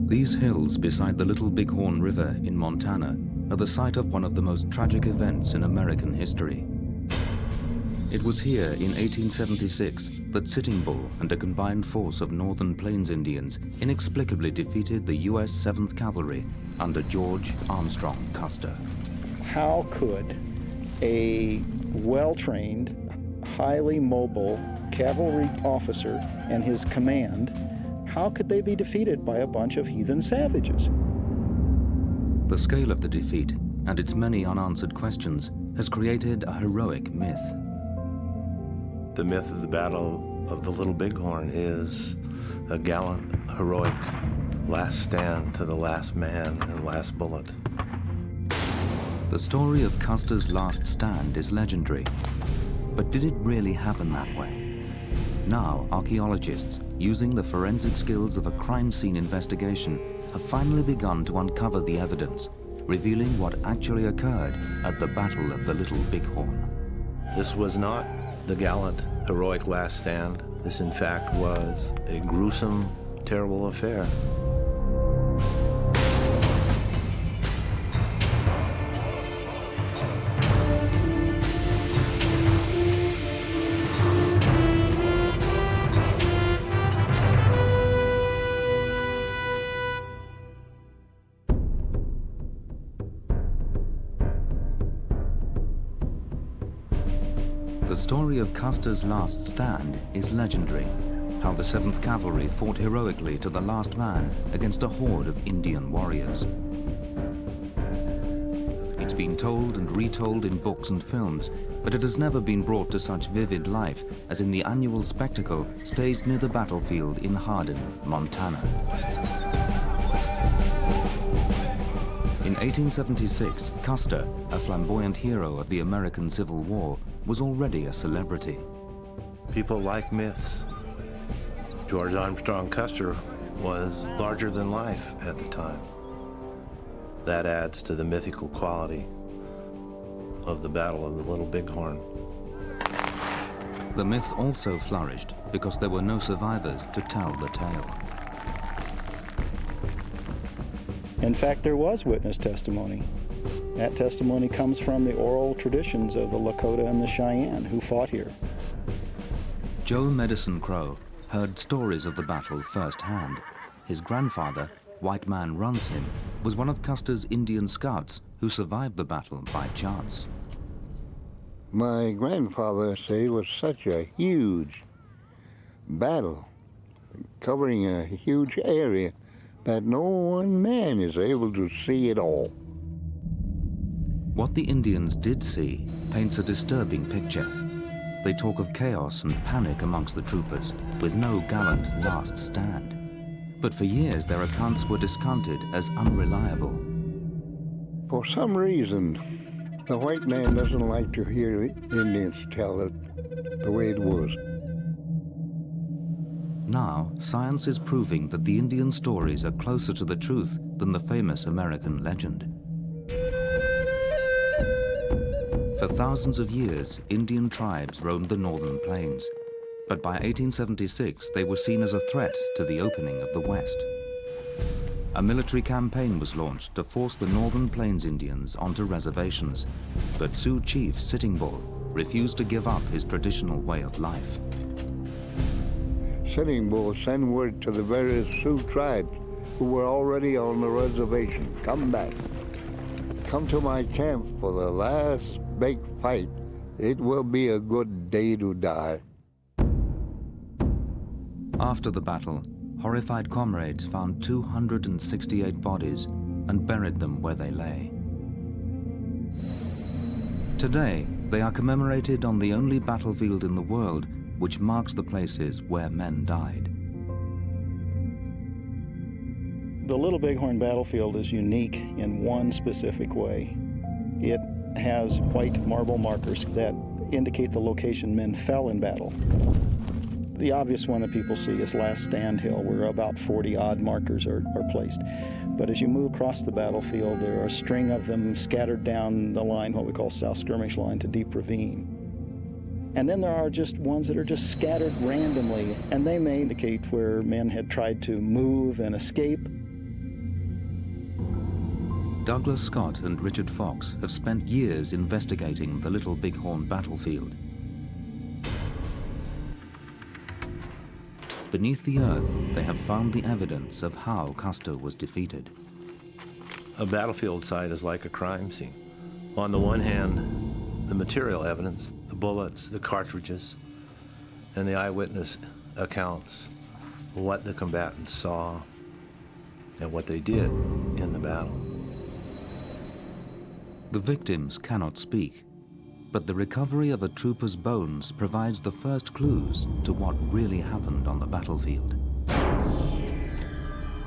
These hills beside the Little Bighorn River in Montana are the site of one of the most tragic events in American history. It was here in 1876 that Sitting Bull and a combined force of Northern Plains Indians inexplicably defeated the U.S. 7th Cavalry under George Armstrong Custer. How could a well-trained, highly mobile cavalry officer and his command, how could they be defeated by a bunch of heathen savages? The scale of the defeat and its many unanswered questions has created a heroic myth. The myth of the Battle of the Little Bighorn is a gallant, heroic last stand to the last man and last bullet. The story of Custer's last stand is legendary, but did it really happen that way? Now, archaeologists, using the forensic skills of a crime scene investigation, have finally begun to uncover the evidence, revealing what actually occurred at the Battle of the Little Bighorn. This was not the gallant, heroic last stand. This, in fact, was a gruesome, terrible affair. The story of Custer's last stand is legendary, how the 7th Cavalry fought heroically to the last man against a horde of Indian warriors. It's been told and retold in books and films, but it has never been brought to such vivid life as in the annual spectacle staged near the battlefield in Hardin, Montana. In 1876, Custer, a flamboyant hero of the American Civil War, was already a celebrity. People like myths. George Armstrong Custer was larger than life at the time. That adds to the mythical quality of the Battle of the Little Bighorn. The myth also flourished because there were no survivors to tell the tale. In fact, there was witness testimony. That testimony comes from the oral traditions of the Lakota and the Cheyenne who fought here. Joe Medicine Crow heard stories of the battle firsthand. His grandfather, White Man Ransom, was one of Custer's Indian scouts who survived the battle by chance. My grandfather said it was such a huge battle, covering a huge area, that no one man is able to see it all. What the Indians did see paints a disturbing picture. They talk of chaos and panic amongst the troopers, with no gallant last stand. But for years, their accounts were discounted as unreliable. For some reason, the white man doesn't like to hear the Indians tell it the way it was. Now, science is proving that the Indian stories are closer to the truth than the famous American legend. For thousands of years, Indian tribes roamed the northern plains, but by 1876 they were seen as a threat to the opening of the West. A military campaign was launched to force the northern plains Indians onto reservations, but Sioux chief Sitting Bull refused to give up his traditional way of life. Sitting Bull sent word to the various Sioux tribes who were already on the reservation, come back. Come to my camp for the last big fight. It will be a good day to die. After the battle, horrified comrades found 268 bodies and buried them where they lay. Today, they are commemorated on the only battlefield in the world which marks the places where men died. The Little Bighorn battlefield is unique in one specific way. It has white marble markers that indicate the location men fell in battle. The obvious one that people see is Last Stand Hill, where about 40-odd markers are placed. But as you move across the battlefield, there are a string of them scattered down the line, what we call South Skirmish Line, to Deep Ravine. And then there are just ones that are just scattered randomly, and they may indicate where men had tried to move and escape, Douglas Scott and Richard Fox have spent years investigating the Little Bighorn battlefield. Beneath the earth, they have found the evidence of how Custer was defeated. A battlefield site is like a crime scene. On the one hand, the material evidence, the bullets, the cartridges, and the eyewitness accounts, what the combatants saw and what they did in the battle. The victims cannot speak, but the recovery of a trooper's bones provides the first clues to what really happened on the battlefield.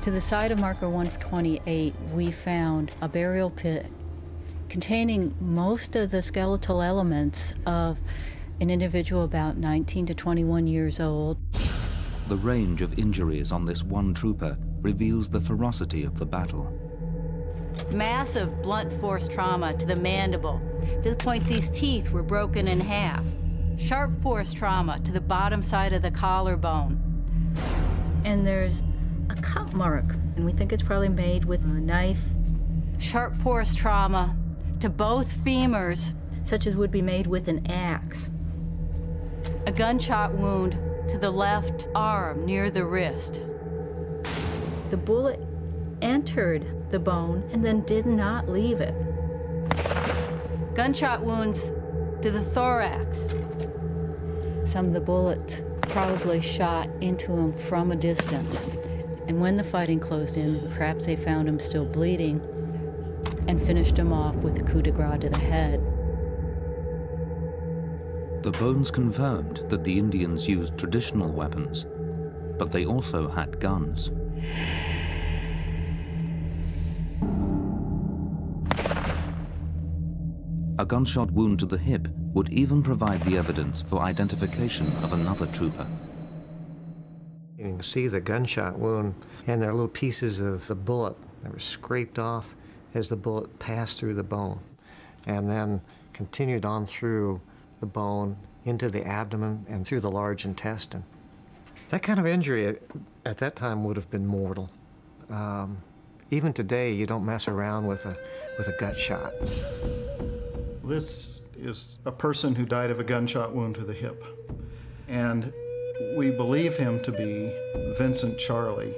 To the side of marker 128, we found a burial pit containing most of the skeletal elements of an individual about 19 to 21 years old. The range of injuries on this one trooper reveals the ferocity of the battle. Massive blunt force trauma to the mandible, to the point these teeth were broken in half. Sharp force trauma to the bottom side of the collarbone. And there's a cut mark, and we think it's probably made with a knife. Sharp force trauma to both femurs, such as would be made with an axe. A gunshot wound to the left arm near the wrist. The bullet entered the bone and then did not leave it. Gunshot wounds to the thorax. Some of the bullets probably shot into him from a distance. And when the fighting closed in, perhaps they found him still bleeding and finished him off with a coup de grace to the head. The bones confirmed that the Indians used traditional weapons, but they also had guns. A gunshot wound to the hip would even provide the evidence for identification of another trooper. You can see the gunshot wound, and there are little pieces of the bullet that were scraped off as the bullet passed through the bone, and then continued on through the bone into the abdomen and through the large intestine. That kind of injury at that time would have been mortal. Even today, you don't mess around with a gut shot. This is a person who died of a gunshot wound to the hip, and we believe him to be Vincent Charlie.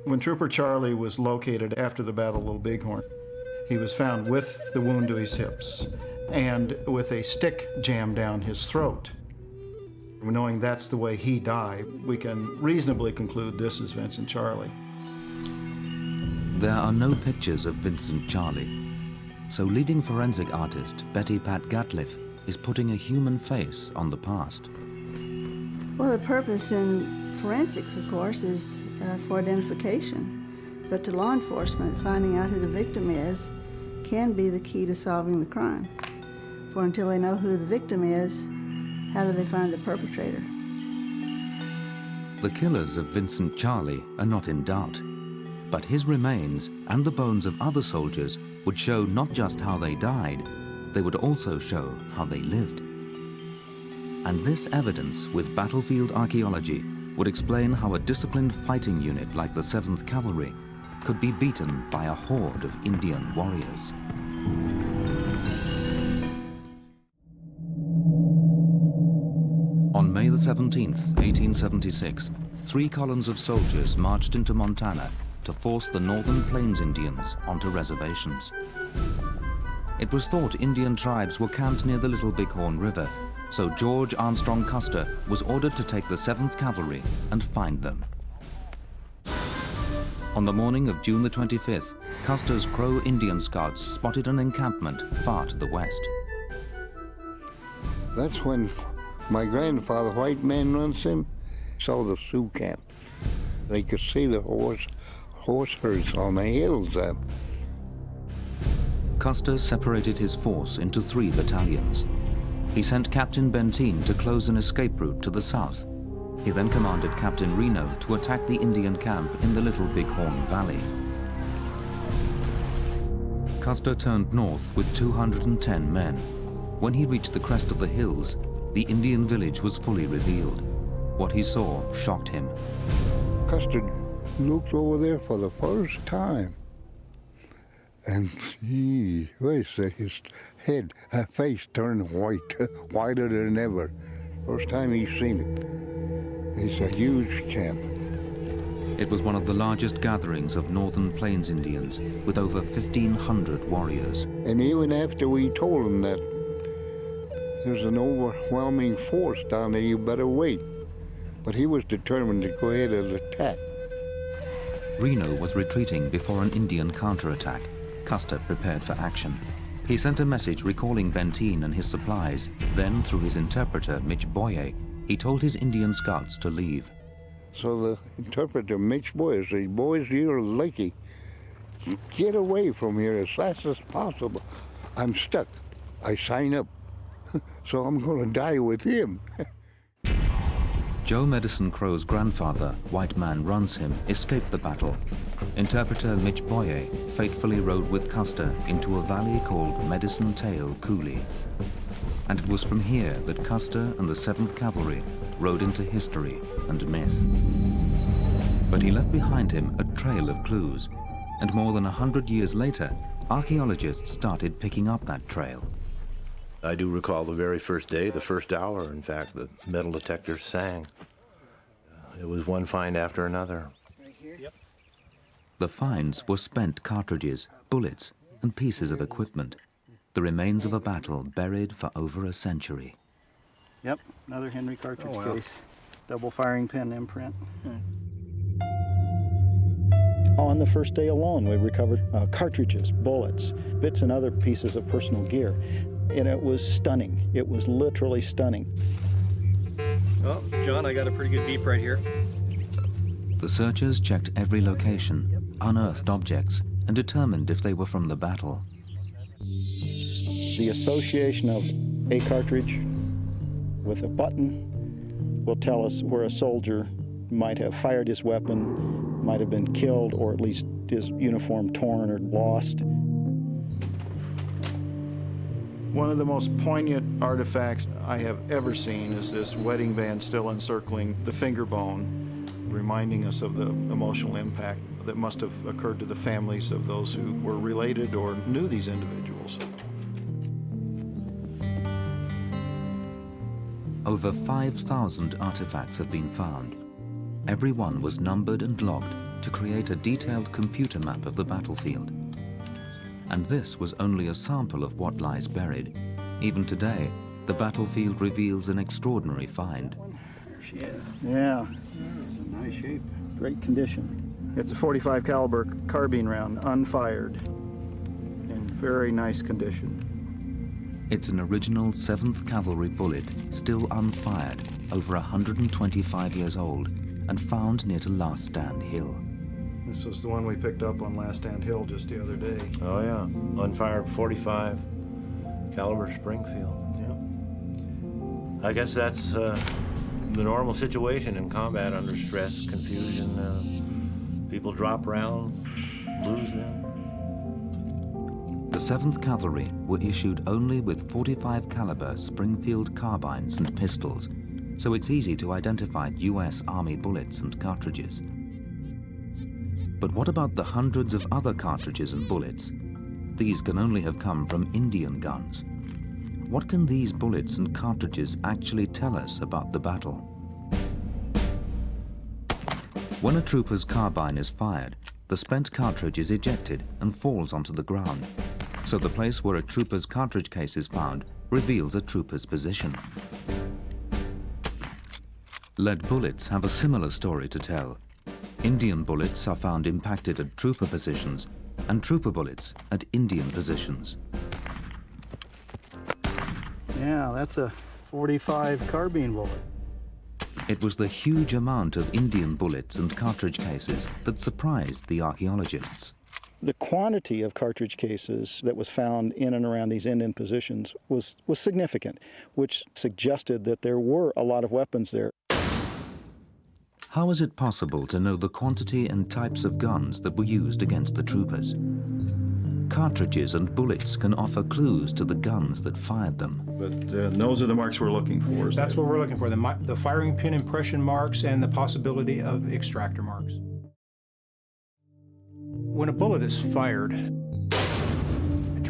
When Trooper Charlie was located after the Battle of Little Bighorn, he was found with the wound to his hips and with a stick jammed down his throat. Knowing that's the way he died, we can reasonably conclude this is Vincent Charlie. There are no pictures of Vincent Charlie, so leading forensic artist Betty Pat Gatliff is putting a human face on the past. Well, the purpose in forensics, of course, is for identification. But to law enforcement, finding out who the victim is can be the key to solving the crime. For until they know who the victim is, how do they find the perpetrator? The killers of Vincent Charlie are not in doubt, but his remains and the bones of other soldiers would show not just how they died, they would also show how they lived. And this evidence with battlefield archaeology would explain how a disciplined fighting unit like the 7th Cavalry could be beaten by a horde of Indian warriors. On May the 17th, 1876, 3 columns of soldiers marched into Montana to force the Northern Plains Indians onto reservations. It was thought Indian tribes were camped near the Little Bighorn River, so George Armstrong Custer was ordered to take the 7th Cavalry and find them. On the morning of June the 25th, Custer's Crow Indian Scouts spotted an encampment far to the west. That's when my grandfather, white man Ransom, saw the Sioux camp. They could see the horse herds on the hills up. Custer separated his force into 3 battalions. He sent Captain Benteen to close an escape route to the south. He then commanded Captain Reno to attack the Indian camp in the Little Bighorn Valley. Custer turned north with 210 men. When he reached the crest of the hills, the Indian village was fully revealed. What he saw shocked him. Custer looked over there for the first time, And his head, face turned white, whiter than ever. First time he's seen it. It's a huge camp. It was one of the largest gatherings of Northern Plains Indians, with over 1,500 warriors. And even after we told him that there's an overwhelming force down there, you better wait. But he was determined to go ahead and attack. Reno was retreating before an Indian counterattack. Custer prepared for action. He sent a message recalling Benteen and his supplies. Then, through his interpreter, Mitch Boye, he told his Indian scouts to leave. So the interpreter, Mitch Boye, said, "Boys, you're lucky. Get away from here as fast as possible. I'm stuck. I sign up. So I'm going to die with him." Joe Medicine Crow's grandfather, White Man Runs Him, escaped the battle. Interpreter Mitch Boye fatefully rode with Custer into a valley called Medicine Tail Coulee. And it was from here that Custer and the 7th Cavalry rode into history and myth. But he left behind him a trail of clues, and more than 100 years later, archaeologists started picking up that trail. I do recall the very first day, the first hour, in fact, the metal detector sang. It was one find after another. The finds were spent cartridges, bullets, and pieces of equipment. The remains of a battle buried for over a century. Yep, another Henry cartridge case. Double firing pin imprint. On the first day alone, we recovered cartridges, bullets, bits and other pieces of personal gear. And it was stunning. It was literally stunning. Oh, John, I got a pretty good beep right here. The searchers checked every location, unearthed objects, and determined if they were from the battle. The association of a cartridge with a button will tell us where a soldier might have fired his weapon, might have been killed, or at least his uniform torn or lost. One of the most poignant artifacts I have ever seen is this wedding band still encircling the finger bone, reminding us of the emotional impact that must have occurred to the families of those who were related or knew these individuals. Over 5,000 artifacts have been found. Every one was numbered and logged to create a detailed computer map of the battlefield. And this was only a sample of what lies buried. Even today, the battlefield reveals an extraordinary find. Yeah, it's in nice shape. Great condition. It's a .45 caliber carbine round, unfired, in very nice condition. It's an original 7th Cavalry bullet, still unfired, over 125 years old, and found near to Last Stand Hill. This was the one we picked up on Last Stand Hill just the other day. Oh yeah, unfired .45 caliber Springfield. Yeah. I guess that's the normal situation in combat under stress, confusion. People drop rounds, lose them. The 7th Cavalry were issued only with .45 caliber Springfield carbines and pistols, so it's easy to identify US Army bullets and cartridges. But what about the hundreds of other cartridges and bullets? These can only have come from Indian guns. What can these bullets and cartridges actually tell us about the battle? When a trooper's carbine is fired, the spent cartridge is ejected and falls onto the ground. So the place where a trooper's cartridge case is found reveals a trooper's position. Lead bullets have a similar story to tell. Indian bullets are found impacted at trooper positions, and trooper bullets at Indian positions. Yeah, that's a .45 carbine bullet. It was the huge amount of Indian bullets and cartridge cases that surprised the archaeologists. The quantity of cartridge cases that was found in and around these Indian positions was significant, which suggested that there were a lot of weapons there. How is it possible to know the quantity and types of guns that were used against the troopers? Cartridges and bullets can offer clues to the guns that fired them. But those are the marks we're looking for. That's what we're looking for, the firing pin impression marks and the possibility of extractor marks. When a bullet is fired,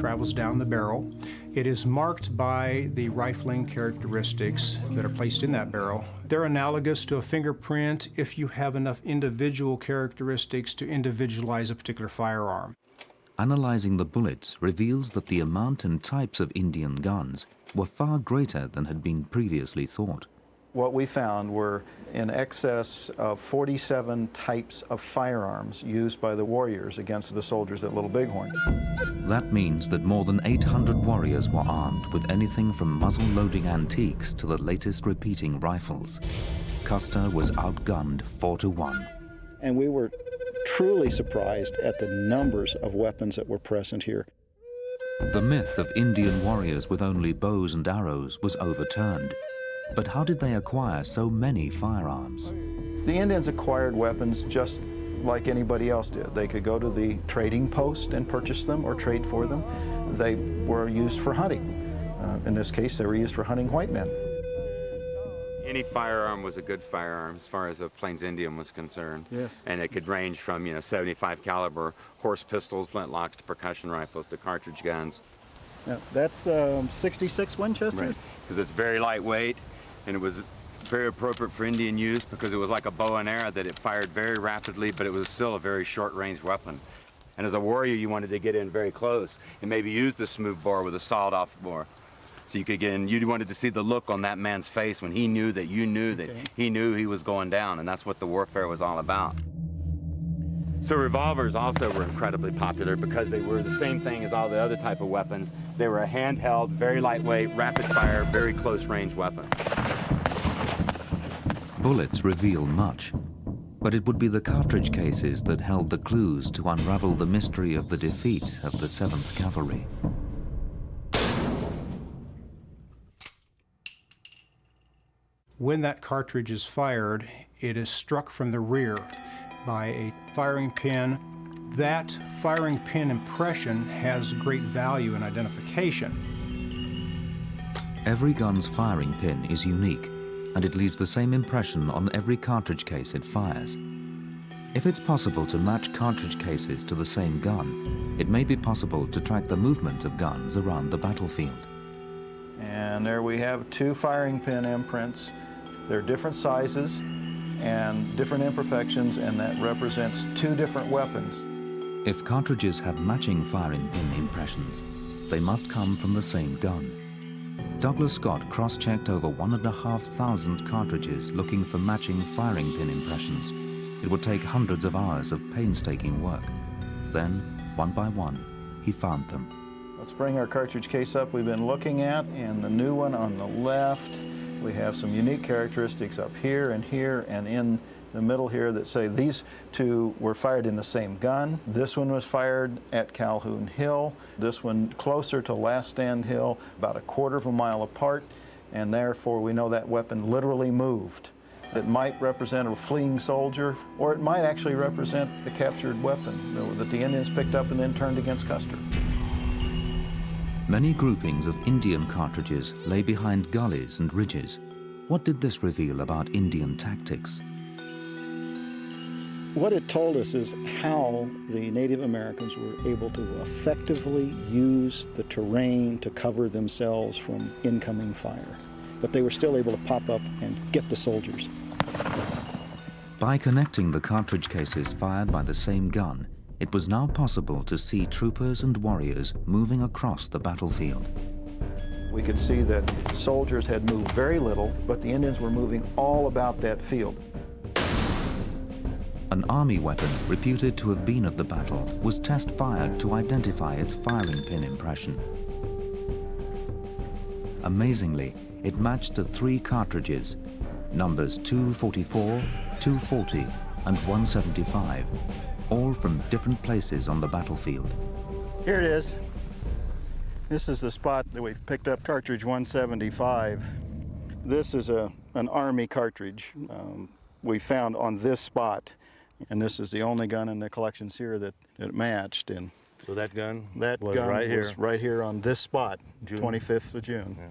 travels down the barrel. It is marked by the rifling characteristics that are placed in that barrel. They're analogous to a fingerprint if you have enough individual characteristics to individualize a particular firearm. Analyzing the bullets reveals that the amount and types of Indian guns were far greater than had been previously thought. What we found were in excess of 47 types of firearms used by the warriors against the soldiers at Little Bighorn. That means that more than 800 warriors were armed with anything from muzzle-loading antiques to the latest repeating rifles. Custer was outgunned 4-1. And we were truly surprised at the numbers of weapons that were present here. The myth of Indian warriors with only bows and arrows was overturned. But how did they acquire so many firearms? The Indians acquired weapons just like anybody else did. They could go to the trading post and purchase them or trade for them. They were used for hunting. In this case, they were used for hunting white men. Any firearm was a good firearm as far as a Plains Indian was concerned. Yes. And it could range from, 75 caliber horse pistols, flintlocks, to percussion rifles, to cartridge guns. Now, that's 66 Winchester? Right, because it's very lightweight, and it was very appropriate for Indian use because it was like a bow and arrow that it fired very rapidly, but it was still a very short-range weapon. And as a warrior, you wanted to get in very close and maybe use the smooth bore with a sawed-off bore. So you could get in, you wanted to see the look on that man's face when he knew that you knew that he knew he was going down, and that's what the warfare was all about. So revolvers also were incredibly popular because they were the same thing as all the other type of weapons. They were a handheld, very lightweight, rapid-fire, very close-range weapon. Bullets reveal much, but it would be the cartridge cases that held the clues to unravel the mystery of the defeat of the 7th Cavalry. When that cartridge is fired, it is struck from the rear by a firing pin. That firing pin impression has great value in identification. Every gun's firing pin is unique, and it leaves the same impression on every cartridge case it fires. If it's possible to match cartridge cases to the same gun, it may be possible to track the movement of guns around the battlefield. And there we have 2 firing pin imprints. They're different sizes and different imperfections, and that represents 2 different weapons. If cartridges have matching firing pin impressions, they must come from the same gun. Douglas Scott cross-checked over 1,500 cartridges looking for matching firing pin impressions. It would take hundreds of hours of painstaking work. Then, one by one, he found them. Let's bring our cartridge case up we've been looking at, and the new one on the left. We have some unique characteristics up here and in the middle here that say these 2 were fired in the same gun. This one was fired at Calhoun Hill. This one closer to Last Stand Hill, about 1/4 of a mile apart, and therefore we know that weapon literally moved. It might represent a fleeing soldier, or it might actually represent the captured weapon that the Indians picked up and then turned against Custer. Many groupings of Indian cartridges lay behind gullies and ridges. What did this reveal about Indian tactics? What it told us is how the Native Americans were able to effectively use the terrain to cover themselves from incoming fire. But they were still able to pop up and get the soldiers. By connecting the cartridge cases fired by the same gun, it was now possible to see troopers and warriors moving across the battlefield. We could see that soldiers had moved very little, but the Indians were moving all about that field. An army weapon reputed to have been at the battle was test-fired to identify its firing pin impression. Amazingly, it matched to 3 cartridges, numbers 244, 240, and 175, all from different places on the battlefield. Here it is. This is the spot that we've picked up cartridge 175. This is an Army cartridge we found on this spot, and this is the only gun in the collections here that it matched. And So that gun was right here on this spot, June. 25th of June. Yeah.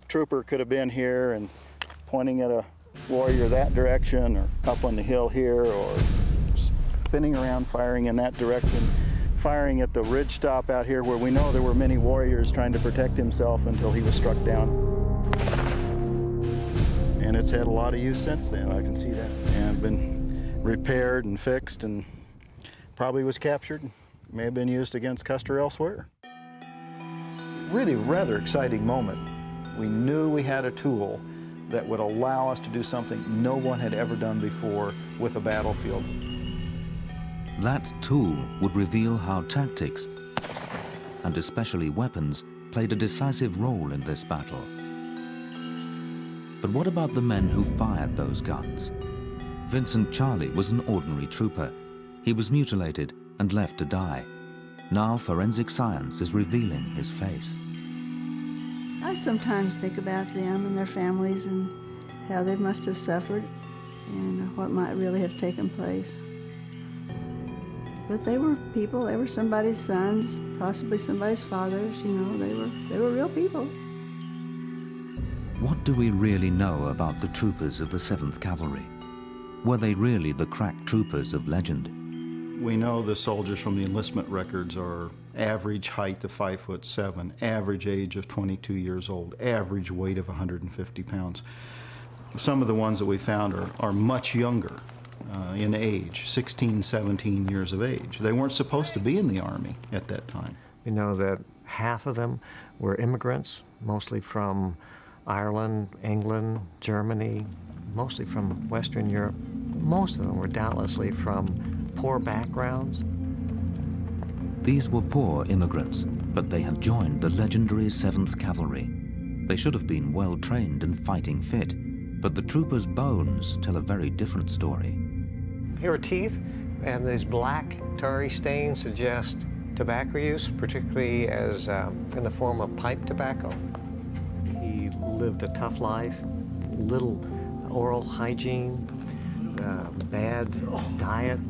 Trooper could have been here and pointing at a warrior that direction, or up on the hill here, or spinning around firing in that direction firing at the ridge top out here where we know there were many warriors trying to protect himself until he was struck down. And it's had a lot of use since then, I can see that. And been repaired and fixed and probably was captured. May have been used against Custer elsewhere. Really rather exciting moment. We knew we had a tool that would allow us to do something no one had ever done before with a battlefield. That tool would reveal how tactics, and especially weapons, played a decisive role in this battle. But what about the men who fired those guns? Vincent Charlie was an ordinary trooper. He was mutilated and left to die. Now forensic science is revealing his face. I sometimes think about them and their families and how they must have suffered and what might really have taken place. But they were people, they were somebody's sons, possibly somebody's fathers, you know, they were real people. What do we really know about the troopers of the 7th Cavalry? Were they really the crack troopers of legend? We know the soldiers from the enlistment records are average height of 5'7", average age of 22 years old, average weight of 150 pounds. Some of the ones that we found are much younger in age, 16, 17 years of age. They weren't supposed to be in the Army at that time. We know that half of them were immigrants, mostly from Ireland, England, Germany, mostly from Western Europe. Most of them were doubtlessly from poor backgrounds. These were poor immigrants, but they had joined the legendary 7th Cavalry. They should have been well trained and fighting fit, but the troopers' bones tell a very different story. Here are teeth, and these black tarry stains suggest tobacco use, particularly as in the form of pipe tobacco. He lived a tough life, little oral hygiene, bad diet,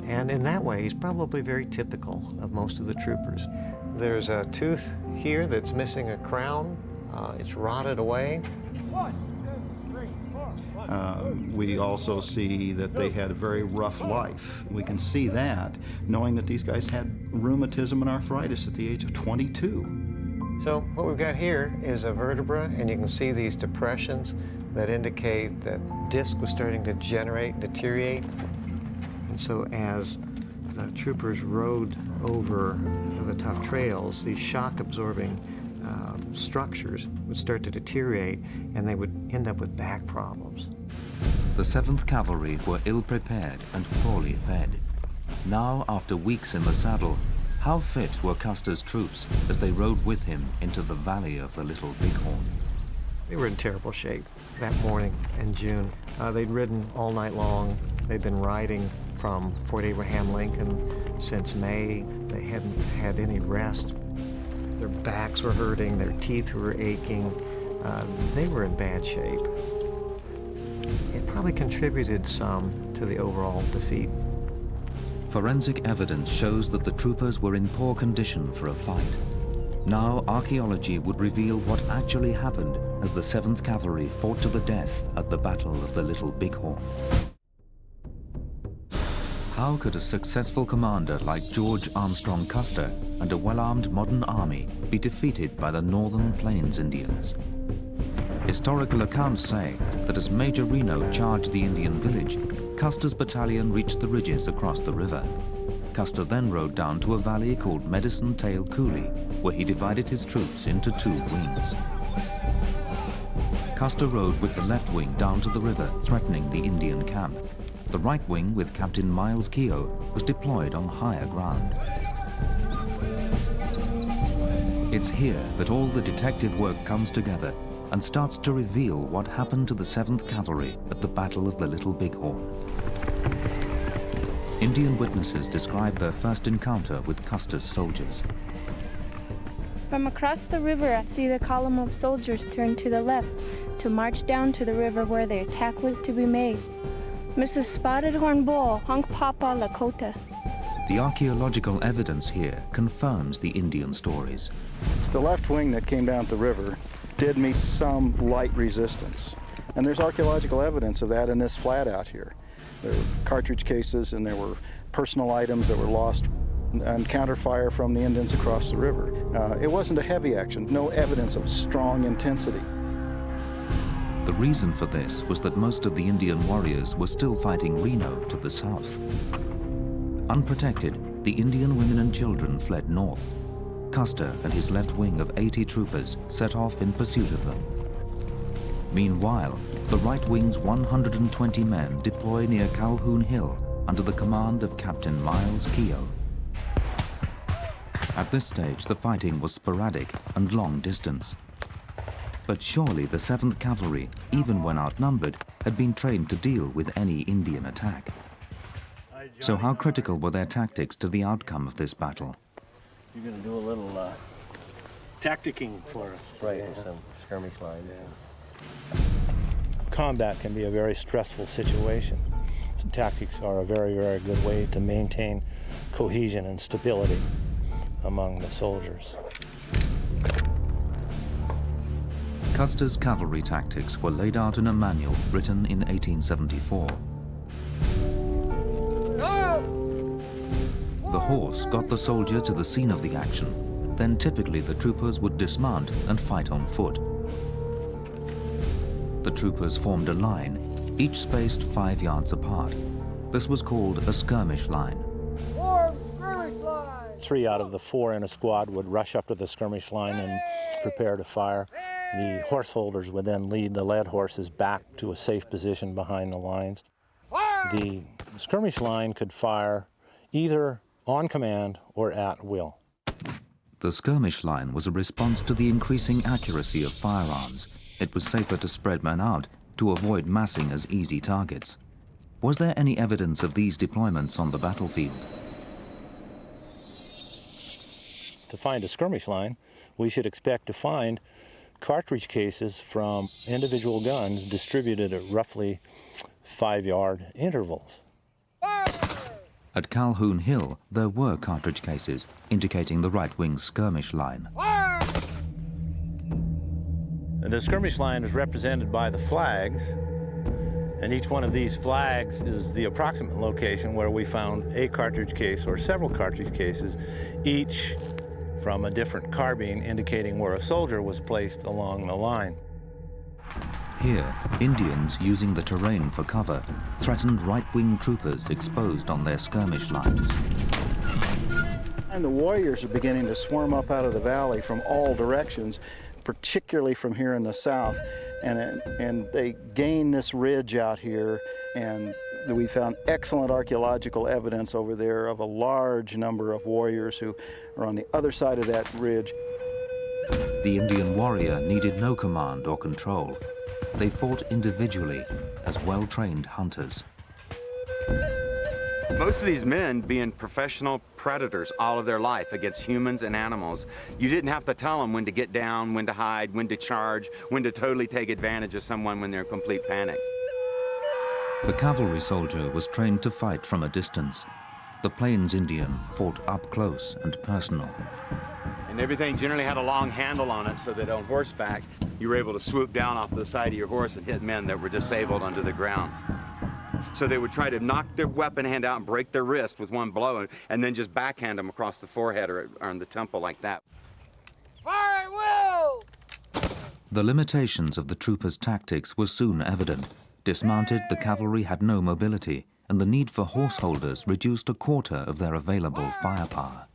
and in that way he's probably very typical of most of the troopers. There's a tooth here that's missing a crown. It's rotted away. We also see that they had a very rough life. We can see that, knowing that these guys had rheumatism and arthritis at the age of 22. So what we've got here is a vertebra, and you can see these depressions that indicate that disc was starting to deteriorate. And so as the troopers rode over the tough trails, these shock-absorbing structures would start to deteriorate, and they would end up with back problems. The 7th Cavalry were ill-prepared and poorly fed. Now, after weeks in the saddle, how fit were Custer's troops as they rode with him into the valley of the Little Bighorn? They were in terrible shape that morning in June. They'd ridden all night long. They'd been riding from Fort Abraham Lincoln since May. They hadn't had any rest. Their backs were hurting, their teeth were aching. They were in bad shape. It probably contributed some to the overall defeat. Forensic evidence shows that the troopers were in poor condition for a fight. Now archaeology would reveal what actually happened as the 7th Cavalry fought to the death at the Battle of the Little Bighorn. How could a successful commander like George Armstrong Custer and a well-armed modern army be defeated by the Northern Plains Indians? Historical accounts say that as Major Reno charged the Indian village, Custer's battalion reached the ridges across the river. Custer then rode down to a valley called Medicine Tail Coulee, where he divided his troops into 2 wings. Custer rode with the left wing down to the river, threatening the Indian camp. The right wing, with Captain Miles Keogh, was deployed on higher ground. It's here that all the detective work comes together and starts to reveal what happened to the 7th Cavalry at the Battle of the Little Bighorn. Indian witnesses describe their first encounter with Custer's soldiers. From across the river, I see the column of soldiers turn to the left to march down to the river where the attack was to be made. Mrs. Spotted Horn Bull, Honk Papa Lakota. The archaeological evidence here confirms the Indian stories. The left wing that came down the river did meet some light resistance. And there's archaeological evidence of that in this flat out here. There were cartridge cases and there were personal items that were lost and counterfire from the Indians across the river. It wasn't a heavy action, no evidence of strong intensity. The reason for this was that most of the Indian warriors were still fighting Reno to the south. Unprotected, the Indian women and children fled north. Custer and his left wing of 80 troopers set off in pursuit of them. Meanwhile, the right wing's 120 men deploy near Calhoun Hill under the command of Captain Miles Keogh. At this stage, the fighting was sporadic and long distance. But surely the 7th Cavalry, even when outnumbered, had been trained to deal with any Indian attack. So how critical were their tactics to the outcome of this battle? You're going to do a little tacticking for us. Right, some skirmish lines. Yeah. Combat can be a very stressful situation. So tactics are a very, very good way to maintain cohesion and stability among the soldiers. Custer's cavalry tactics were laid out in a manual written in 1874. The horse got the soldier to the scene of the action. Then typically the troopers would dismount and fight on foot. The troopers formed a line, each spaced 5 yards apart. This was called a skirmish line. 3 out of the 4 in a squad would rush up to the skirmish line and prepare to fire. The horse holders would then lead the led horses back to a safe position behind the lines. The skirmish line could fire either on command or at will. The skirmish line was a response to the increasing accuracy of firearms. It was safer to spread men out to avoid massing as easy targets. Was there any evidence of these deployments on the battlefield? To find a skirmish line, we should expect to find cartridge cases from individual guns distributed at roughly 5-yard intervals. At Calhoun Hill, there were cartridge cases indicating the right wing's skirmish line. The skirmish line is represented by the flags, and each one of these flags is the approximate location where we found a cartridge case or several cartridge cases, each from a different carbine indicating where a soldier was placed along the line. Here, Indians, using the terrain for cover, threatened right-wing troopers exposed on their skirmish lines. And the warriors are beginning to swarm up out of the valley from all directions, particularly from here in the south. And they gain this ridge out here, and we found excellent archaeological evidence over there of a large number of warriors who are on the other side of that ridge. The Indian warrior needed no command or control. They fought individually as well-trained hunters. Most of these men being professional predators all of their life against humans and animals, you didn't have to tell them when to get down, when to hide, when to charge, when to totally take advantage of someone when they're in complete panic. The cavalry soldier was trained to fight from a distance. The Plains Indian fought up close and personal. And everything generally had a long handle on it so that on horseback, you were able to swoop down off the side of your horse and hit men that were disabled onto the ground. So they would try to knock their weapon hand out and break their wrist with one blow and then just backhand them across the forehead or on the temple like that. Fire at will! The limitations of the troopers' tactics were soon evident. Dismounted, the cavalry had no mobility, and the need for horse holders reduced a quarter of their available firepower.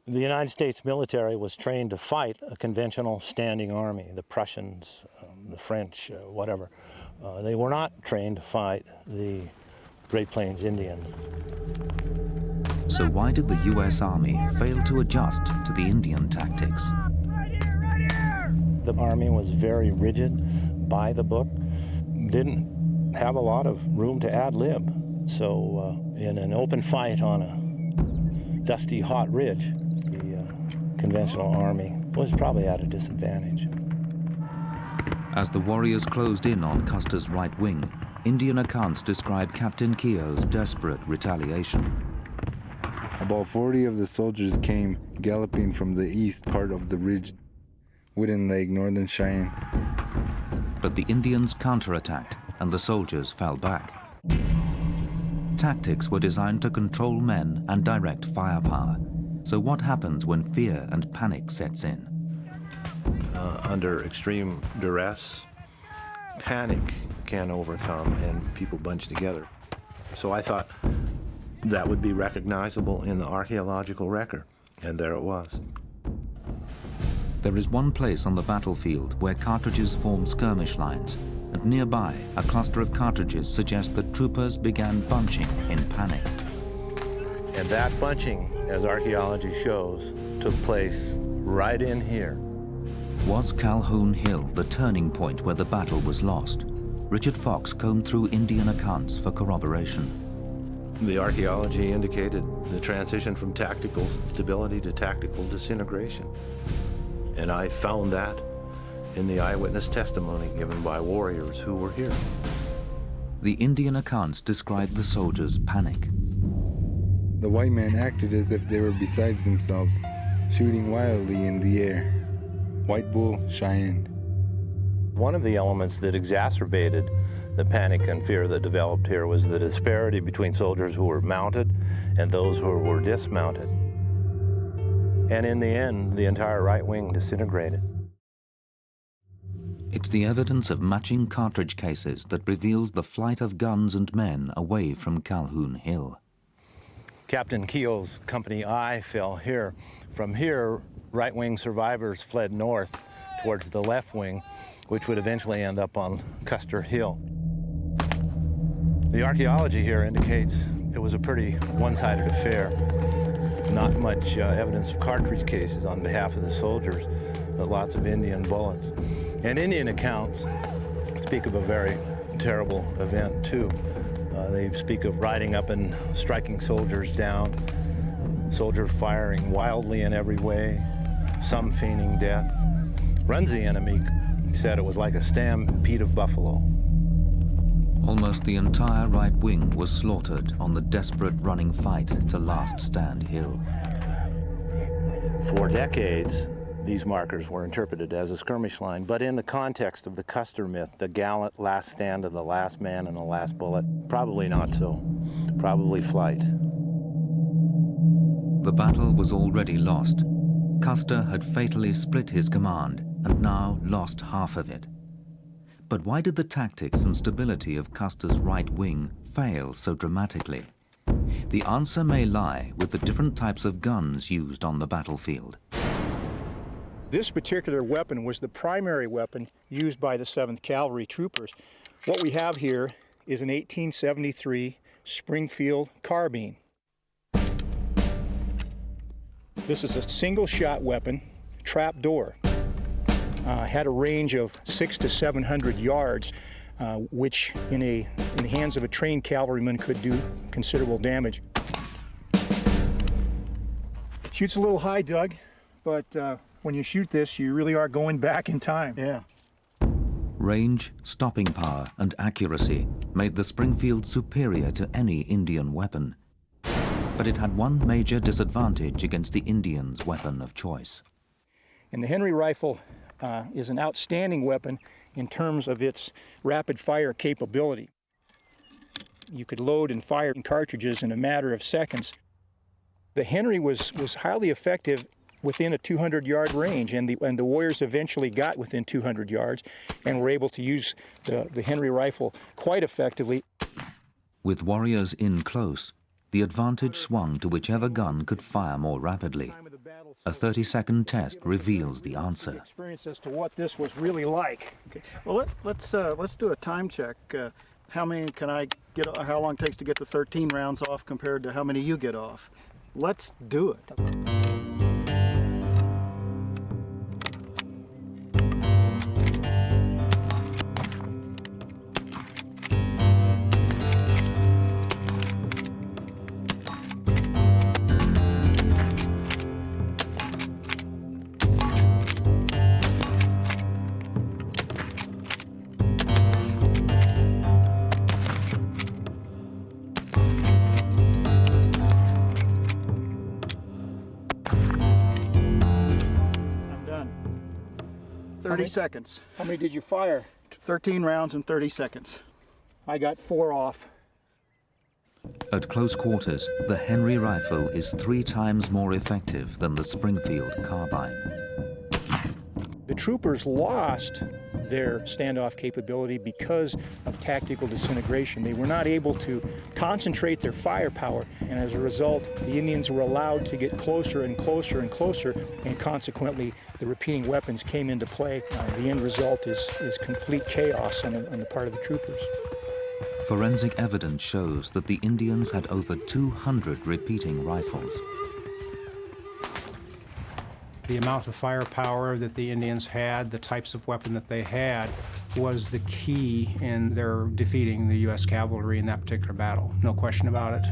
The United States military was trained to fight a conventional standing army, the Prussians, the French, whatever. They were not trained to fight the Great Plains Indians. So why did the U.S. Army fail to adjust to the Indian tactics? The Army was very rigid, by the book, didn't have a lot of room to ad lib. So in an open fight on a dusty, hot ridge, the conventional Army was probably at a disadvantage. As the warriors closed in on Custer's right wing, Indian accounts describe Captain Keogh's desperate retaliation. About 40 of the soldiers came galloping from the east part of the ridge, Wooden Lake, Northern Cheyenne. But the Indians counterattacked, and the soldiers fell back. Tactics were designed to control men and direct firepower. So what happens when fear and panic sets in? Under extreme duress, panic can overcome and people bunch together. So I thought that would be recognizable in the archaeological record, and there it was. There is one place on the battlefield where cartridges form skirmish lines, and nearby, a cluster of cartridges suggests that troopers began bunching in panic. And that bunching, as archaeology shows, took place right in here. Was Calhoun Hill the turning point where the battle was lost? Richard Fox combed through Indian accounts for corroboration. The archaeology indicated the transition from tactical stability to tactical disintegration. And I found that in the eyewitness testimony given by warriors who were here. The Indian accounts describe the soldiers' panic. The white men acted as if they were beside themselves, shooting wildly in the air. White Bull, Cheyenne. One of the elements that exacerbated the panic and fear that developed here was the disparity between soldiers who were mounted and those who were dismounted. And in the end, the entire right wing disintegrated. It's the evidence of matching cartridge cases that reveals the flight of guns and men away from Calhoun Hill. Captain Keogh's Company I fell here. From here, right-wing survivors fled north towards the left wing, which would eventually end up on Custer Hill. The archaeology here indicates it was a pretty one-sided affair. Not much evidence of cartridge cases on behalf of the soldiers, but lots of Indian bullets. And Indian accounts speak of a very terrible event, too. They speak of riding up and striking soldiers down, soldiers firing wildly in every way, some feigning death. Runzie enemy said it was like a stampede of buffalo. Almost the entire right wing was slaughtered on the desperate running fight to Last Stand Hill. For decades, these markers were interpreted as a skirmish line, but in the context of the Custer myth, the gallant last stand of the last man and the last bullet, probably not so. Probably flight. The battle was already lost. Custer had fatally split his command and now lost half of it. But why did the tactics and stability of Custer's right wing fail so dramatically? The answer may lie with the different types of guns used on the battlefield. This particular weapon was the primary weapon used by the 7th Cavalry troopers. What we have here is an 1873 Springfield carbine. This is a single-shot weapon, trap door. Had a range of 600 to 700 yards, which in the hands of a trained cavalryman could do considerable damage. Shoots a little high, Doug, but when you shoot this, you really are going back in time. Yeah. Range, stopping power, and accuracy made the Springfield superior to any Indian weapon. But it had one major disadvantage against the Indians' weapon of choice. And the Henry rifle is an outstanding weapon in terms of its rapid fire capability. You could load and fire cartridges in a matter of seconds. The Henry was highly effective within a 200-yard range, and the warriors eventually got within 200 yards and were able to use the Henry rifle quite effectively. With warriors in close, the advantage swung to whichever gun could fire more rapidly. A 30-second test reveals the answer. Experience as to what this was really like. Okay. Well, let's do a time check. How many can I get? How long it takes to get the 13 rounds off compared to how many you get off? Let's do it. I'm done. 30 seconds. How many did you fire? 13 rounds in 30 seconds. I got 4 off. At close quarters, the Henry rifle is 3 times more effective than the Springfield carbine. The troopers lost their standoff capability because of tactical disintegration. They were not able to concentrate their firepower, and as a result, the Indians were allowed to get closer and closer and closer, and consequently, the repeating weapons came into play. The end result is complete chaos on the part of the troopers. Forensic evidence shows that the Indians had over 200 repeating rifles. The amount of firepower that the Indians had, the types of weapon that they had, was the key in their defeating the U.S. cavalry in that particular battle. No question about it.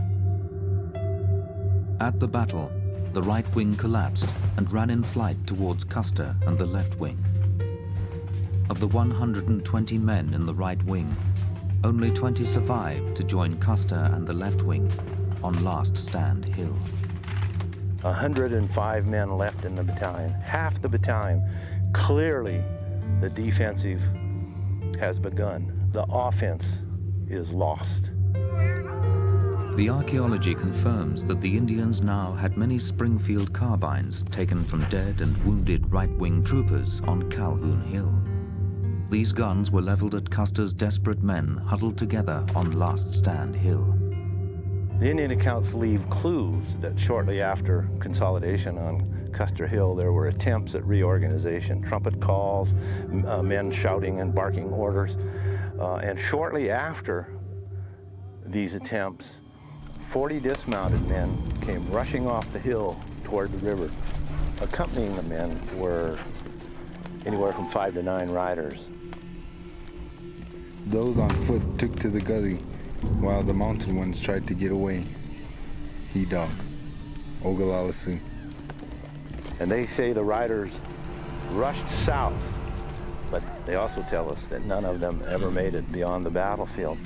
At the battle, the right wing collapsed and ran in flight towards Custer and the left wing. Of the 120 men in the right wing, only 20 survived to join Custer and the left wing on Last Stand Hill. 105 men left in the battalion, half the battalion. Clearly, the defensive has begun. The offense is lost. The archaeology confirms that the Indians now had many Springfield carbines taken from dead and wounded right-wing troopers on Calhoun Hill. These guns were leveled at Custer's desperate men huddled together on Last Stand Hill. The Indian accounts leave clues that shortly after consolidation on Custer Hill, there were attempts at reorganization, trumpet calls, men shouting and barking orders. And shortly after these attempts, 40 dismounted men came rushing off the hill toward the river. Accompanying the men were anywhere from 5 to 9 riders. Those on foot took to the gully, while the mounted ones tried to get away. He-Dog, Oglala-Sioux. And they say the riders rushed south, but they also tell us that none of them ever made it beyond the battlefield.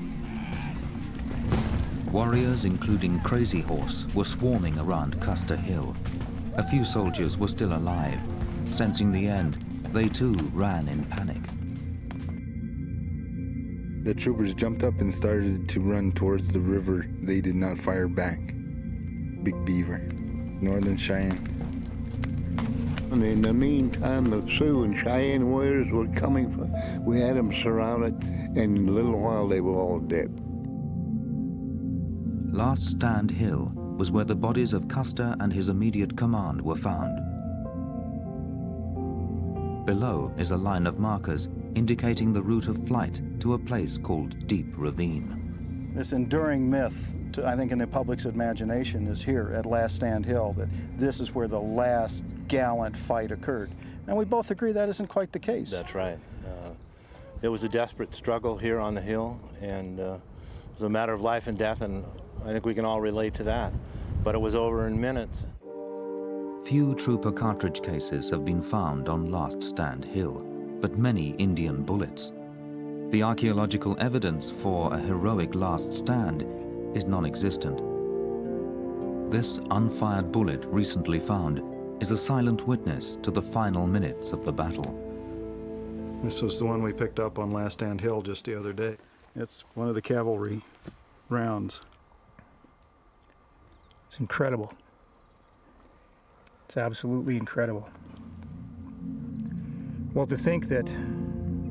Warriors, including Crazy Horse, were swarming around Custer Hill. A few soldiers were still alive. Sensing the end, they too ran in panic. The troopers jumped up and started to run towards the river. They did not fire back. Big Beaver, Northern Cheyenne. And in the meantime, the Sioux and Cheyenne warriors were coming. We had them surrounded, and in a little while they were all dead. Last Stand Hill was where the bodies of Custer and his immediate command were found. Below is a line of markers indicating the route of flight to a place called Deep Ravine. This enduring myth, I think in the public's imagination, is here at Last Stand Hill, that this is where the last gallant fight occurred. And we both agree that isn't quite the case. That's right. It was a desperate struggle here on the hill, and it was a matter of life and death, and I think we can all relate to that. But it was over in minutes. Few trooper cartridge cases have been found on Last Stand Hill, but many Indian bullets. The archaeological evidence for a heroic last stand is non-existent. This unfired bullet recently found is a silent witness to the final minutes of the battle. This was the one we picked up on Last Stand Hill just the other day. It's one of the cavalry rounds. It's incredible. It's absolutely incredible. Well, to think that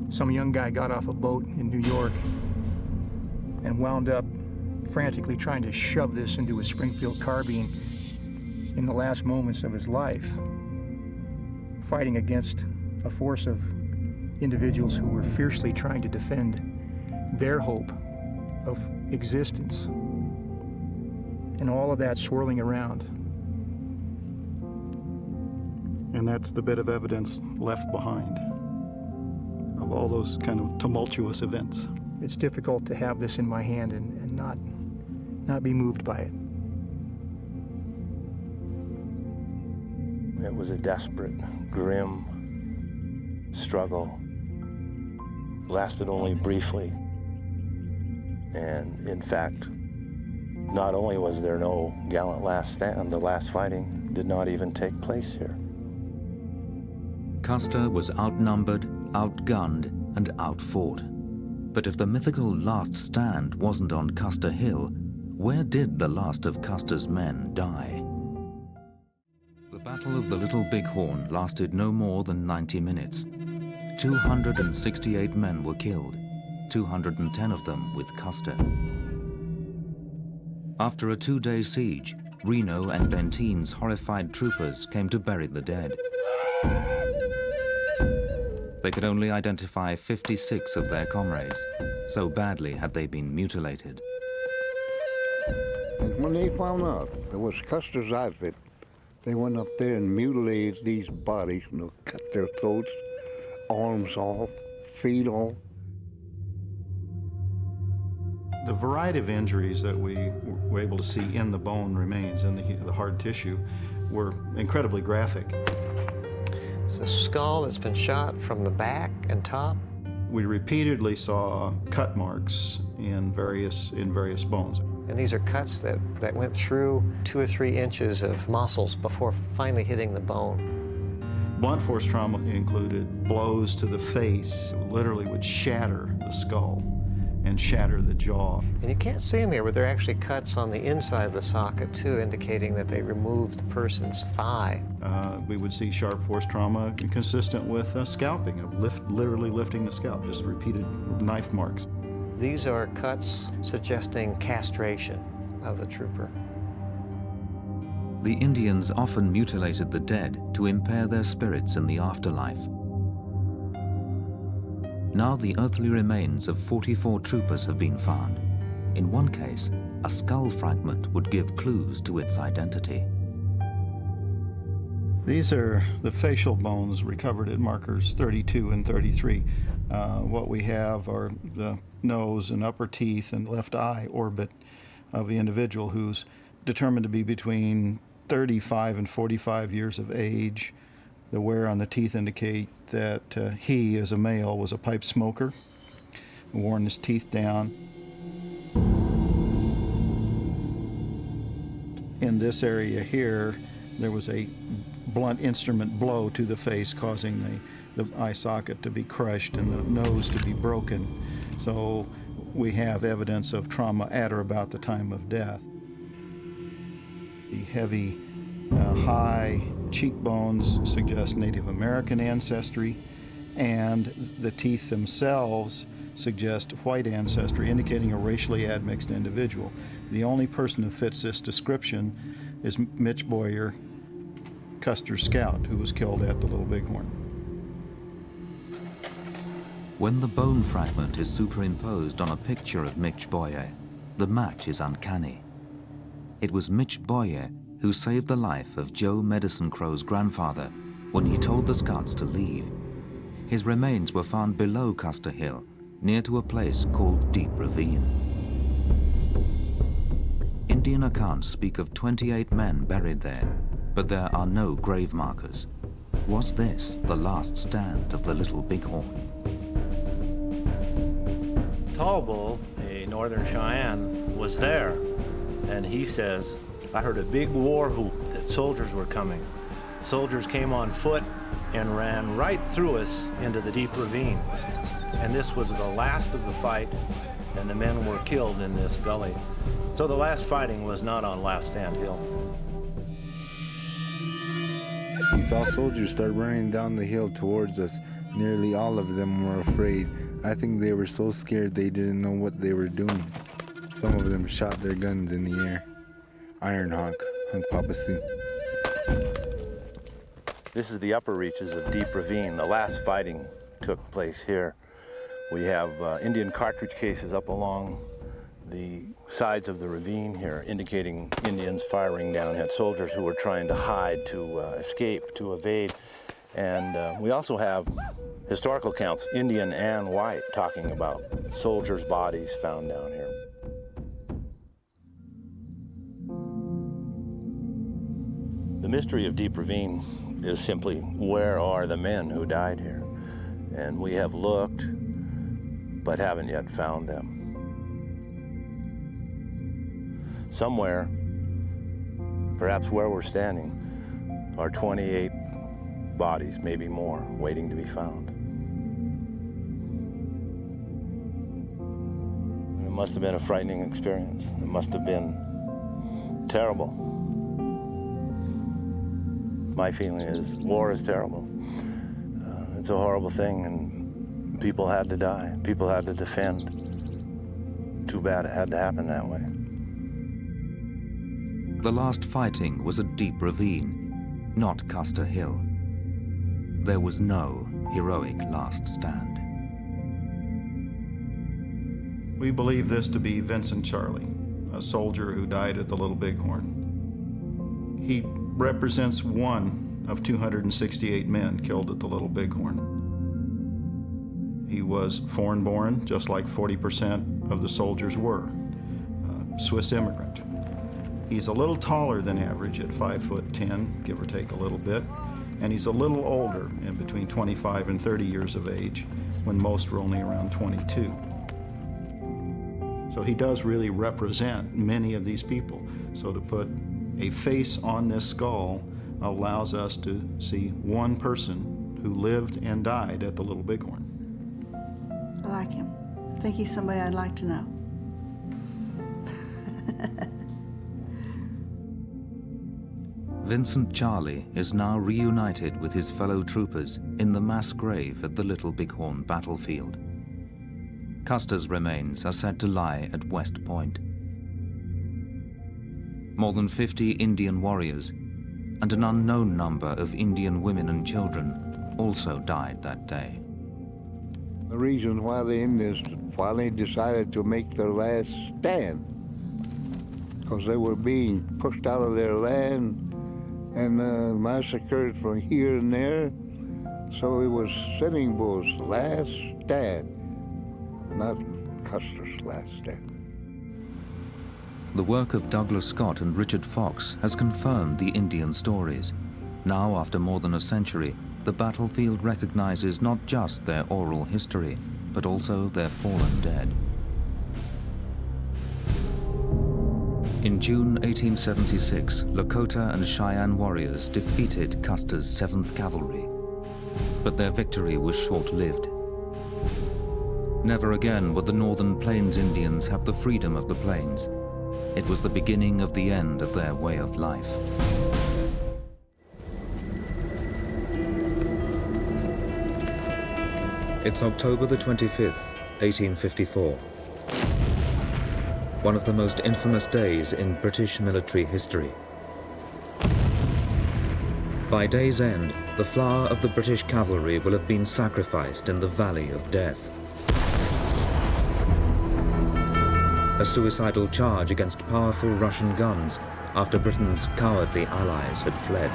some young guy got off a boat in New York and wound up frantically trying to shove this into a Springfield carbine in the last moments of his life, fighting against a force of individuals who were fiercely trying to defend their hope of existence, and all of that swirling around. And that's the bit of evidence left behind of all those kind of tumultuous events. It's difficult to have this in my hand and not be moved by it. It was a desperate, grim struggle. Lasted only briefly. And in fact, not only was there no gallant last stand, the last fighting did not even take place here. Custer was outnumbered, outgunned, and outfought. But if the mythical last stand wasn't on Custer Hill, Where did the last of Custer's men die? The Battle of the Little Bighorn lasted no more than 90 minutes. 268 men were killed, 210 of them with Custer. After a 2-day siege, Reno and Bentine's horrified troopers came to bury the dead. They could only identify 56 of their comrades, so badly had they been mutilated. And when they found out it was Custer's outfit, they went up there and mutilated these bodies, cut their throats, arms off, feet off. The variety of injuries that we were able to see in the bone remains, in the hard tissue, were incredibly graphic. It's a skull that's been shot from the back and top. We repeatedly saw cut marks in various bones. And these are cuts that went through 2 or 3 inches of muscles before finally hitting the bone. Blunt force trauma included blows to the face, literally would shatter the skull and shatter the jaw. And you can't see them here, but there are actually cuts on the inside of the socket too, indicating that they removed the person's thigh. We would see sharp force trauma consistent with scalping, literally lifting the scalp, just repeated knife marks. These are cuts suggesting castration of the trooper. The Indians often mutilated the dead to impair their spirits in the afterlife. Now the earthly remains of 44 troopers have been found. In one case, a skull fragment would give clues to its identity. These are the facial bones recovered at markers 32 and 33. What we have are the nose and upper teeth and left eye orbit of the individual who's determined to be between 35 and 45 years of age. The wear on the teeth indicate that he, as a male, was a pipe smoker, worn his teeth down. In this area here, there was a blunt instrument blow to the face, causing the eye socket to be crushed and the nose to be broken. So we have evidence of trauma at or about the time of death. The heavy, high cheekbones suggest Native American ancestry, and the teeth themselves suggest white ancestry, indicating a racially admixed individual. The only person who fits this description is Mitch Boyer, Custer's scout, who was killed at the Little Bighorn. When the bone fragment is superimposed on a picture of Mitch Boyer, the match is uncanny. It was Mitch Boyer who saved the life of Joe Medicine Crow's grandfather when he told the scouts to leave. His remains were found below Custer Hill, near to a place called Deep Ravine. Indian accounts speak of 28 men buried there, but there are no grave markers. Was this the last stand of the Little Bighorn? Tall Bull, a Northern Cheyenne, was there, and he says, I heard a big war whoop that soldiers were coming. Soldiers came on foot and ran right through us into the deep ravine. And this was the last of the fight, and the men were killed in this gully. So the last fighting was not on Last Stand Hill. We saw soldiers start running down the hill towards us. Nearly all of them were afraid. I think they were so scared they didn't know what they were doing. Some of them shot their guns in the air. Iron Hawk, Hunk Papa Sioux. This is the upper reaches of Deep Ravine. The last fighting took place here. We have Indian cartridge cases up along the sides of the ravine here, indicating Indians firing down at soldiers who were trying to hide, to escape, to evade. And we also have historical accounts, Indian and white, talking about soldiers' bodies found down here. The mystery of Deep Ravine is simply, where are the men who died here? And we have looked, but haven't yet found them. Somewhere, perhaps where we're standing, are 28 bodies, maybe more, waiting to be found. must have been a frightening experience. It must have been terrible. My feeling is war is terrible. It's a horrible thing, and people had to die. People had to defend. Too bad it had to happen that way. The last fighting was a deep ravine, not Custer Hill. There was no heroic last stand. We believe this to be Vincent Charlie, a soldier who died at the Little Bighorn. He represents one of 268 men killed at the Little Bighorn. He was foreign-born, just like 40% of the soldiers were, Swiss immigrant. He's a little taller than average at 5'10", give or take a little bit, and he's a little older, in between 25 and 30 years of age, when most were only around 22. So he does really represent many of these people. So to put a face on this skull allows us to see one person who lived and died at the Little Bighorn. I like him. I think he's somebody I'd like to know. Vincent Charlie is now reunited with his fellow troopers in the mass grave at the Little Bighorn battlefield. Custer's remains are said to lie at West Point. More than 50 Indian warriors and an unknown number of Indian women and children also died that day. The reason why the Indians finally decided to make their last stand, because they were being pushed out of their land and massacred from here and there. So it was Sitting Bull's last stand, not Custer's last stand. The work of Douglas Scott and Richard Fox has confirmed the Indian stories. Now, after more than a century, the battlefield recognizes not just their oral history, but also their fallen dead. In June 1876, Lakota and Cheyenne warriors defeated Custer's 7th Cavalry, but their victory was short-lived. Never again would the Northern Plains Indians have the freedom of the plains. It was the beginning of the end of their way of life. It's October the 25th, 1854. One of the most infamous days in British military history. By day's end, the flower of the British cavalry will have been sacrificed in the Valley of Death. A suicidal charge against powerful Russian guns after Britain's cowardly allies had fled.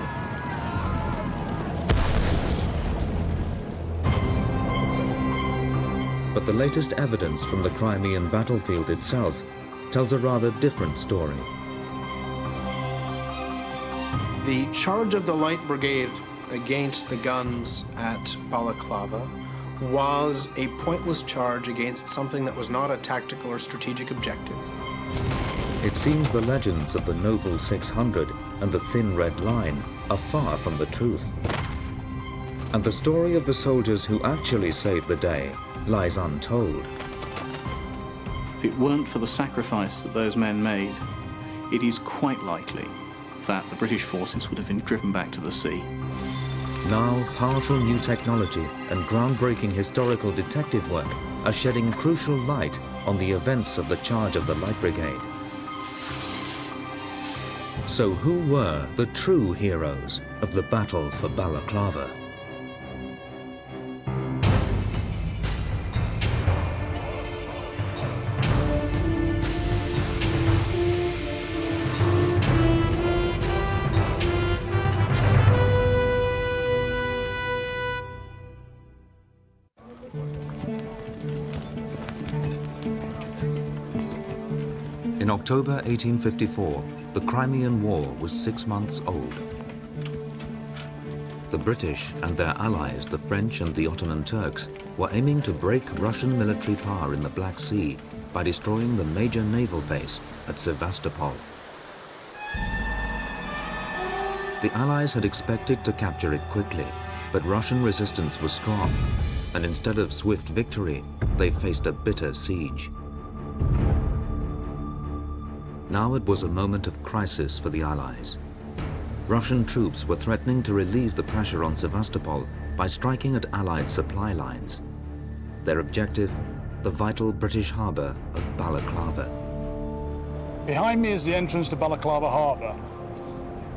But the latest evidence from the Crimean battlefield itself tells a rather different story. The charge of the Light Brigade against the guns at Balaclava was a pointless charge against something that was not a tactical or strategic objective. It seems the legends of the Noble 600 and the Thin Red Line are far from the truth. And the story of the soldiers who actually saved the day lies untold. If it weren't for the sacrifice that those men made, it is quite likely that the British forces would have been driven back to the sea. Now, powerful new technology and groundbreaking historical detective work are shedding crucial light on the events of the charge of the Light Brigade. So who were the true heroes of the battle for Balaclava? In October 1854, the Crimean War was 6 months old. The British and their allies, the French and the Ottoman Turks, were aiming to break Russian military power in the Black Sea by destroying the major naval base at Sevastopol. The Allies had expected to capture it quickly, but Russian resistance was strong, and instead of swift victory, they faced a bitter siege. Now it was a moment of crisis for the Allies. Russian troops were threatening to relieve the pressure on Sevastopol by striking at Allied supply lines. Their objective, the vital British harbour of Balaclava. Behind me is the entrance to Balaclava harbour.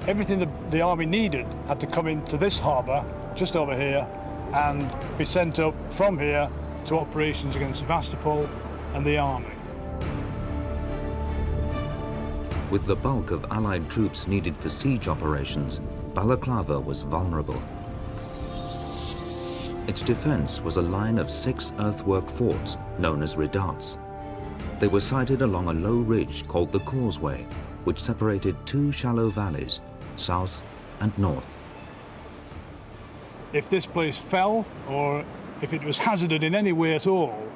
Everything the army needed had to come into this harbour, just over here, and be sent up from here to operations against Sevastopol and the army. With the bulk of Allied troops needed for siege operations, Balaclava was vulnerable. Its defense was a line of 6 earthwork forts known as redoubts. They were sited along a low ridge called the Causeway, which separated 2 shallow valleys, south and north. If this place fell, or if it was hazarded in any way at all,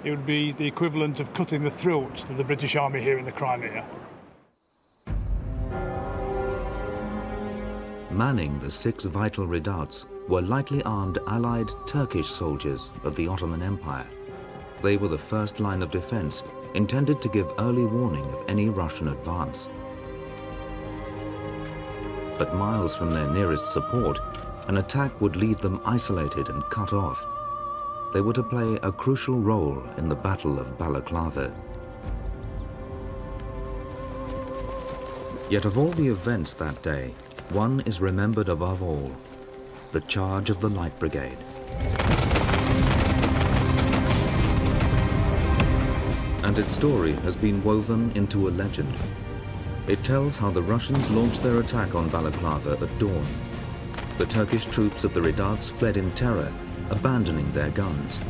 it would be the equivalent of cutting the throat of the British Army here in the Crimea. Manning the 6 vital redoubts were lightly armed Allied Turkish soldiers of the Ottoman Empire. They were the first line of defense, intended to give early warning of any Russian advance. But miles from their nearest support, an attack would leave them isolated and cut off. They were to play a crucial role in the Battle of Balaclava. Yet of all the events that day, one is remembered above all: the charge of the Light Brigade. And its story has been woven into a legend. It tells how the Russians launched their attack on Balaclava at dawn. The Turkish troops at the redoubts fled in terror, abandoning their guns.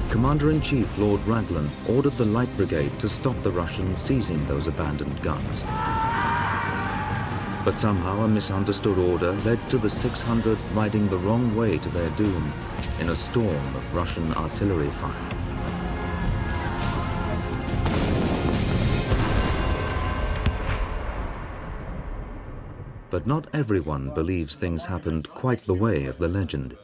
Commander-in-Chief Lord Raglan ordered the Light Brigade to stop the Russians seizing those abandoned guns. But somehow a misunderstood order led to the 600 riding the wrong way to their doom in a storm of Russian artillery fire. But not everyone believes things happened quite the way of the legend.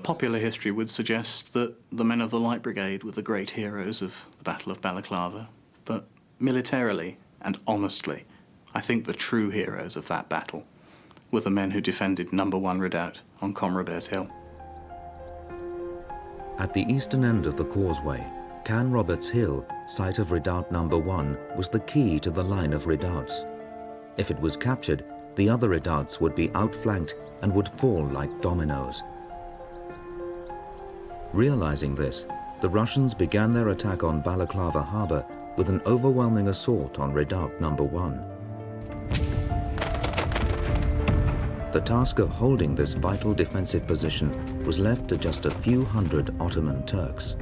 Popular history would suggest that the men of the Light Brigade were the great heroes of the Battle of Balaclava, but militarily and honestly, I think the true heroes of that battle were the men who defended No. 1 Redoubt on Comrabair's Hill. At the eastern end of the causeway, Can Roberts Hill, site of Redoubt No. 1, was the key to the line of redoubts. If it was captured, the other redoubts would be outflanked and would fall like dominoes. Realizing this, the Russians began their attack on Balaclava harbour with an overwhelming assault on Redoubt No. 1. The task of holding this vital defensive position was left to just a few hundred Ottoman Turks.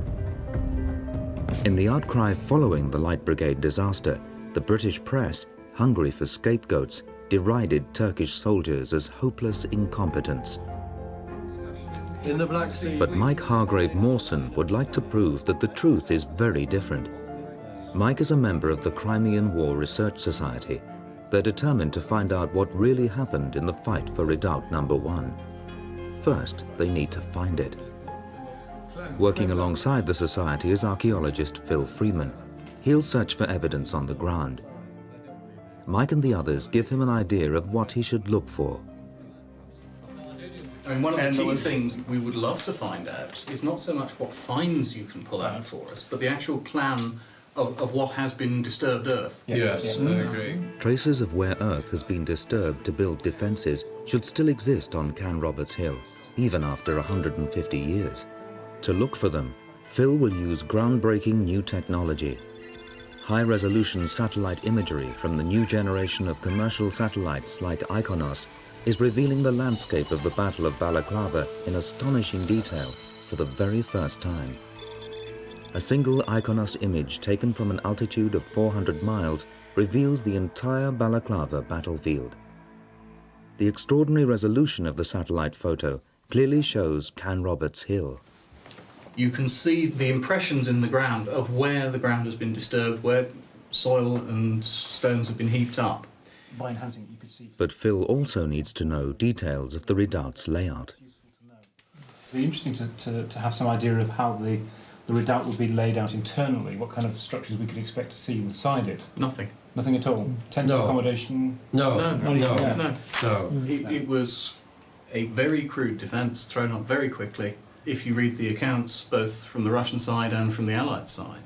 In the outcry following the Light Brigade disaster, the British press, hungry for scapegoats, derided Turkish soldiers as hopeless incompetents. In the Black Sea. But Mike Hargrave Mawson would like to prove that the truth is very different. Mike is a member of the Crimean War Research Society. They're determined to find out what really happened in the fight for Redoubt No. 1. First, they need to find it. Working alongside the society is archaeologist Phil Freeman. He'll search for evidence on the ground. Mike and the others give him an idea of what he should look for. I mean, one of the key things we would love to find out is not so much what finds you can pull out for us, but the actual plan of what has been disturbed earth. Yes, I agree. Traces of where earth has been disturbed to build defences should still exist on Can Roberts Hill, even after 150 years. To look for them, Phil will use groundbreaking new technology. High-resolution satellite imagery from the new generation of commercial satellites like Iconos is revealing the landscape of the Battle of Balaclava in astonishing detail for the very first time. A single Iconos image taken from an altitude of 400 miles reveals the entire Balaclava battlefield. The extraordinary resolution of the satellite photo clearly shows Can Roberts Hill. You can see the impressions in the ground of where the ground has been disturbed, where soil and stones have been heaped up. By enhancing it, you could see. But Phil also needs to know details of the redoubt's layout. It'd be interesting to have some idea of how the the redoubt would be laid out internally, what kind of structures we could expect to see inside it? Nothing. Nothing at all? Tent accommodation? No. No. It was a very crude defence thrown up very quickly. If you read the accounts, both from the Russian side and from the Allied side,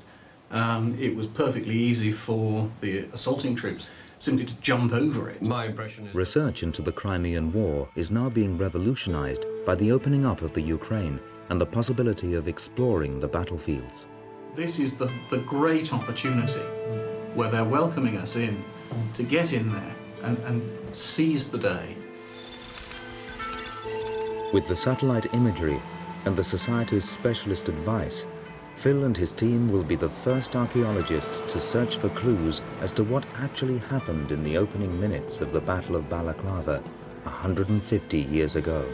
it was perfectly easy for the assaulting troops simply to jump over it. My impression is... Research into the Crimean War is now being revolutionized by the opening up of the Ukraine and the possibility of exploring the battlefields. This is the great opportunity where they're welcoming us in to get in there and seize the day. With the satellite imagery and the Society's specialist advice, Phil and his team will be the first archaeologists to search for clues as to what actually happened in the opening minutes of the Battle of Balaclava 150 years ago.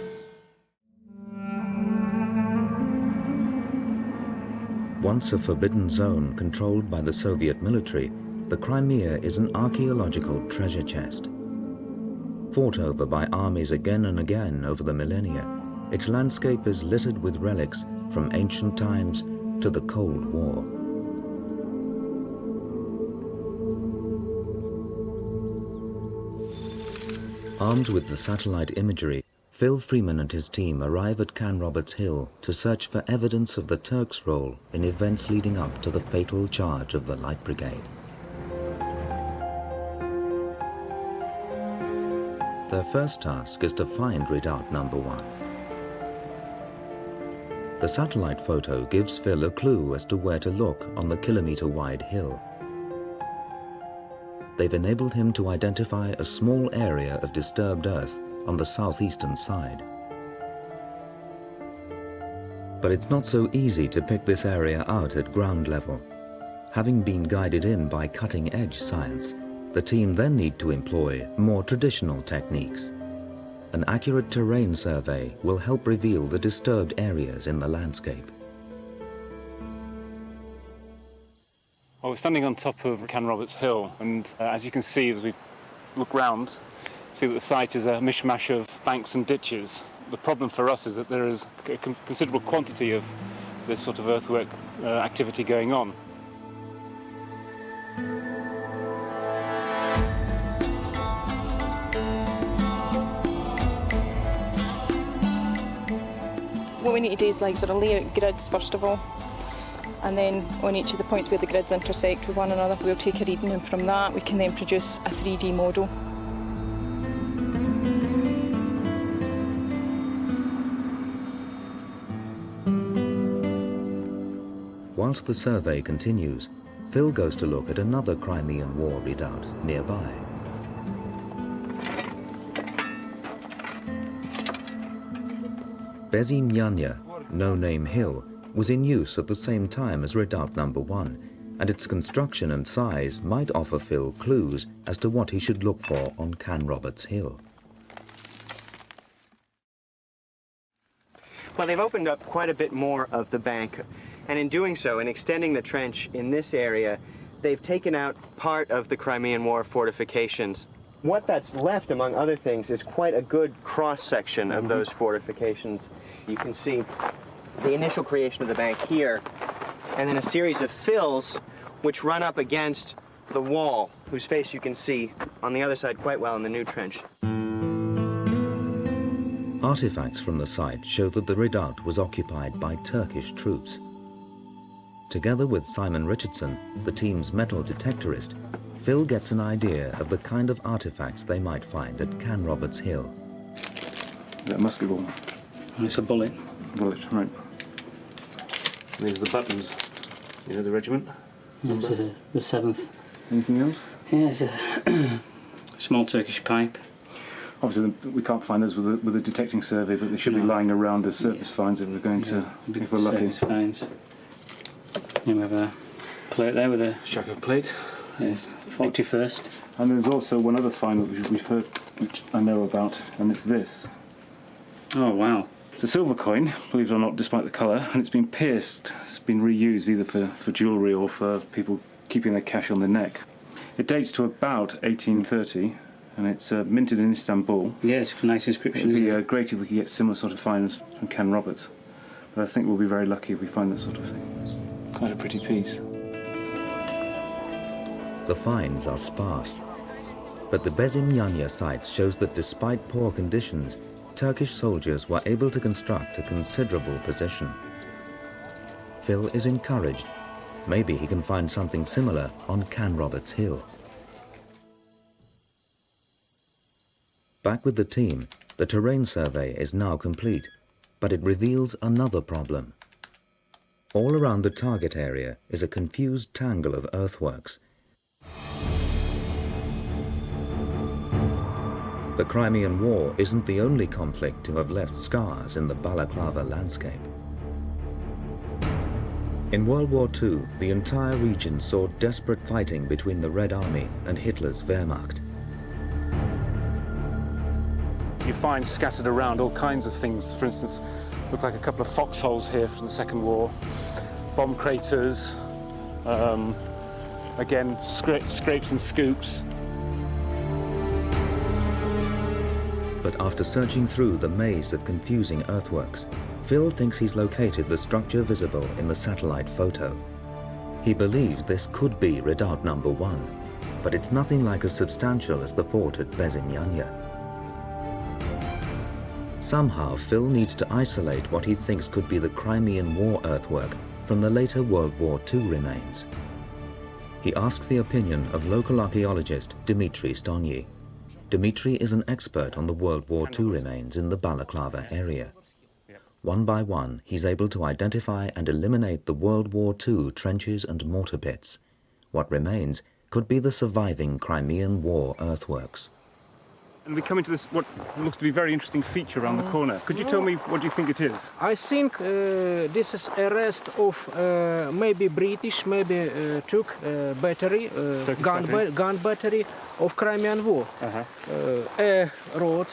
Once a forbidden zone controlled by the Soviet military, the Crimea is an archaeological treasure chest. Fought over by armies again and again over the millennia, its landscape is littered with relics from ancient times to the Cold War. Armed with the satellite imagery, Phil Freeman and his team arrive at Canroberts Hill to search for evidence of the Turks' role in events leading up to the fatal charge of the Light Brigade. Their first task is to find Redoubt No. 1. The satellite photo gives Phil a clue as to where to look on the kilometre-wide hill. They've enabled him to identify a small area of disturbed earth on the southeastern side. But it's not so easy to pick this area out at ground level. Having been guided in by cutting-edge science, the team then need to employ more traditional techniques. An accurate terrain survey will help reveal the disturbed areas in the landscape. Well, we're standing on top of Canroberts Hill, and as you can see as we look round, see that the site is a mishmash of banks and ditches. The problem for us is that there is a considerable quantity of this sort of earthwork activity going on. What we need to do is sort of lay out grids first of all, and then on each of the points where the grids intersect with one another, we'll take a reading, and from that we can then produce a 3D model. Whilst the survey continues, Phil goes to look at another Crimean War redoubt nearby. Bezimyanya, no-name hill, was in use at the same time as Redoubt No. 1, and its construction and size might offer Phil clues as to what he should look for on Canroberts Hill. Well, they've opened up quite a bit more of the bank, and in doing so, in extending the trench in this area, they've taken out part of the Crimean War fortifications. What that's left, among other things, is quite a good cross-section of those fortifications. You can see the initial creation of the bank here, and then a series of fills which run up against the wall, whose face you can see on the other side quite well in the new trench. Artifacts from the site show that the redoubt was occupied by Turkish troops. Together with Simon Richardson, the team's metal detectorist, Phil gets an idea of the kind of artifacts they might find at Canroberts Hill. That musket ball. It's a bullet. Bullet, right. And these are the buttons. You know the regiment? Yes, it is. The 7th. Anything else? Yes, a small Turkish pipe. Obviously, we can't find those with a detecting survey, but they should be lying around as surface finds if we're going to, if we're lucky. Surface finds. And we have a plate there with a Shako plate. 41st. And there's also one other find that we've heard, which I know about, and it's this. Oh, wow. It's a silver coin, believe it or not, despite the colour, and it's been pierced. It's been reused either for jewellery or for people keeping their cash on their neck. It dates to about 1830, and it's minted in Istanbul. Yeah, it's a nice inscription. It would be great if we could get similar sort of finds from Canroberts. But I think we'll be very lucky if we find that sort of thing. Quite a pretty piece. The finds are sparse, but the Bezimyanya site shows that despite poor conditions, Turkish soldiers were able to construct a considerable position. Phil is encouraged. Maybe he can find something similar on Canroberts Hill. Back with the team, the terrain survey is now complete, but it reveals another problem. All around the target area is a confused tangle of earthworks. The Crimean War isn't the only conflict to have left scars in the Balaclava landscape. In World War II, the entire region saw desperate fighting between the Red Army and Hitler's Wehrmacht. You find scattered around all kinds of things. For instance, look like a couple of foxholes here from the Second War, bomb craters, again, scrapes and scoops. But after searching through the maze of confusing earthworks, Phil thinks he's located the structure visible in the satellite photo. He believes this could be Redoubt No. 1, but it's nothing like as substantial as the fort at Bezimyanya. Somehow, Phil needs to isolate what he thinks could be the Crimean War earthwork from the later World War II remains. He asks the opinion of local archaeologist Dmitry Stonyi. Dmitry is an expert on the World War II remains in the Balaclava area. One by one, he's able to identify and eliminate the World War II trenches and mortar pits. What remains could be the surviving Crimean War earthworks. And we come into this, what looks to be a very interesting feature around the corner. Could you tell me what you think it is? I think this is a rest of maybe British, maybe Turk battery, gun battery of Crimean War. A road,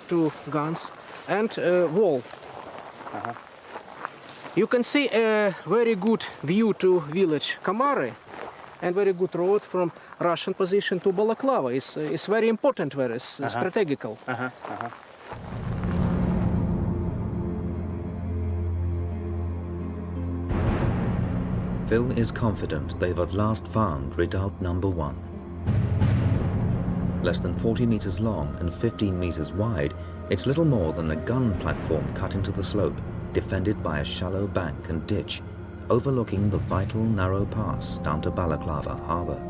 two guns, and wall. You can see a very good view to village Kamari, and very good road from Russian position to Balaclava. It's very important, very strategical. Phil is confident they've at last found Redoubt No. 1. Less than 40 meters long and 15 meters wide, it's little more than a gun platform cut into the slope, defended by a shallow bank and ditch, overlooking the vital narrow pass down to Balaclava harbor.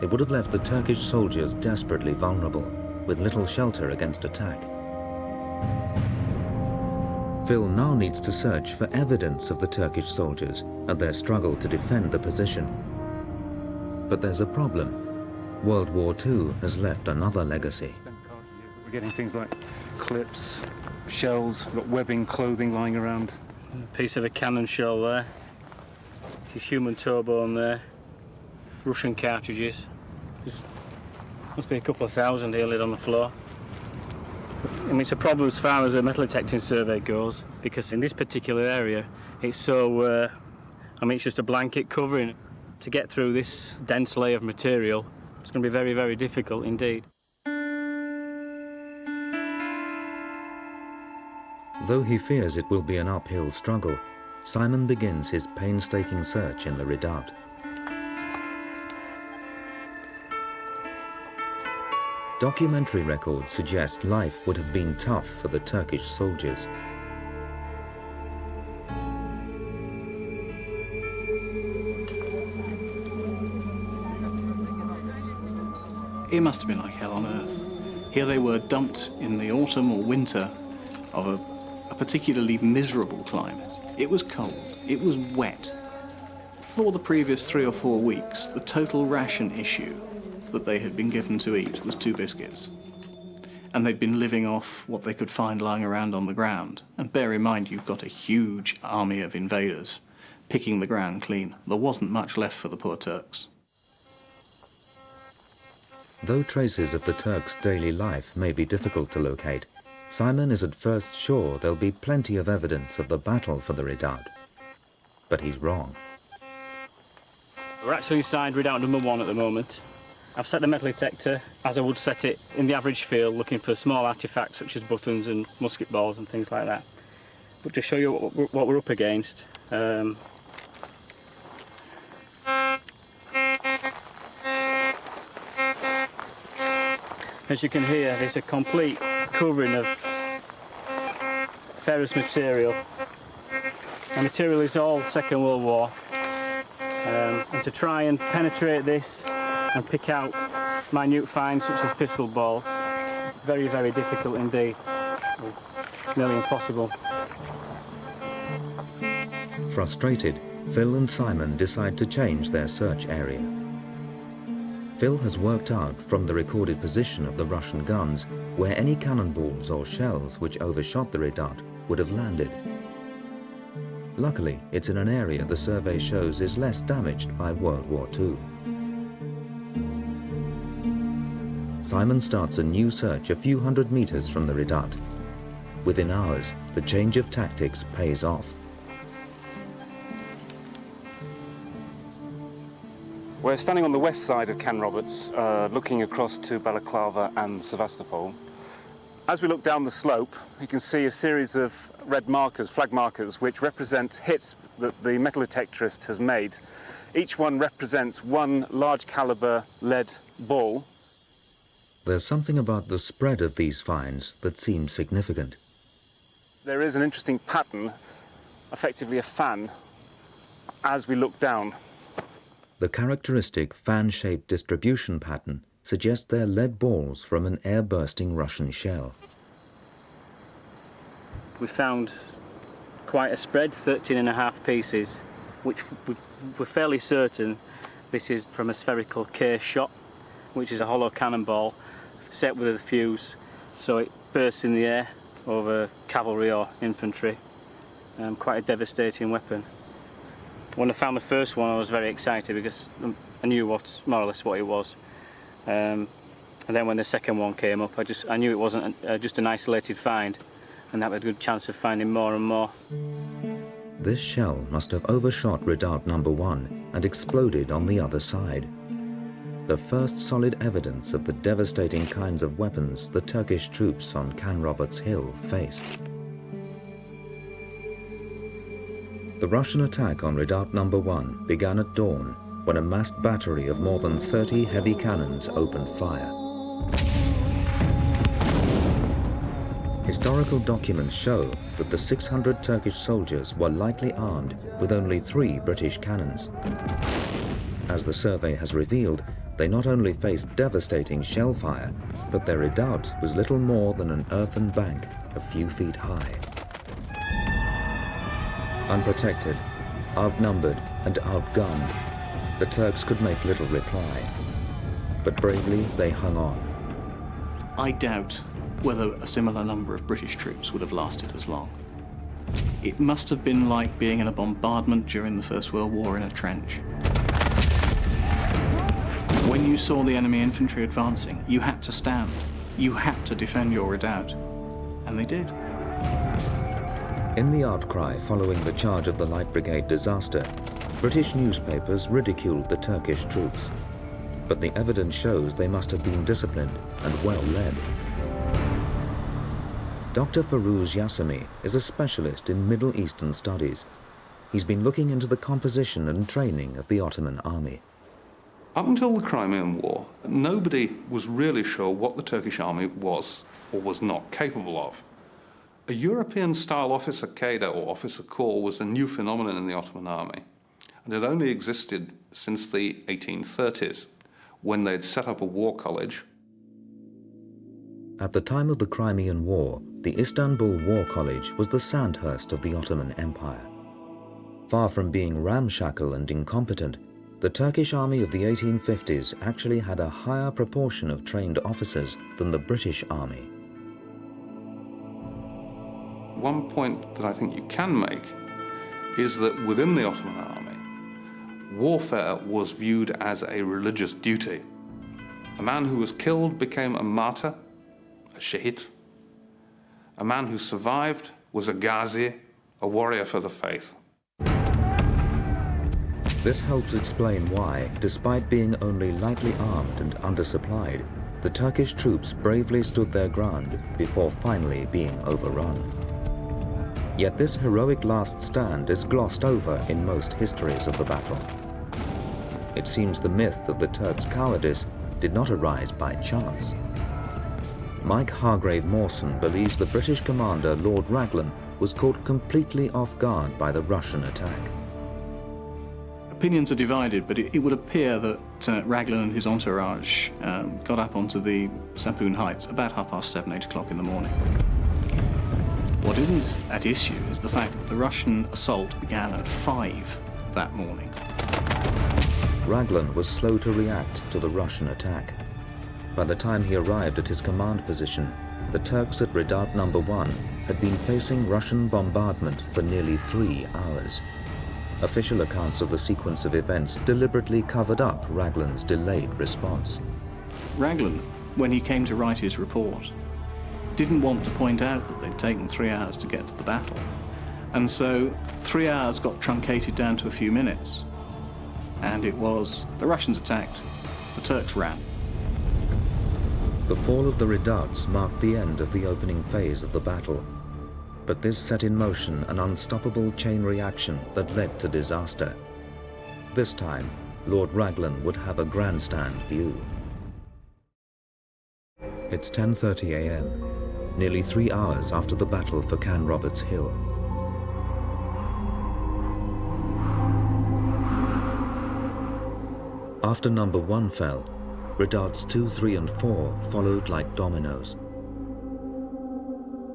It would have left the Turkish soldiers desperately vulnerable, with little shelter against attack. Phil now needs to search for evidence of the Turkish soldiers and their struggle to defend the position. But there's a problem. World War II has left another legacy. We're getting things like clips, shells, we've got webbing, clothing lying around. A piece of a cannon shell there, a human toe bone there, Russian cartridges. There's must be a couple of thousand here laid on the floor. I mean, it's a problem as far as a metal detecting survey goes, because in this particular area, it's so, I mean, it's just a blanket covering. To get through this dense layer of material, it's going to be very, very difficult indeed. Though he fears it will be an uphill struggle, Simon begins his painstaking search in the Redoubt. Documentary records suggest life would have been tough for the Turkish soldiers. It must have been like hell on earth. Here they were dumped in the autumn or winter of a particularly miserable climate. It was cold, it was wet. For the previous 3 or 4 weeks, the total ration issue that they had been given to eat was 2 biscuits. And they'd been living off what they could find lying around on the ground. And bear in mind, you've got a huge army of invaders picking the ground clean. There wasn't much left for the poor Turks. Though traces of the Turks' daily life may be difficult to locate, Simon is at first sure there'll be plenty of evidence of the battle for the Redoubt. But he's wrong. We're actually inside Redoubt No. 1 at the moment. I've set the metal detector as I would set it in the average field, looking for small artefacts such as buttons and musket balls and things like that. But to show you what we're up against, as you can hear, there's a complete covering of ferrous material. The material is all Second World War. And to try and penetrate this and pick out minute finds such as pistol balls, very, very difficult indeed. Nearly impossible. Frustrated, Phil and Simon decide to change their search area. Phil has worked out from the recorded position of the Russian guns where any cannonballs or shells which overshot the Redoubt would have landed. Luckily, it's in an area the survey shows is less damaged by World War II. Simon starts a new search a few hundred meters from the Redoubt. Within hours, the change of tactics pays off. We're standing on the west side of Can Roberts, looking across to Balaclava and Sevastopol. As we look down the slope, you can see a series of red markers, flag markers, which represent hits that the metal detectorist has made. Each one represents one large caliber lead ball. There's something about the spread of these finds that seems significant. There is an interesting pattern, effectively a fan, as we look down. The characteristic fan-shaped distribution pattern suggests they're lead balls from an air-bursting Russian shell. We found quite a spread, 13.5 pieces, which we're fairly certain this is from a spherical case shot, which is a hollow cannonball set with a fuse, so it bursts in the air over cavalry or infantry. Quite a devastating weapon. When I found the first one, I was very excited because I knew more or less what it was. And then when the second one came up, I knew it wasn't just an isolated find, and that had a good chance of finding more and more. This shell must have overshot Redoubt No. 1 and exploded on the other side. The first solid evidence of the devastating kinds of weapons the Turkish troops on Can Roberts Hill faced. The Russian attack on Redoubt No. 1 began at dawn when a massed battery of more than 30 heavy cannons opened fire. Historical documents show that the 600 Turkish soldiers were likely armed with only 3 British cannons. As the survey has revealed, they not only faced devastating shell fire, but their redoubt was little more than an earthen bank a few feet high. Unprotected, outnumbered and outgunned, the Turks could make little reply. But bravely they hung on. I doubt whether a similar number of British troops would have lasted as long. It must have been like being in a bombardment during the First World War in a trench. When you saw the enemy infantry advancing, you had to stand. You had to defend your redoubt. And they did. In the outcry following the charge of the Light Brigade disaster, British newspapers ridiculed the Turkish troops. But the evidence shows they must have been disciplined and well led. Dr. Firuz Yassemi is a specialist in Middle Eastern studies. He's been looking into the composition and training of the Ottoman Army. Up until the Crimean War, nobody was really sure what the Turkish army was or was not capable of. A European-style officer cadre or officer corps was a new phenomenon in the Ottoman army, and it only existed since the 1830s, when they'd set up a war college. At the time of the Crimean War, the Istanbul War College was the Sandhurst of the Ottoman Empire. Far from being ramshackle and incompetent, the Turkish army of the 1850s actually had a higher proportion of trained officers than the British army. One point that I think you can make is that within the Ottoman army, warfare was viewed as a religious duty. A man who was killed became a martyr, a shahid. A man who survived was a ghazi, a warrior for the faith. This helps explain why, despite being only lightly armed and undersupplied, the Turkish troops bravely stood their ground before finally being overrun. Yet this heroic last stand is glossed over in most histories of the battle. It seems the myth of the Turks' cowardice did not arise by chance. Mike Hargrave Mawson believes the British commander Lord Raglan was caught completely off guard by the Russian attack. Opinions are divided, but it would appear that Raglan and his entourage got up onto the Sapoon Heights about 7:30, 8 o'clock in the morning. What isn't at issue is the fact that the Russian assault began at 5 that morning. Raglan was slow to react to the Russian attack. By the time he arrived at his command position, the Turks at Redoubt No. 1 had been facing Russian bombardment for nearly 3 hours. Official accounts of the sequence of events deliberately covered up Raglan's delayed response. Raglan, when he came to write his report, didn't want to point out that they'd taken 3 hours to get to the battle. And so 3 hours got truncated down to a few minutes. And it was the Russians attacked, the Turks ran. The fall of the redoubts marked the end of the opening phase of the battle. But this set in motion an unstoppable chain reaction that led to disaster. This time, Lord Raglan would have a grandstand view. It's 10:30 a.m., nearly 3 hours after the battle for Canroberts Hill. After No. 1 fell, redoubts 2, 3, and 4 followed like dominoes.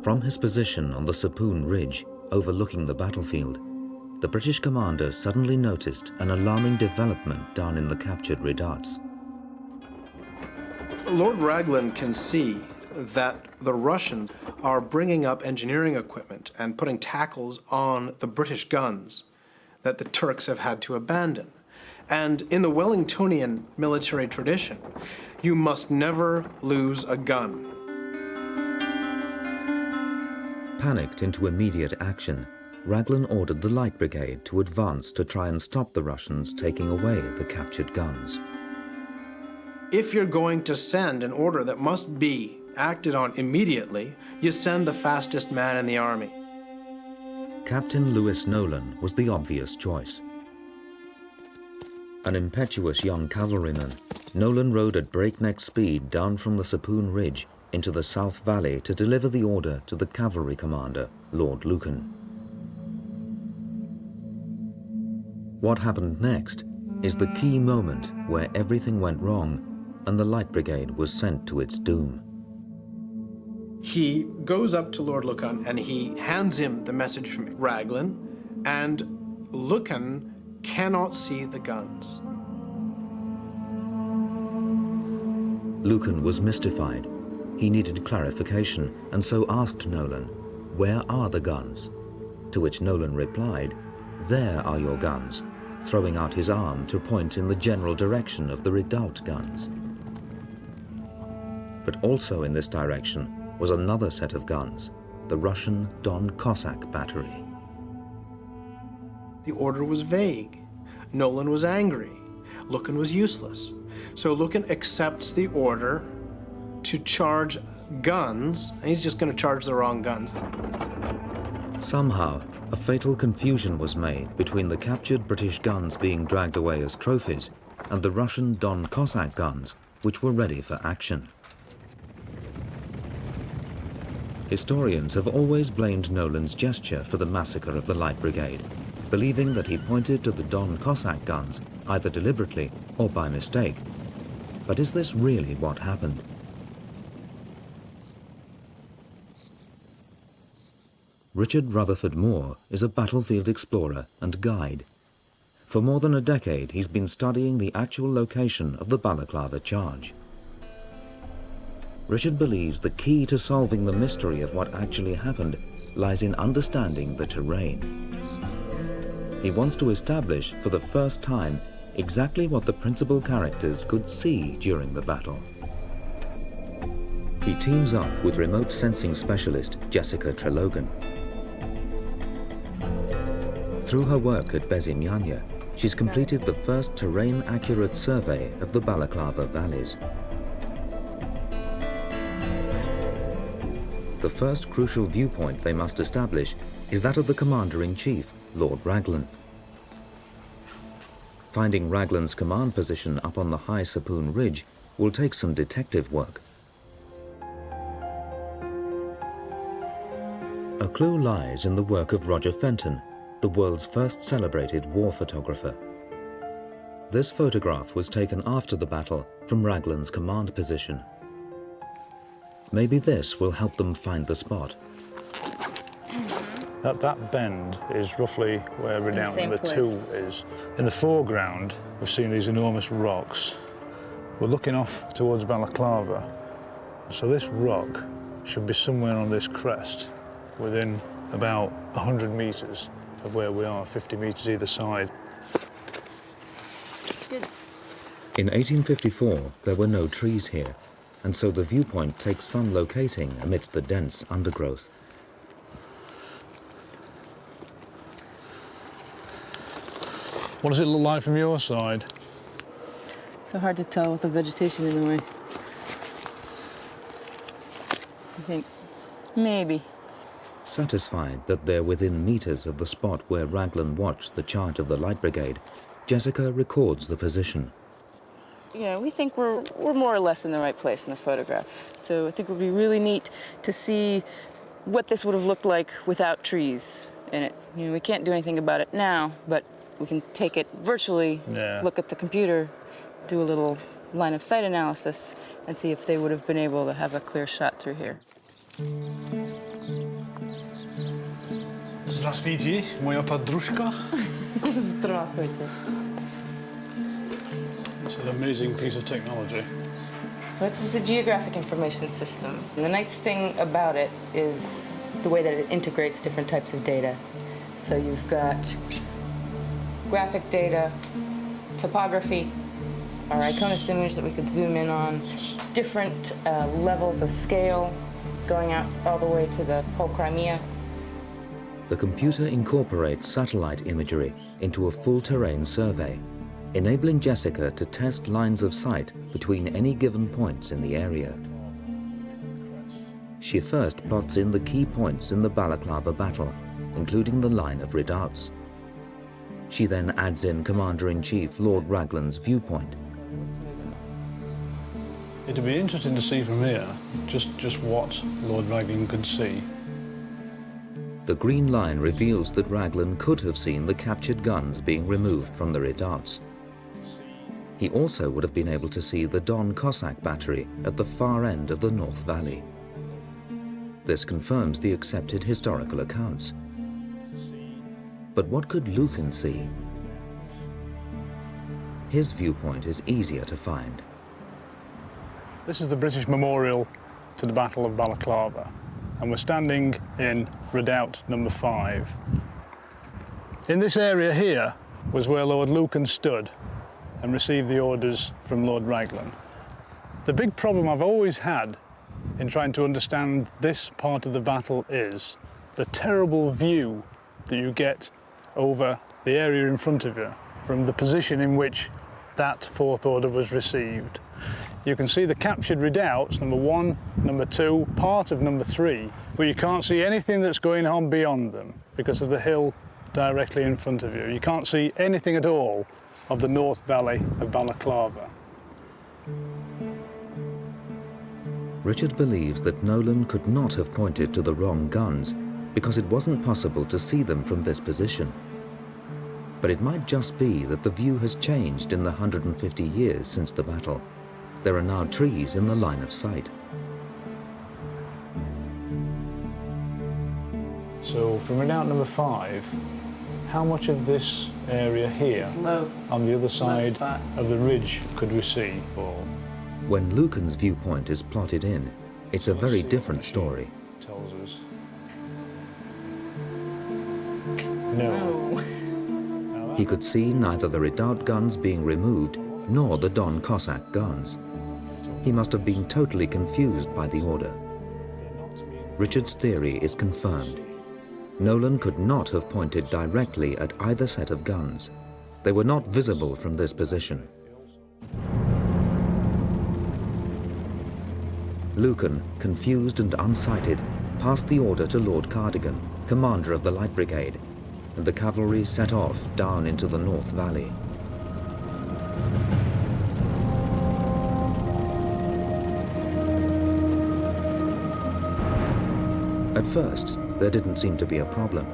From his position on the Sapoon Ridge, overlooking the battlefield, the British commander suddenly noticed an alarming development down in the captured redoubts. Lord Raglan can see that the Russians are bringing up engineering equipment and putting tackles on the British guns that the Turks have had to abandon. And in the Wellingtonian military tradition, you must never lose a gun. Panicked into immediate action, Raglan ordered the Light Brigade to advance to try and stop the Russians taking away the captured guns. If you're going to send an order that must be acted on immediately, you send the fastest man in the army. Captain Lewis Nolan was the obvious choice. An impetuous young cavalryman, Nolan rode at breakneck speed down from the Sapoon Ridge into the South Valley to deliver the order to the cavalry commander, Lord Lucan. What happened next is the key moment where everything went wrong and the Light Brigade was sent to its doom. He goes up to Lord Lucan and he hands him the message from Raglan, and Lucan cannot see the guns. Lucan was mystified. He needed clarification and so asked Nolan, "Where are the guns?" To which Nolan replied, "There are your guns," throwing out his arm to point in the general direction of the Redoubt guns. But also in this direction was another set of guns, the Russian Don Cossack battery. The order was vague. Nolan was angry. Lucan was useless. So Lucan accepts the order to charge guns, and he's just going to charge the wrong guns. Somehow, a fatal confusion was made between the captured British guns being dragged away as trophies and the Russian Don Cossack guns, which were ready for action. Historians have always blamed Nolan's gesture for the massacre of the Light Brigade, believing that he pointed to the Don Cossack guns, either deliberately or by mistake. But is this really what happened? Richard Rutherford Moore is a battlefield explorer and guide. For more than a decade, he's been studying the actual location of the Balaclava charge. Richard believes the key to solving the mystery of what actually happened lies in understanding the terrain. He wants to establish for the first time exactly what the principal characters could see during the battle. He teams up with remote sensing specialist Jessica Trelogan. Through her work at Bezimianya, she's completed the first terrain-accurate survey of the Balaclava valleys. The first crucial viewpoint they must establish is that of the Commander-in-Chief, Lord Raglan. Finding Raglan's command position up on the high Sapoon Ridge will take some detective work. A clue lies in the work of Roger Fenton, the world's first celebrated war photographer. This photograph was taken after the battle from Raglan's command position. Maybe this will help them find the spot. That bend is roughly where Redoubt number 2 is. In the foreground, we've seen these enormous rocks. We're looking off towards Balaclava. So this rock should be somewhere on this crest, within about 100 meters of where we are, 50 meters either side. In 1854, there were no trees here, and so the viewpoint takes some locating amidst the dense undergrowth. What does it look like from your side? So hard to tell with the vegetation in the way. I think maybe. Satisfied that they're within meters of the spot where Raglan watched the charge of the Light Brigade, Jessica records the position. You know, we think we're more or less in the right place in the photograph. So I think it would be really neat to see what this would have looked like without trees in it. You know, we can't do anything about it now, but we can take it virtually, look at the computer, do a little line of sight analysis, and see if they would have been able to have a clear shot through here. Здравствуйте, моя подружка. Здравствуйте. It's an amazing piece of technology. Well, this is a geographic information system. And the nice thing about it is the way that it integrates different types of data. So you've got graphic data, topography, our iconus image that we could zoom in on, different levels of scale going out all the way to the whole Crimea. The computer incorporates satellite imagery into a full terrain survey, enabling Jessica to test lines of sight between any given points in the area. She first plots in the key points in the Balaclava battle, including the line of redoubts. She then adds in Commander-in-Chief Lord Raglan's viewpoint. It'd be interesting to see from here just what Lord Raglan could see. The green line reveals that Raglan could have seen the captured guns being removed from the redoubts. He also would have been able to see the Don Cossack battery at the far end of the North Valley. This confirms the accepted historical accounts. But what could Lucan see? His viewpoint is easier to find. This is the British memorial to the Battle of Balaclava, and we're standing in Redoubt number 5. In this area here was where Lord Lucan stood and received the orders from Lord Raglan. The big problem I've always had in trying to understand this part of the battle is the terrible view that you get over the area in front of you from the position in which that fourth order was received. You can see the captured redoubts, number 1, number 2, part of number 3, but you can't see anything that's going on beyond them because of the hill directly in front of you. You can't see anything at all of the North Valley of Balaclava. Richard believes that Nolan could not have pointed to the wrong guns because it wasn't possible to see them from this position. But it might just be that the view has changed in the 150 years since the battle. There are now trees in the line of sight. So from Redoubt number 5, how much of this area here on the other side of the ridge could we see? When Lucan's viewpoint is plotted in, it's a very different story. Tells us. No. He could see neither the Redoubt guns being removed nor the Don Cossack guns. He must have been totally confused by the order. Richard's theory is confirmed. Nolan could not have pointed directly at either set of guns. They were not visible from this position. Lucan, confused and unsighted, passed the order to Lord Cardigan, commander of the Light Brigade, and the cavalry set off down into the North Valley. At first, there didn't seem to be a problem.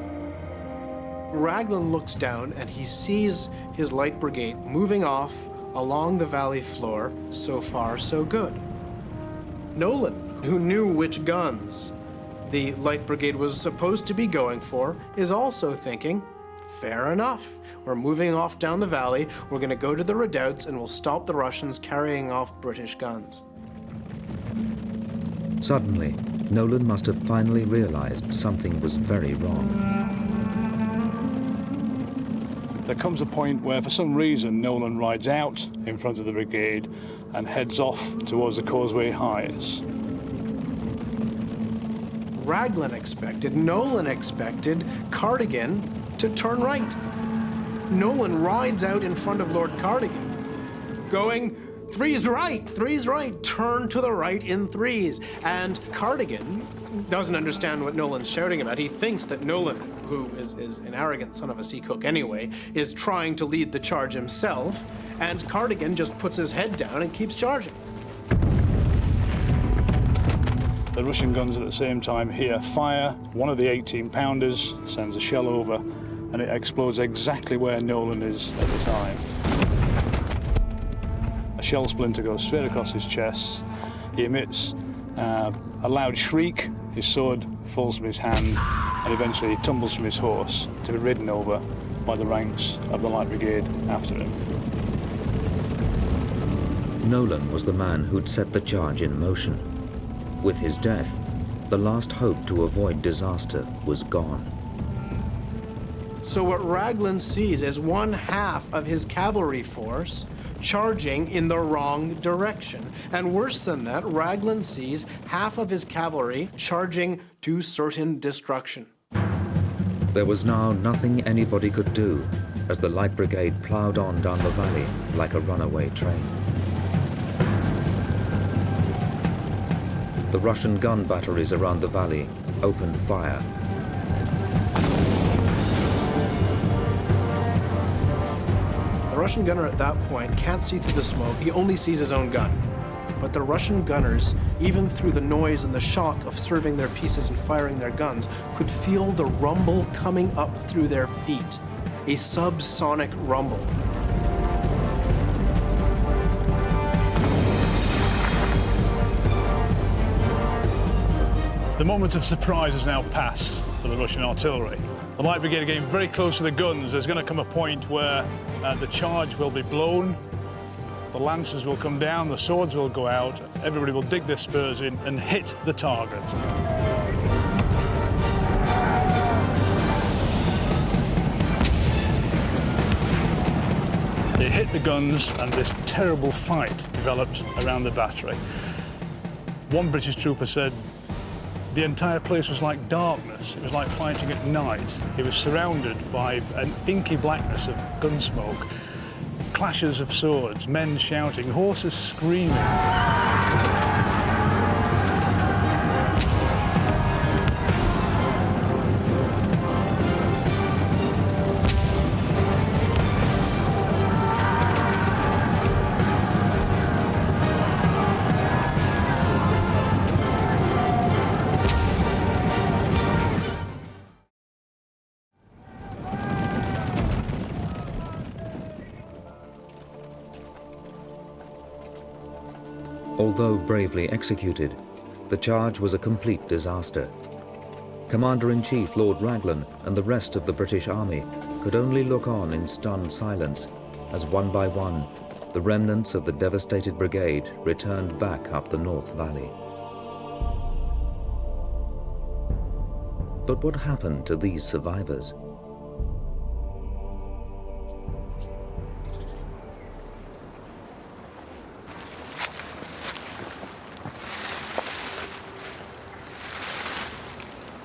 Raglan looks down and he sees his Light Brigade moving off along the valley floor. So far, so good. Nolan, who knew which guns the Light Brigade was supposed to be going for, is also thinking, fair enough. We're moving off down the valley, we're going to go to the redoubts and we'll stop the Russians carrying off British guns. Suddenly, Nolan must have finally realized something was very wrong. There comes a point where, for some reason, Nolan rides out in front of the brigade and heads off towards the Causeway Heights. Raglan expected, Nolan expected Cardigan to turn right. Nolan rides out in front of Lord Cardigan, going, three's right, turn to the right in threes. And Cardigan doesn't understand what Nolan's shouting about. He thinks that Nolan, who is an arrogant son of a sea cook anyway, is trying to lead the charge himself, and Cardigan just puts his head down and keeps charging. The Russian guns at the same time hear fire. One of the 18-pounders sends a shell over, and it explodes exactly where Nolan is at the time. A shell splinter goes straight across his chest. He emits a loud shriek. His sword falls from his hand, and eventually he tumbles from his horse to be ridden over by the ranks of the Light Brigade after him. Nolan was the man who'd set the charge in motion. With his death, the last hope to avoid disaster was gone. So what Raglan sees is one half of his cavalry force charging in the wrong direction. And worse than that, Raglan sees half of his cavalry charging to certain destruction. There was now nothing anybody could do as the Light Brigade ploughed on down the valley like a runaway train. The Russian gun batteries around the valley opened fire. The Russian gunner at that point can't see through the smoke. He only sees his own gun. But the Russian gunners, even through the noise and the shock of serving their pieces and firing their guns, could feel the rumble coming up through their feet. A subsonic rumble. The moment of surprise has now passed for the Russian artillery. The Light Brigade are getting very close to the guns. There's going to come a point where the charge will be blown, the lancers will come down, the swords will go out, everybody will dig their spurs in and hit the target. They hit the guns and this terrible fight developed around the battery. One British trooper said, the entire place was like darkness. It was like fighting at night. It was surrounded by an inky blackness of gun smoke, clashes of swords, men shouting, horses screaming. Although bravely executed, the charge was a complete disaster. Commander-in-Chief Lord Raglan and the rest of the British Army could only look on in stunned silence as one by one, the remnants of the devastated brigade returned back up the North Valley. But what happened to these survivors?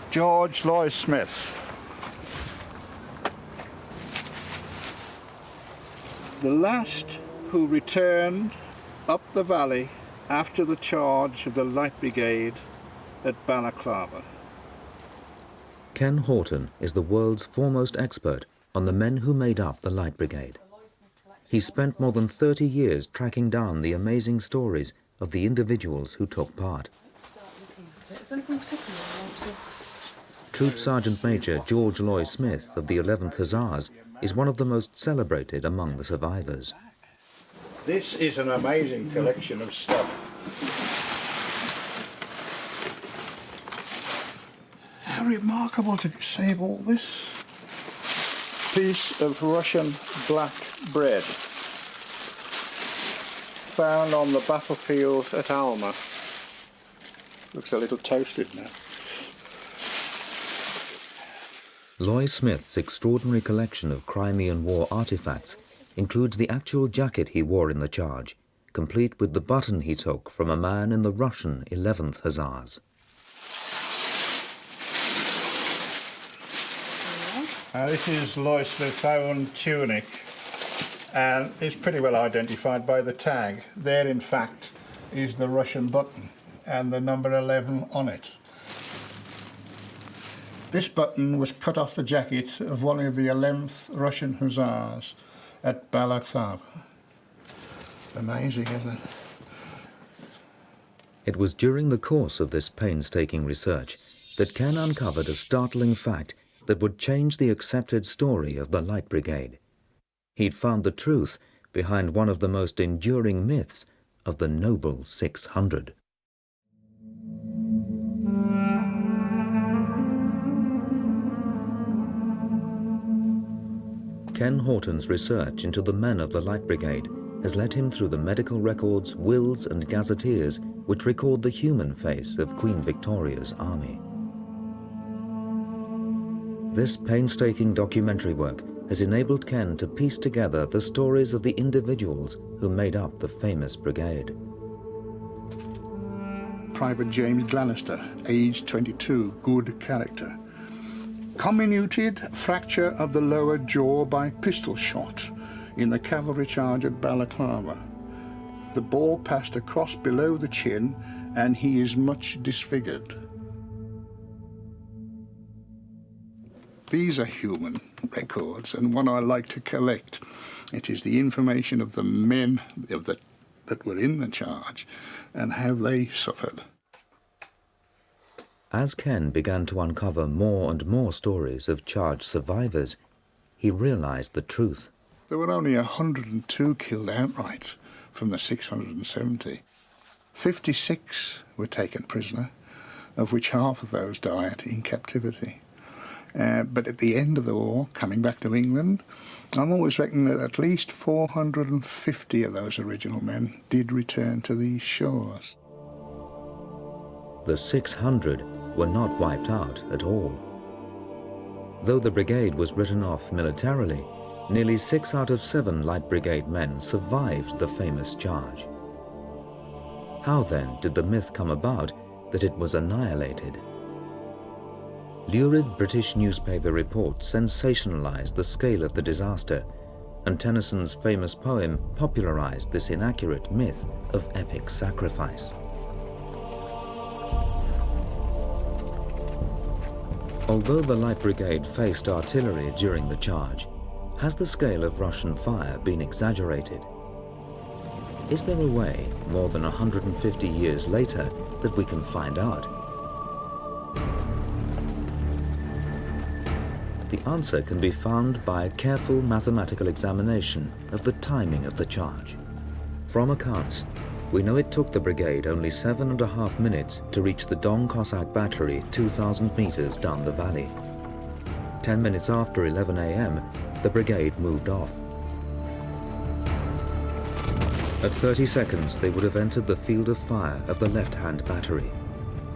George Lloyd Smith. the last who returned up the valley after the charge of the Light Brigade at Balaclava. Ken Horton is the world's foremost expert on the men who made up the Light Brigade. He spent more than 30 years tracking down the amazing stories of the individuals who took part. Troop Sergeant Major George Loy Smith of the 11th Hussars is one of the most celebrated among the survivors. This is an amazing collection of stuff. How remarkable to save all this. Piece of Russian black bread found on the battlefield at Alma. Looks a little toasted now. Loy Smith's extraordinary collection of Crimean War artifacts includes the actual jacket he wore in the charge, complete with the button he took from a man in the Russian 11th Hussars. This is Loy Smith's own tunic, and it's pretty well identified by the tag. There, in fact, is the Russian button and the number 11 on it. This button was cut off the jacket of one of the 11th Russian Hussars at Balaclava. Amazing, isn't it? It was during the course of this painstaking research that Ken uncovered a startling fact that would change the accepted story of the Light Brigade. He'd found the truth behind one of the most enduring myths of the Noble 600. Ken Horton's research into the men of the Light Brigade has led him through the medical records, wills and gazetteers which record the human face of Queen Victoria's army. This painstaking documentary work has enabled Ken to piece together the stories of the individuals who made up the famous brigade. Private James Glanister, age 22, good character. Comminuted fracture of the lower jaw by pistol shot in the cavalry charge at Balaclava. The ball passed across below the chin and he is much disfigured. These are human records, and one I like to collect. It is the information of the men that were in the charge and how they suffered. As Ken began to uncover more and more stories of charge survivors, he realized the truth. There were only 102 killed outright from the 670. 56 were taken prisoner, of which half of those died in captivity. But at the end of the war, coming back to England, I'm always reckoning that at least 450 of those original men did return to these shores. The 600 were not wiped out at all. Though the brigade was written off militarily, nearly 6 out of 7 Light Brigade men survived the famous charge. How then did the myth come about that it was annihilated? Lurid British newspaper reports sensationalized the scale of the disaster, and Tennyson's famous poem popularized this inaccurate myth of epic sacrifice. Although the Light Brigade faced artillery during the charge, has the scale of Russian fire been exaggerated? Is there a way, more than 150 years later, that we can find out? The answer can be found by a careful mathematical examination of the timing of the charge. From accounts, we know it took the brigade only 7.5 minutes to reach the Don Cossack battery 2,000 meters down the valley. 10 minutes after 11 a.m., the brigade moved off. At 30 seconds, they would have entered the field of fire of the left-hand battery.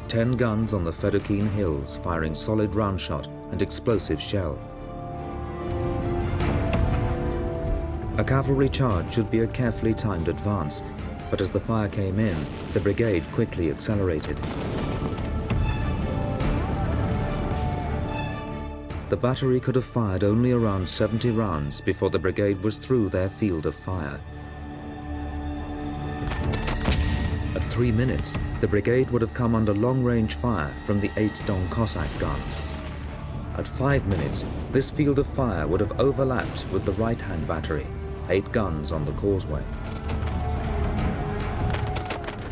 10 guns on the Fedokeen Hills firing solid round shot and explosive shell. A cavalry charge should be a carefully timed advance, but as the fire came in, the brigade quickly accelerated. the battery could have fired only around 70 rounds before the brigade was through their field of fire. At 3 minutes, the brigade would have come under long-range fire from the 8 Don Cossack guns. At 5 minutes, this field of fire would have overlapped with the right-hand battery, 8 guns on the causeway.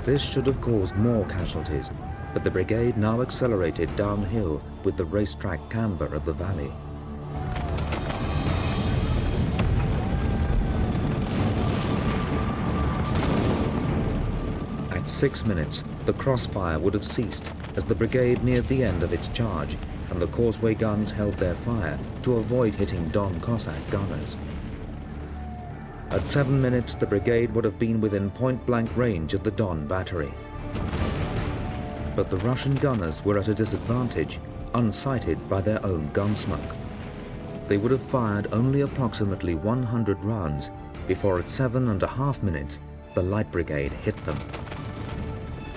This should have caused more casualties, but the brigade now accelerated downhill with the racetrack camber of the valley. At 6 minutes, the crossfire would have ceased as the brigade neared the end of its charge, and the causeway guns held their fire to avoid hitting Don Cossack gunners. At 7 minutes, the brigade would have been within point-blank range of the Don battery. But the Russian gunners were at a disadvantage, unsighted by their own gun smoke. They would have fired only approximately 100 rounds before at 7.5 minutes, the Light Brigade hit them.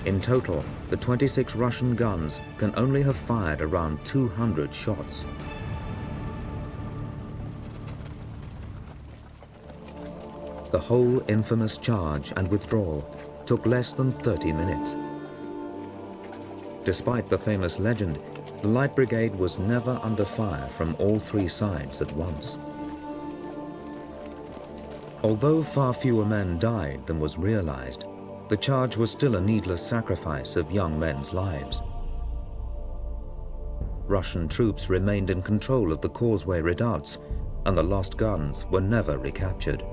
In total, the 26 Russian guns can only have fired around 200 shots. The whole infamous charge and withdrawal took less than 30 minutes. Despite the famous legend, the Light Brigade was never under fire from all 3 sides at once. Although far fewer men died than was realized, the charge was still a needless sacrifice of young men's lives. Russian troops remained in control of the causeway redoubts, and the lost guns were never recaptured.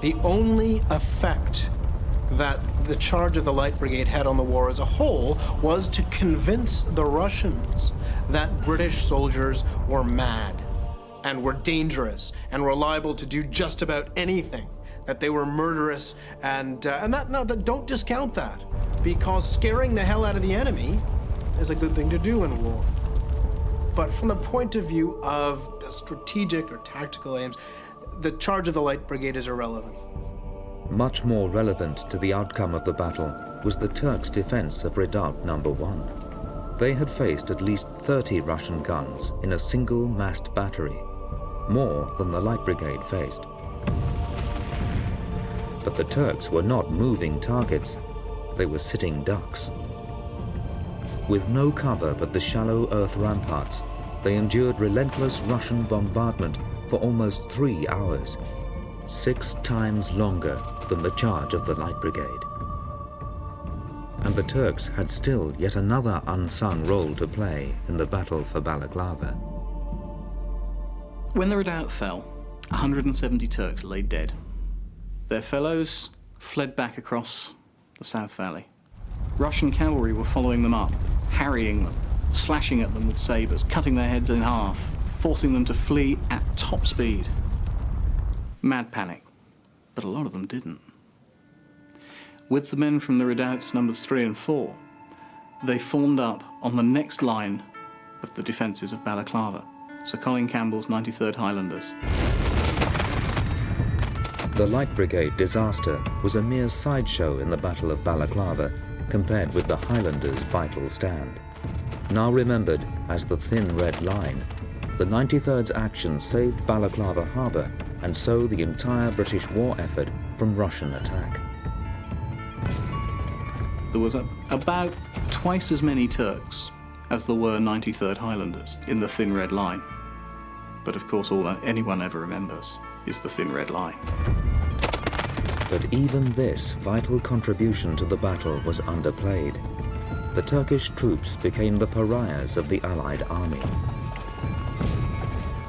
The only effect that the charge of the Light Brigade had on the war as a whole was to convince the Russians that British soldiers were mad and were dangerous and were liable to do just about anything, that they were murderous, and don't discount that, because scaring the hell out of the enemy is a good thing to do in war. But from the point of view of strategic or tactical aims, the charge of the Light Brigade is irrelevant. Much more relevant to the outcome of the battle was the Turks' defense of Redoubt No. 1. They had faced at least 30 Russian guns in a single massed battery, more than the Light Brigade faced. But the Turks were not moving targets, they were sitting ducks. With no cover but the shallow earth ramparts, they endured relentless Russian bombardment for almost 3 hours, 6 times longer than the charge of the Light Brigade. And the Turks had still yet another unsung role to play in the battle for Balaclava. When the redoubt fell, 170 Turks lay dead. Their fellows fled back across the South Valley. Russian cavalry were following them up, harrying them, slashing at them with sabres, cutting their heads in half, forcing them to flee at top speed. Mad panic, but a lot of them didn't. With the men from the redoubts numbers 3 and 4, they formed up on the next line of the defences of Balaclava, Sir Colin Campbell's 93rd Highlanders. The Light Brigade disaster was a mere sideshow in the Battle of Balaclava compared with the Highlanders' vital stand. Now remembered as the Thin Red Line, the 93rd's action saved Balaclava harbour and so the entire British war effort from Russian attack. There was about twice as many Turks as there were 93rd Highlanders in the Thin Red Line. But of course all that anyone ever remembers is the Thin Red Line. But even this vital contribution to the battle was underplayed. The Turkish troops became the pariahs of the Allied army.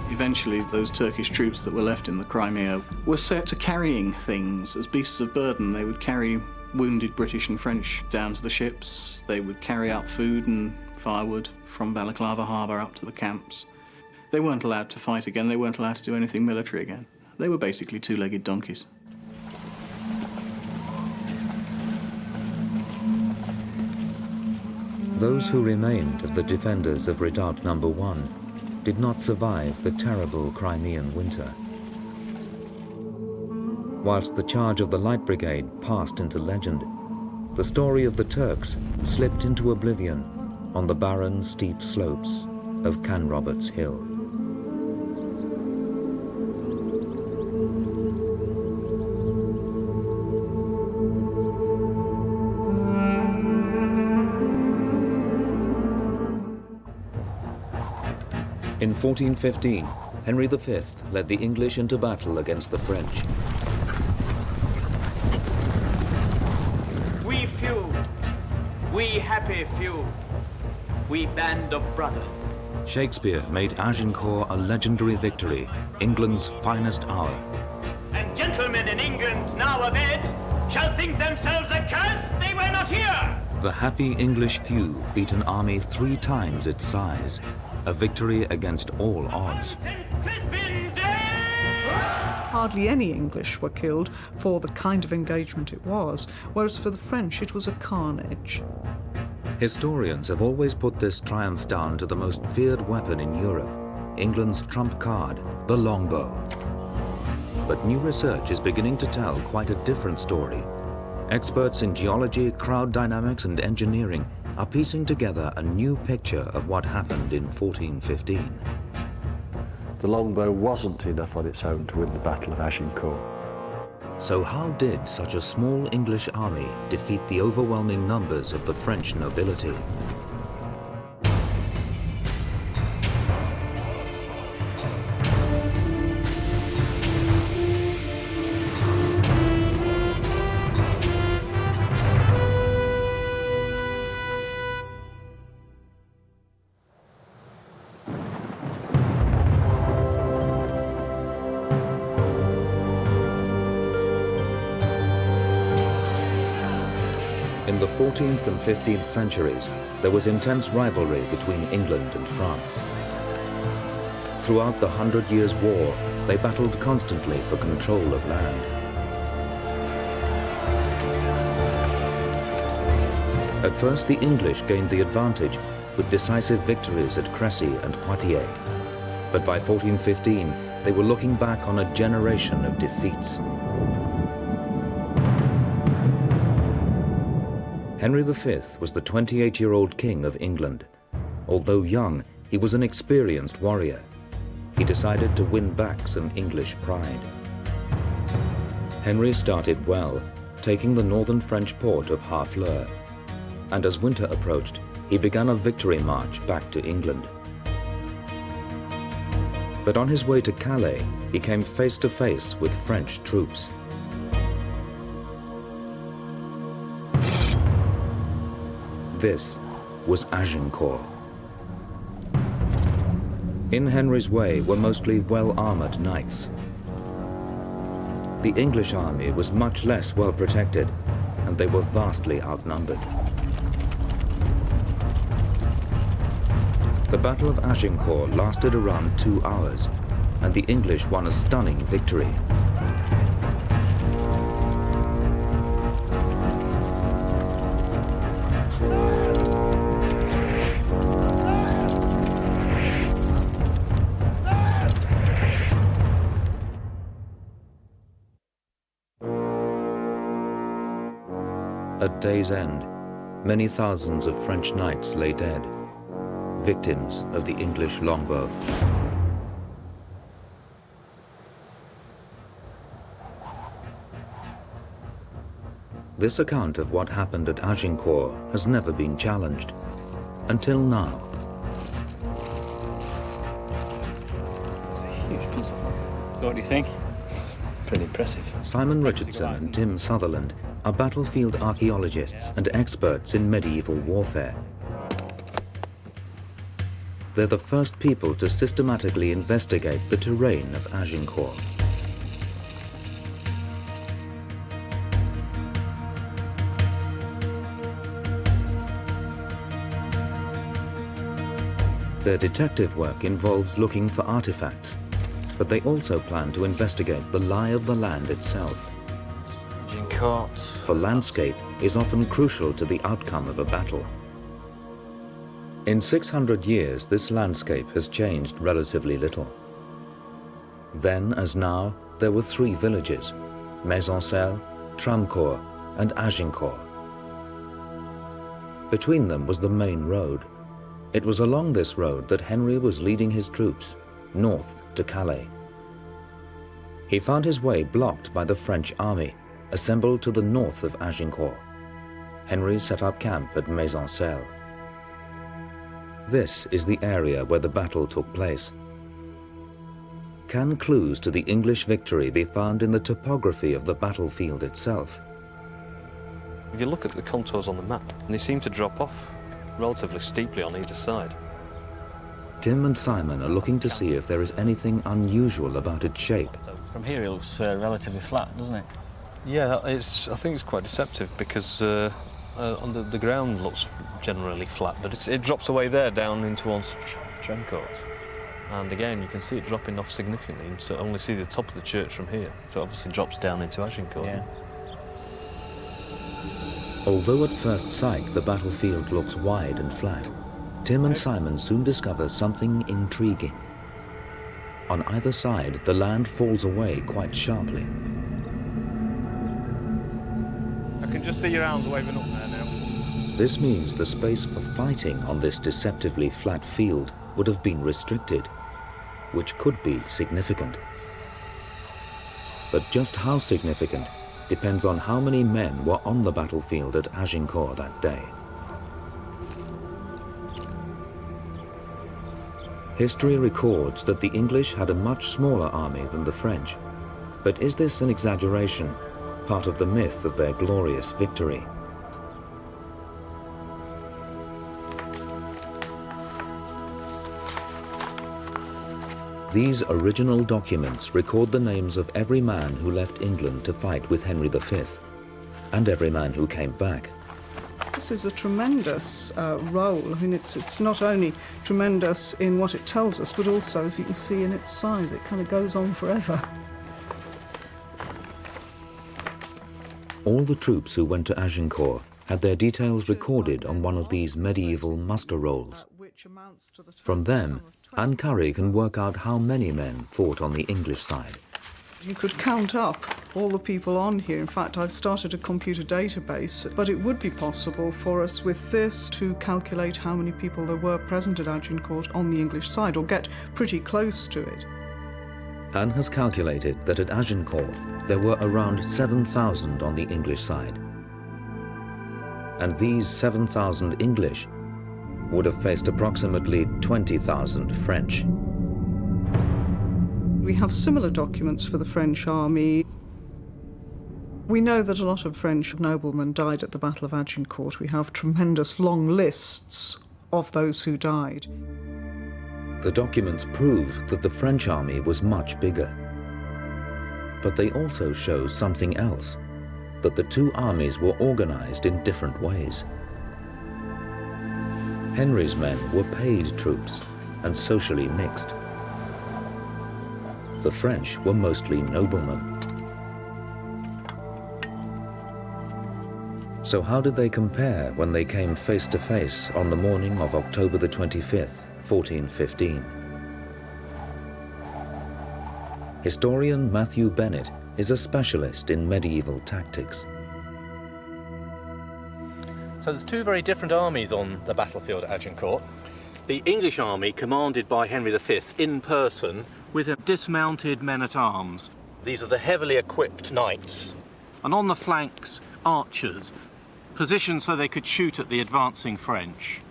Eventually, those Turkish troops that were left in the Crimea were set to carrying things as beasts of burden. They would carry wounded British and French down to the ships. They would carry up food and firewood from Balaclava harbour up to the camps. They weren't allowed to fight again. They weren't allowed to do anything military again. They were basically two-legged donkeys. Those who remained of the defenders of Redoubt No. 1 did not survive the terrible Crimean winter. Whilst the charge of the Light Brigade passed into legend, the story of the Turks slipped into oblivion on the barren, steep slopes of Canroberts Hill. In 1415, Henry V led the English into battle against the French. We few, we happy few, we band of brothers. Shakespeare made Agincourt a legendary victory, England's finest hour. And gentlemen in England now abed shall think themselves accursed they were not here. The happy English few beat an army 3 times its size, a victory against all odds. Hardly any English were killed for the kind of engagement it was, whereas for the French it was a carnage. Historians have always put this triumph down to the most feared weapon in Europe, England's trump card, the longbow. But new research is beginning to tell quite a different story. Experts in geology, crowd dynamics, and engineering are piecing together a new picture of what happened in 1415. The longbow wasn't enough on its own to win the Battle of Agincourt. So how did such a small English army defeat the overwhelming numbers of the French nobility? In the 14th and 15th centuries, there was intense rivalry between England and France. Throughout the 100 Years' War, they battled constantly for control of land. At first, the English gained the advantage with decisive victories at Crécy and Poitiers. But by 1415, they were looking back on a generation of defeats. Henry V was the 28-year-old king of England. Although young, he was an experienced warrior. He decided to win back some English pride. Henry started well, taking the northern French port of Harfleur. And as winter approached, he began a victory march back to England. But on his way to Calais, he came face to face with French troops. This was Agincourt. In Henry's way were mostly well-armored knights. The English army was much less well protected, and they were vastly outnumbered. The Battle of Agincourt lasted around 2 hours, and the English won a stunning victory. At day's end, many thousands of French knights lay dead, victims of the English longbow. This account of what happened at Agincourt has never been challenged, until now. It's a huge piece of work. So what do you think? Pretty impressive. Simon Richardson and Tim Sutherland are battlefield archaeologists and experts in medieval warfare. They're the first people to systematically investigate the terrain of Agincourt. Their detective work involves looking for artifacts, but they also plan to investigate the lie of the land itself. For landscape is often crucial to the outcome of a battle. In 600 years, this landscape has changed relatively little. Then, as now, there were 3 villages: Maisoncelles, Tramcourt, and Agincourt. Between them was the main road, It was along this road that Henry was leading his troops north to Calais. He found his way blocked by the French army, assembled to the north of Azincourt. Henry set up camp at Maisoncelles. This is the area where the battle took place. Can clues to the English victory be found in the topography of the battlefield itself? If you look at the contours on the map, they seem to drop off relatively steeply on either side. Tim and Simon are looking to see if there is anything unusual about its shape. From here it looks relatively flat, doesn't it? Yeah, I think it's quite deceptive because the ground looks generally flat, but it drops away there down into Azincourt. And again, you can see it dropping off significantly, so only see the top of the church from here. So it obviously drops down into Azincourt. Yeah. Although at first sight the battlefield looks wide and flat, Tim and Simon soon discover something intriguing. On either side, the land falls away quite sharply. I can just see your arms waving up there now. This means the space for fighting on this deceptively flat field would have been restricted, which could be significant. But just how significant depends on how many men were on the battlefield at Azincourt that day. History records that the English had a much smaller army than the French. But is this an exaggeration, part of the myth of their glorious victory? These original documents record the names of every man who left England to fight with Henry V, and every man who came back. This is a tremendous roll. I mean, it's not only tremendous in what it tells us, but also, as you can see, in its size. It kind of goes on forever. All the troops who went to Azincourt had their details recorded on one of these medieval muster rolls. From them, Anne Curry can work out how many men fought on the English side. You could count up all the people on here. In fact, I've started a computer database, but it would be possible for us with this to calculate how many people there were present at Agincourt on the English side, or get pretty close to it. Anne has calculated that at Agincourt there were around 7,000 on the English side. And these 7,000 English would have faced approximately 20,000 French. We have similar documents for the French army. We know that a lot of French noblemen died at the Battle of Agincourt. We have tremendous long lists of those who died. The documents prove that the French army was much bigger. But they also show something else, that the two armies were organized in different ways. Henry's men were paid troops and socially mixed. The French were mostly noblemen. So how did they compare when they came face to face on the morning of October the 25th, 1415? Historian Matthew Bennett is a specialist in medieval tactics. So there's two very different armies on the battlefield at Agincourt. The English army, commanded by Henry V in person, with dismounted men-at-arms. These are the heavily equipped knights. And on the flanks, archers, positioned so they could shoot at the advancing French.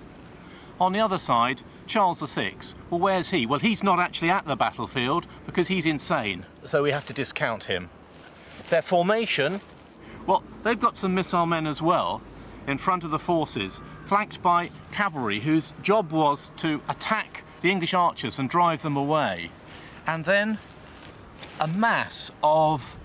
On the other side, Charles VI. Well, where's he? Well, he's not actually at the battlefield because he's insane, so we have to discount him. Their formation, well, they've got some missile men as well in front of the forces, flanked by cavalry whose job was to attack the English archers and drive them away. And then a mass of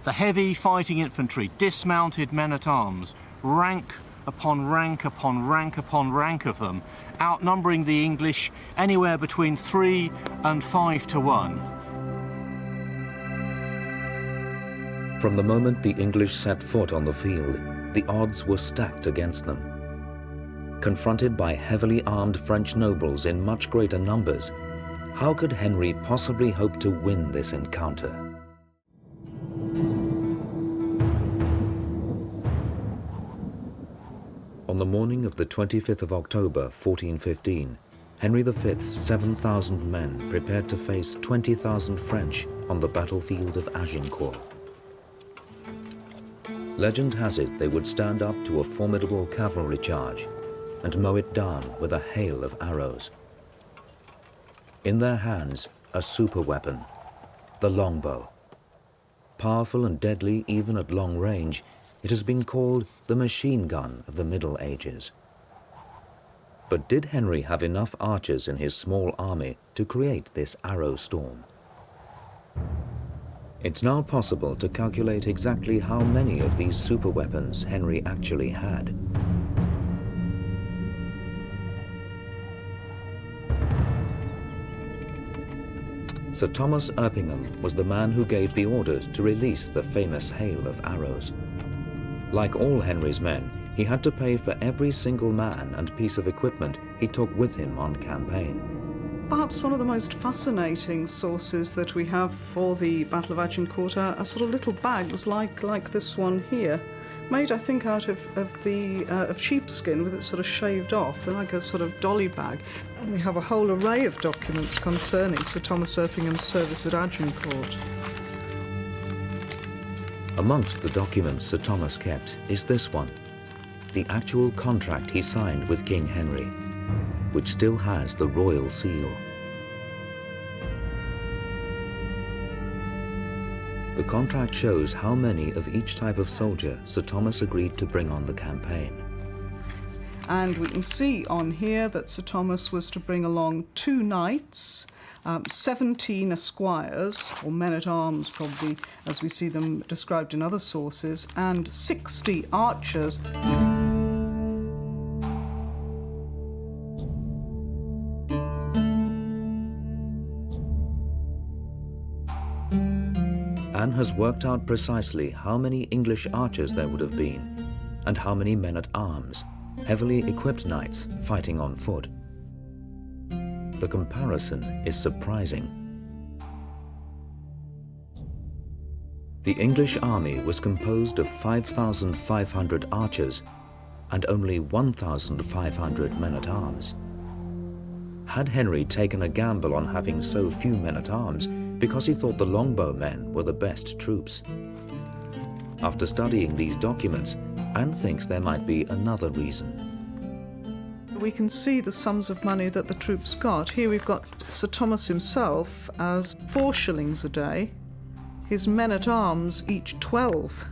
the heavy fighting infantry, dismounted men-at-arms, rank upon rank upon rank upon rank of them, outnumbering the English anywhere between 3 and 5 to 1. From the moment the English set foot on the field, the odds were stacked against them. Confronted by heavily armed French nobles in much greater numbers, how could Henry possibly hope to win this encounter? On the morning of the 25th of October, 1415, Henry V's 7,000 men prepared to face 20,000 French on the battlefield of Azincourt. Legend has it they would stand up to a formidable cavalry charge and mow it down with a hail of arrows. In their hands, a super weapon, the longbow. Powerful and deadly even at long range, it has been called the machine gun of the Middle Ages. But did Henry have enough archers in his small army to create this arrow storm? It's now possible to calculate exactly how many of these super weapons Henry actually had. Sir Thomas Erpingham was the man who gave the orders to release the famous hail of arrows. Like all Henry's men, he had to pay for every single man and piece of equipment he took with him on campaign. Perhaps one of the most fascinating sources that we have for the Battle of Agincourt are sort of little bags like this one here, made I think out of sheepskin with it sort of shaved off, like a sort of dolly bag. And we have a whole array of documents concerning Sir Thomas Erpingham's service at Agincourt. Amongst the documents Sir Thomas kept is this one, the actual contract he signed with King Henry, which still has the royal seal. The contract shows how many of each type of soldier Sir Thomas agreed to bring on the campaign. And we can see on here that Sir Thomas was to bring along 2 knights, 17 esquires, or men-at-arms probably, as we see them described in other sources, and 60 archers. Anne has worked out precisely how many English archers there would have been, and how many men-at-arms, heavily equipped knights fighting on foot. The comparison is surprising. The English army was composed of 5,500 archers and only 1,500 men-at-arms. Had Henry taken a gamble on having so few men-at-arms because he thought the longbow men were the best troops? After studying these documents, Anne thinks there might be another reason. We can see the sums of money that the troops got. Here we've got Sir Thomas himself as 4 shillings a day, his men-at-arms each 12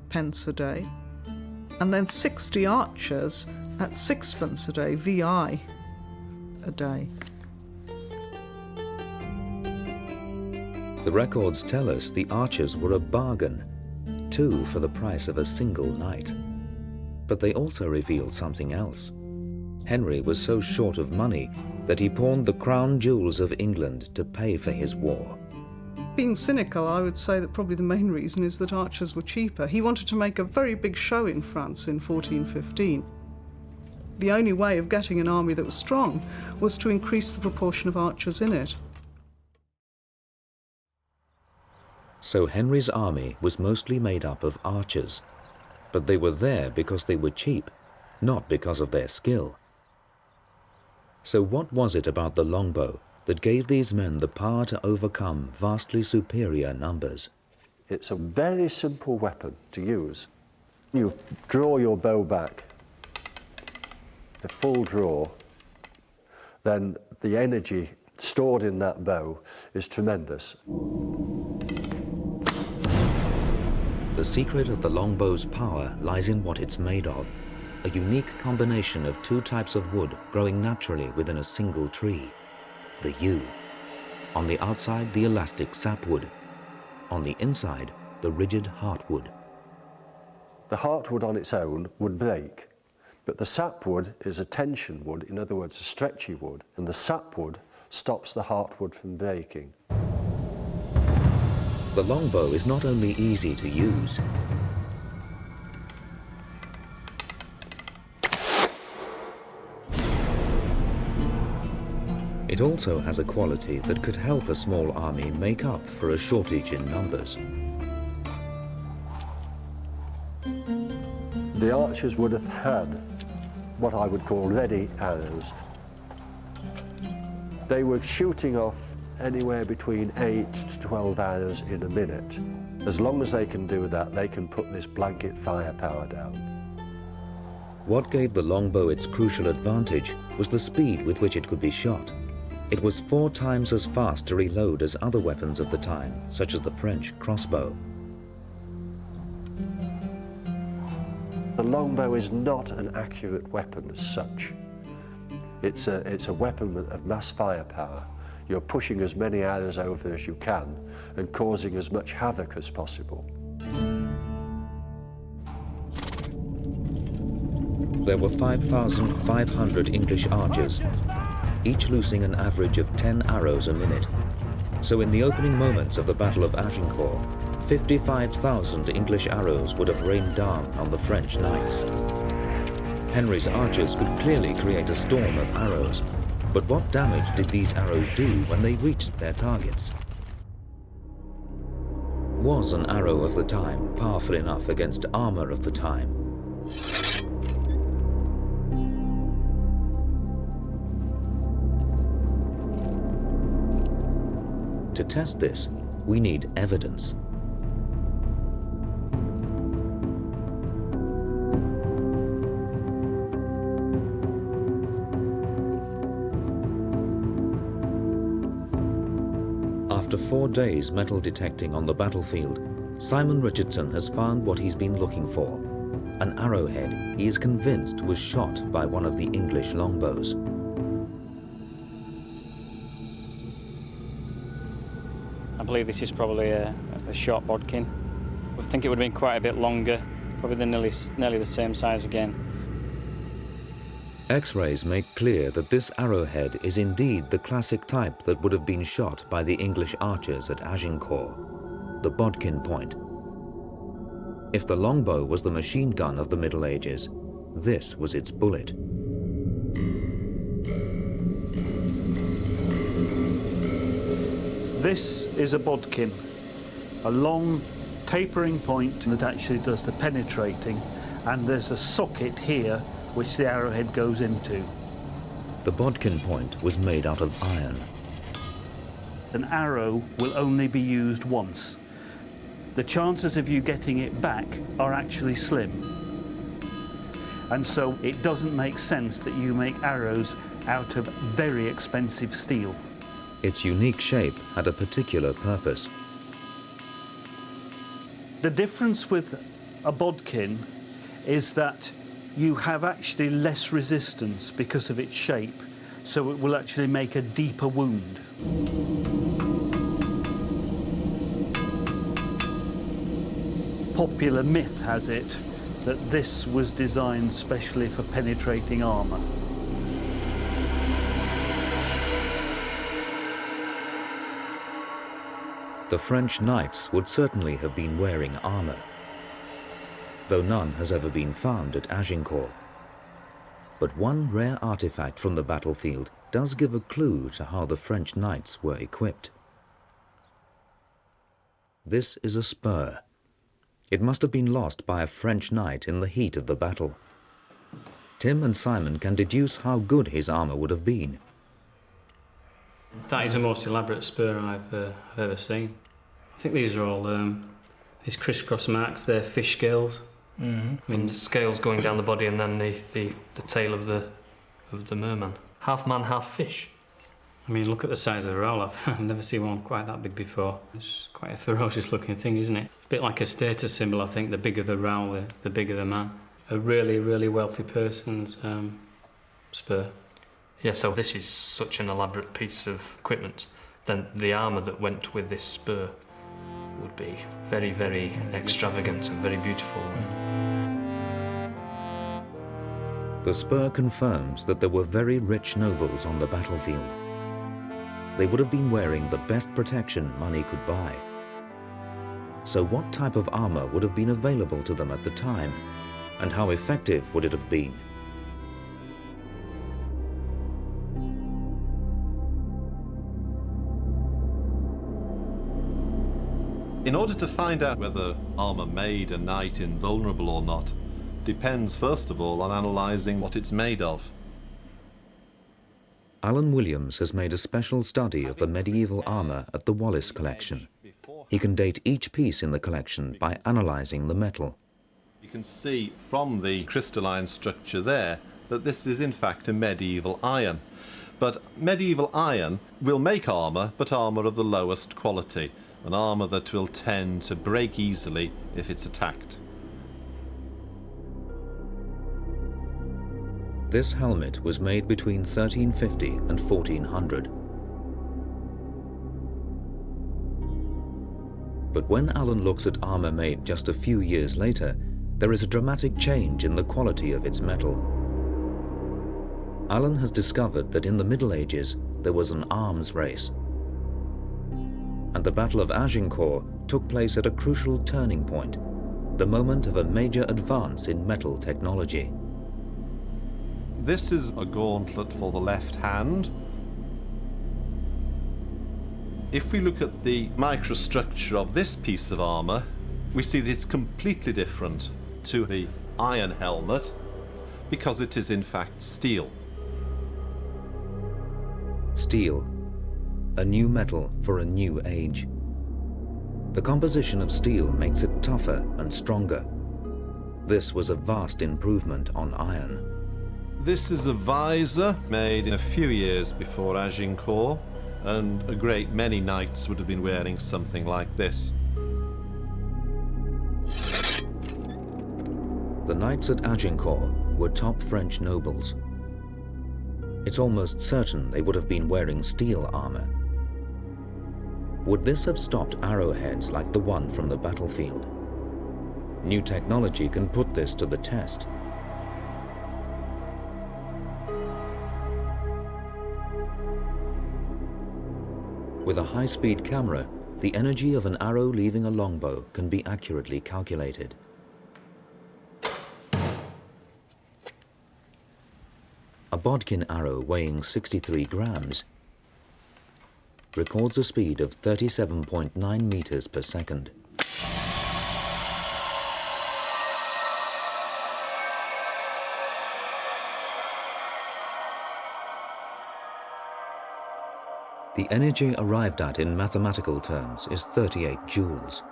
pence a day, and then 60 archers at 6p a day, VI a day. The records tell us the archers were a bargain, 2 for the price of a single knight. But they also reveal something else. Henry was so short of money that he pawned the crown jewels of England to pay for his war. Being cynical, I would say that probably the main reason is that archers were cheaper. He wanted to make a very big show in France in 1415. The only way of getting an army that was strong was to increase the proportion of archers in it. So Henry's army was mostly made up of archers, but they were there because they were cheap, not because of their skill. So what was it about the longbow that gave these men the power to overcome vastly superior numbers? It's a very simple weapon to use. You draw your bow back, the full draw, then the energy stored in that bow is tremendous. The secret of the longbow's power lies in what it's made of, a unique combination of 2 types of wood growing naturally within a single tree, the yew. On the outside, the elastic sapwood. On the inside, the rigid heartwood. The heartwood on its own would break, but the sapwood is a tension wood, in other words, a stretchy wood, and the sapwood stops the heartwood from breaking. The longbow is not only easy to use, it also has a quality that could help a small army make up for a shortage in numbers. The archers would have had what I would call ready arrows. They were shooting off anywhere between 8 to 12 arrows in a minute. As long as they can do that, they can put this blanket firepower down. What gave the longbow its crucial advantage was the speed with which it could be shot. It was 4 times as fast to reload as other weapons of the time, such as the French crossbow. The longbow is not an accurate weapon as such. It's a weapon of mass firepower. You're pushing as many arrows over as you can and causing as much havoc as possible. There were 5,500 English archers, each loosing an average of 10 arrows a minute. So in the opening moments of the Battle of Azincourt, 55,000 English arrows would have rained down on the French knights. Henry's archers could clearly create a storm of arrows, but what damage did these arrows do when they reached their targets? Was an arrow of the time powerful enough against armor of the time? To test this, we need evidence. After 4 days metal detecting on the battlefield, Simon Richardson has found what he's been looking for. An arrowhead he is convinced was shot by one of the English longbows. I believe this is probably a short bodkin. I think it would have been quite a bit longer, probably nearly the same size again. X-rays make clear that this arrowhead is indeed the classic type that would have been shot by the English archers at Azincourt, the bodkin point. If the longbow was the machine gun of the Middle Ages, this was its bullet. This is a bodkin, a long tapering point that actually does the penetrating, and there's a socket here which the arrowhead goes into. The bodkin point was made out of iron. An arrow will only be used once. The chances of you getting it back are actually slim. And so it doesn't make sense that you make arrows out of very expensive steel. Its unique shape had a particular purpose. The difference with a bodkin is that you have actually less resistance because of its shape, so it will actually make a deeper wound. Popular myth has it that this was designed specially for penetrating armour. The French knights would certainly have been wearing armor, though none has ever been found at Azincourt. But one rare artifact from the battlefield does give a clue to how the French knights were equipped. This is a spur. It must have been lost by a French knight in the heat of the battle. Tim and Simon can deduce how good his armor would have been. That is the most elaborate spur I've ever seen. I think these are all these crisscross marks. They're fish scales. Mm-hmm. I mean, the scales going down the body, and then the tail of the merman. Half man, half fish. I mean, look at the size of the roll. I've never seen one quite that big before. It's quite a ferocious looking thing, isn't it? A bit like a status symbol, I think. The bigger the roll, the bigger the man. A really, really wealthy person's spur. Yeah, so this is such an elaborate piece of equipment, then the armour that went with this spur would be very, very extravagant and very beautiful. The spur confirms that there were very rich nobles on the battlefield. They would have been wearing the best protection money could buy. So what type of armour would have been available to them at the time, and how effective would it have been? In order to find out whether armour made a knight invulnerable or not, depends, first of all, on analysing what it's made of. Alan Williams has made a special study of the medieval armour at the Wallace collection. He can date each piece in the collection by analysing the metal. You can see from the crystalline structure there that this is in fact a medieval iron. But medieval iron will make armour, but armour of the lowest quality, an armour that will tend to break easily if it's attacked. This helmet was made between 1350 and 1400. But when Alan looks at armour made just a few years later, there is a dramatic change in the quality of its metal. Alan has discovered that in the Middle Ages there was an arms race, and the Battle of Azincourt took place at a crucial turning point, the moment of a major advance in metal technology. This is a gauntlet for the left hand. If we look at the microstructure of this piece of armour, we see that it's completely different to the iron helmet because it is in fact steel. Steel, a new metal for a new age. The composition of steel makes it tougher and stronger. This was a vast improvement on iron. This is a visor made a few years before Azincourt, and a great many knights would have been wearing something like this. The knights at Azincourt were top French nobles. It's almost certain they would have been wearing steel armor. Would this have stopped arrowheads like the one from the battlefield? New technology can put this to the test. With a high-speed camera, the energy of an arrow leaving a longbow can be accurately calculated. A bodkin arrow weighing 63 grams records a speed of 37.9 meters per second. The energy arrived at in mathematical terms is 38 joules.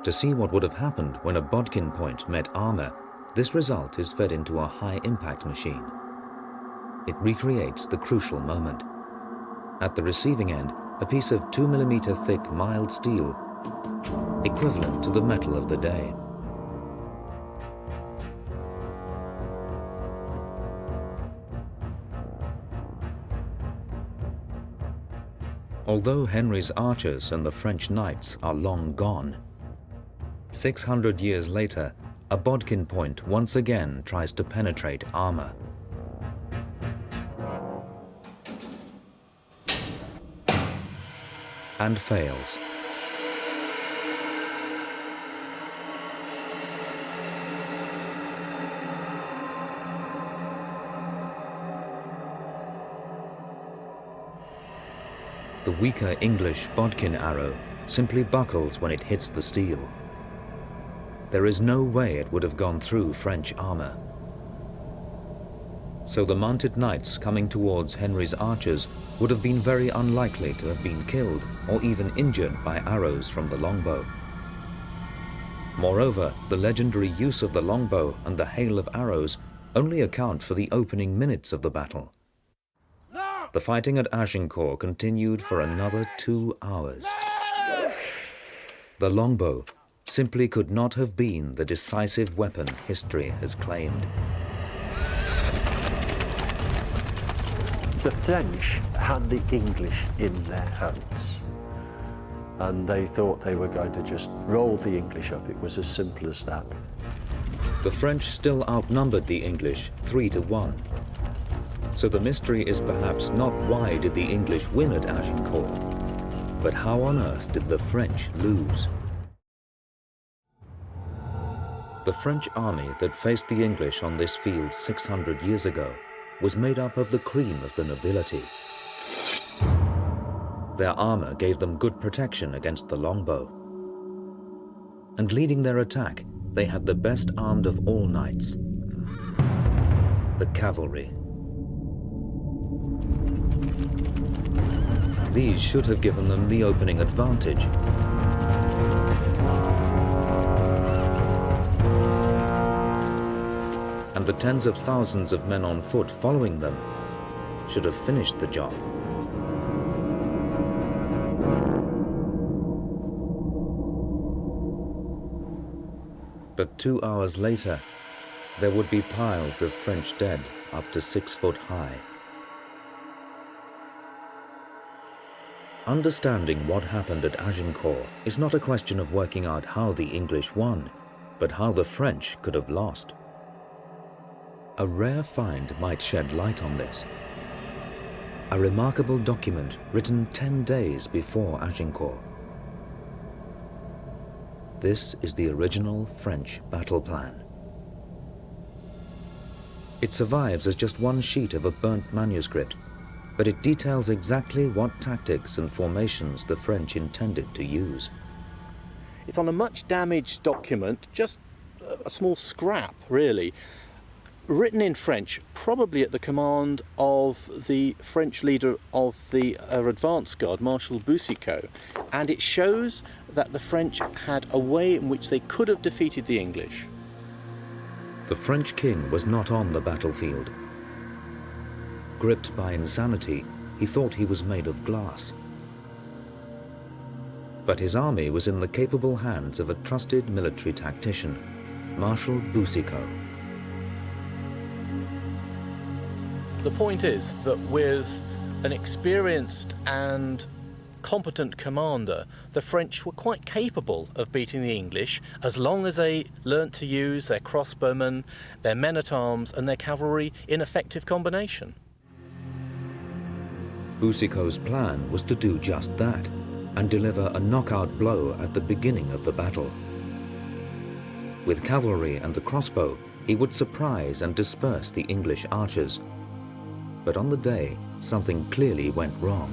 To see what would have happened when a bodkin point met armor, this result is fed into a high-impact machine. It recreates the crucial moment. At the receiving end, a piece of 2 millimeter thick mild steel, equivalent to the metal of the day. Although Henry's archers and the French knights are long gone, 600 years later, a bodkin point once again tries to penetrate armor. And fails. The weaker English bodkin arrow simply buckles when it hits the steel. There is no way it would have gone through French armor. So the mounted knights coming towards Henry's archers would have been very unlikely to have been killed or even injured by arrows from the longbow. Moreover, the legendary use of the longbow and the hail of arrows only account for the opening minutes of the battle. The fighting at Azincourt continued for another 2 hours. The longbow simply could not have been the decisive weapon history has claimed. The French had the English in their hands, and they thought they were going to just roll the English up. It was as simple as that. The French still outnumbered the English 3-1. So the mystery is perhaps not why did the English win at Azincourt, but how on earth did the French lose? The French army that faced the English on this field 600 years ago was made up of the cream of the nobility. Their armor gave them good protection against the longbow. And leading their attack, they had the best armed of all knights, the cavalry. These should have given them the opening advantage. And the tens of thousands of men on foot following them should have finished the job. But 2 hours later, there would be piles of French dead up to 6 foot high. Understanding what happened at Azincourt is not a question of working out how the English won, but how the French could have lost. A rare find might shed light on this. A remarkable document written 10 days before Azincourt. This is the original French battle plan. It survives as just one sheet of a burnt manuscript, but it details exactly what tactics and formations the French intended to use. It's on a much damaged document, just a small scrap, really, written in French, probably at the command of the French leader of the advance guard, Marshal Boucicaut, and it shows that the French had a way in which they could have defeated the English. The French king was not on the battlefield. Gripped by insanity, he thought he was made of glass. But his army was in the capable hands of a trusted military tactician, Marshal Boucicaut. The point is that with an experienced and competent commander, the French were quite capable of beating the English as long as they learnt to use their crossbowmen, their men-at-arms and their cavalry in effective combination. Boucicaut's plan was to do just that and deliver a knockout blow at the beginning of the battle. With cavalry and the crossbow, he would surprise and disperse the English archers. But on the day, something clearly went wrong.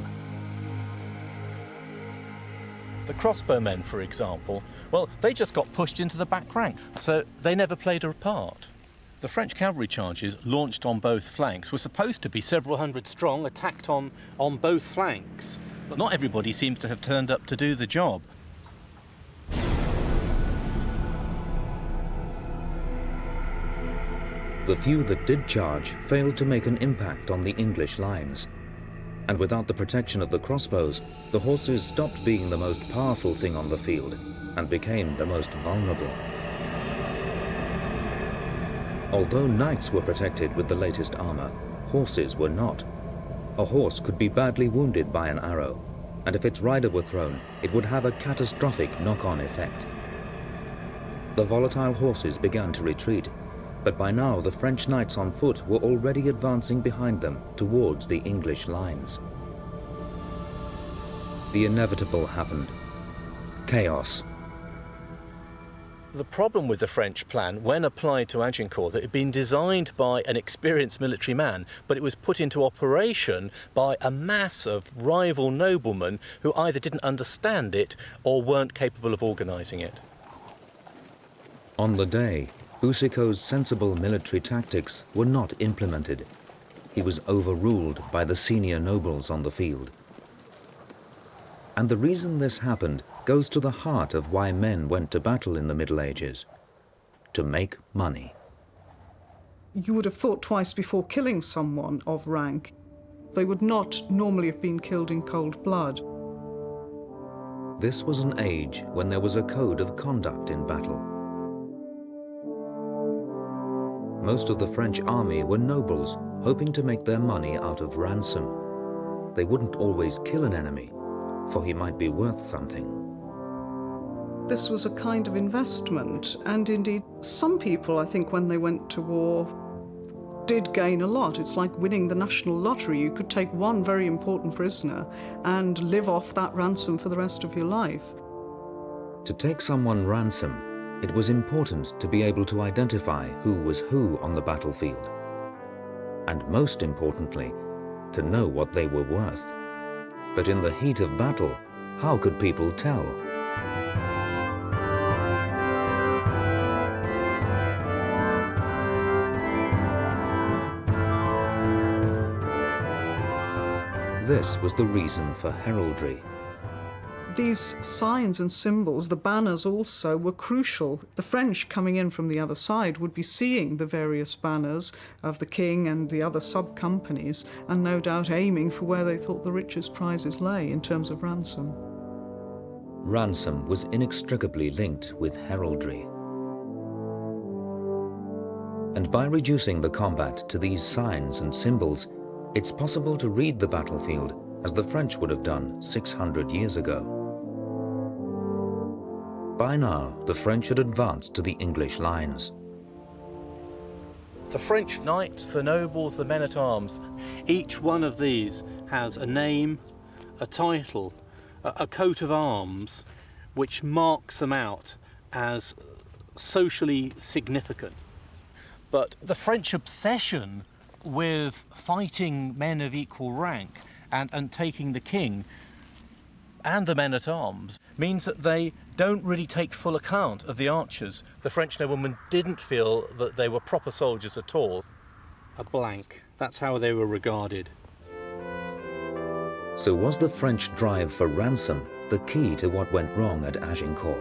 The crossbowmen, for example, well, they just got pushed into the back rank, so they never played a part. The French cavalry charges, launched on both flanks, were supposed to be several hundred strong, attacked on both flanks, but not everybody seems to have turned up to do the job. The few that did charge failed to make an impact on the English lines. And without the protection of the crossbows, the horses stopped being the most powerful thing on the field and became the most vulnerable. Although knights were protected with the latest armor, horses were not. A horse could be badly wounded by an arrow, and if its rider were thrown, it would have a catastrophic knock-on effect. The volatile horses began to retreat, but by now the French knights on foot were already advancing behind them towards the English lines. The inevitable happened. Chaos. The problem with the French plan, when applied to Agincourt, that it had been designed by an experienced military man, but it was put into operation by a mass of rival noblemen who either didn't understand it or weren't capable of organising it. On the day, Boucicaut's sensible military tactics were not implemented. He was overruled by the senior nobles on the field. And the reason this happened goes to the heart of why men went to battle in the Middle Ages: to make money. You would have thought twice before killing someone of rank. They would not normally have been killed in cold blood. This was an age when there was a code of conduct in battle. Most of the French army were nobles, hoping to make their money out of ransom. They wouldn't always kill an enemy, for he might be worth something. This was a kind of investment, and indeed some people, I think, when they went to war, did gain a lot. It's like winning the national lottery. You could take one very important prisoner and live off that ransom for the rest of your life. To take someone ransom, it was important to be able to identify who was who on the battlefield. And most importantly, to know what they were worth. But in the heat of battle, how could people tell? this was the reason for heraldry. These signs and symbols, the banners also, were crucial. The French coming in from the other side would be seeing the various banners of the king and the other sub-companies, and no doubt aiming for where they thought the richest prizes lay in terms of ransom. Ransom was inextricably linked with heraldry. And by reducing the combat to these signs and symbols, it's possible to read the battlefield as the French would have done 600 years ago. By now, the French had advanced to the English lines. The French knights, the nobles, the men-at-arms, each one of these has a name, a title, a coat of arms, which marks them out as socially significant. But the French obsession with fighting men of equal rank and taking the king and the men-at-arms means that they don't really take full account of the archers. The French noblemen didn't feel that they were proper soldiers at all. A blank. That's how they were regarded. So was the French drive for ransom the key to what went wrong at Azincourt?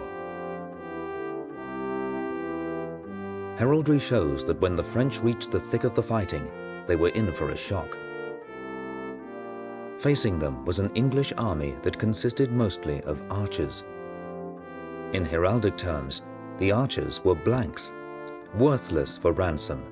Heraldry shows that when the French reached the thick of the fighting, they were in for a shock. Facing them was an English army that consisted mostly of archers. In heraldic terms, the archers were blanks, worthless for ransom.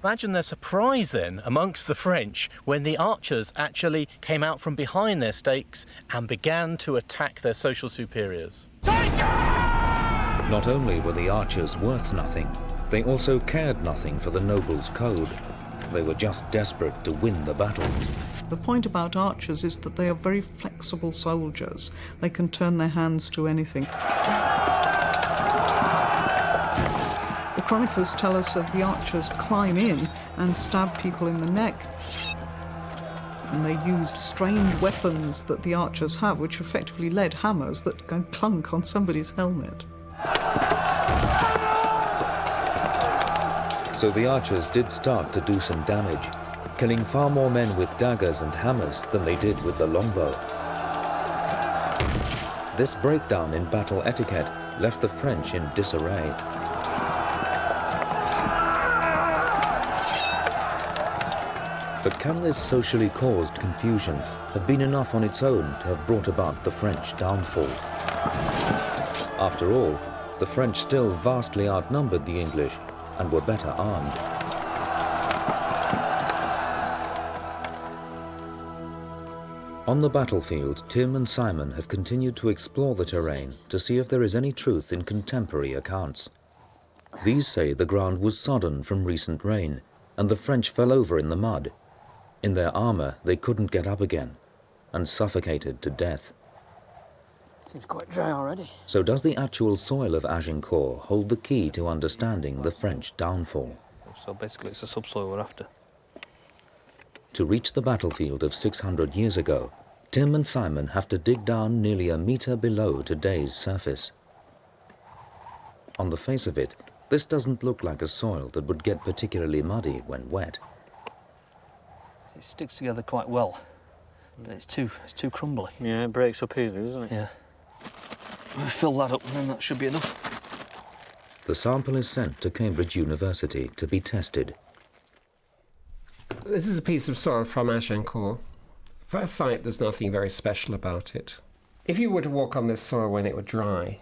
Imagine their surprise then amongst the French when the archers actually came out from behind their stakes and began to attack their social superiors. Not only were the archers worth nothing, they also cared nothing for the nobles' code. They were just desperate to win the battle. The point about archers is that they are very flexible soldiers. They can turn their hands to anything. The chroniclers tell us of the archers climb in and stab people in the neck. And they used strange weapons that the archers have, which are effectively lead hammers that go clunk on somebody's helmet. So the archers did start to do some damage, killing far more men with daggers and hammers than they did with the longbow. This breakdown in battle etiquette left the French in disarray. But can this socially caused confusion have been enough on its own to have brought about the French downfall? After all, the French still vastly outnumbered the English and were better armed. On the battlefield, Tim and Simon have continued to explore the terrain to see if there is any truth in contemporary accounts. These say the ground was sodden from recent rain, and the French fell over in the mud. In their armour, they couldn't get up again, and suffocated to death. Seems quite dry already. So does the actual soil of Azincourt hold the key to understanding the French downfall? So basically it's a subsoil we're after. To reach the battlefield of 600 years ago, Tim and Simon have to dig down nearly a metre below today's surface. On the face of it, this doesn't look like a soil that would get particularly muddy when wet. It sticks together quite well, but it's too crumbly. Yeah, it breaks up easily, doesn't it? Yeah. We'll fill that up and then that should be enough. The sample is sent to Cambridge University to be tested. This is a piece of soil from Azincourt. First sight, there's nothing very special about it. If you were to walk on this soil when it were dry,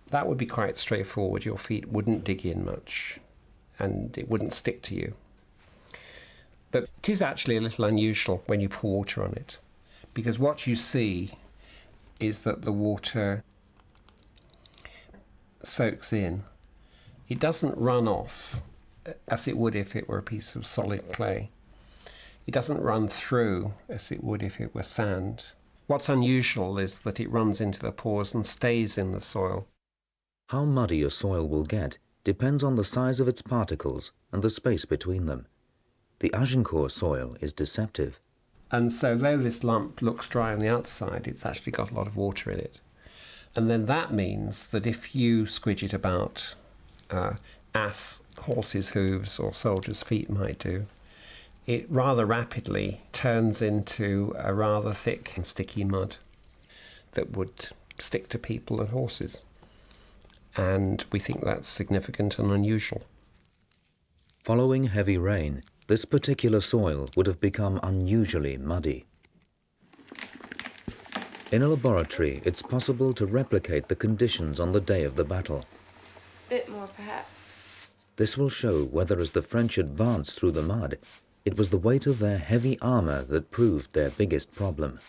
that would be quite straightforward. Your feet wouldn't dig in much, and it wouldn't stick to you. But it is actually a little unusual when you pour water on it, because what you see is that the water soaks in. It doesn't run off as it would if it were a piece of solid clay. It doesn't run through as it would if it were sand. What's unusual is that it runs into the pores and stays in the soil. How muddy a soil will get depends on the size of its particles and the space between them. The Azincourt soil is deceptive. And so though this lump looks dry on the outside, it's actually got a lot of water in it. And then that means that if you squidge it about, horses' hooves or soldiers' feet might do, it rather rapidly turns into a rather thick and sticky mud that would stick to people and horses. And we think that's significant and unusual. Following heavy rain, this particular soil would have become unusually muddy. In a laboratory, it's possible to replicate the conditions on the day of the battle. Bit more, perhaps. This will show whether, as the French advanced through the mud, it was the weight of their heavy armour that proved their biggest problem.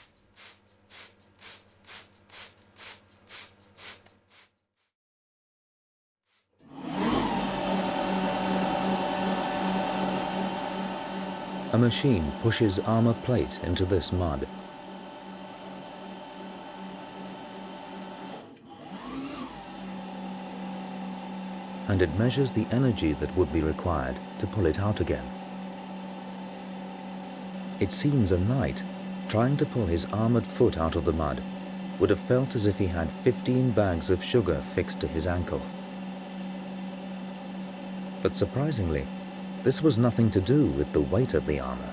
A machine pushes armour plate into this mud. And it measures the energy that would be required to pull it out again. It seems a knight, trying to pull his armoured foot out of the mud, would have felt as if he had 15 bags of sugar fixed to his ankle. But surprisingly, this was nothing to do with the weight of the armour.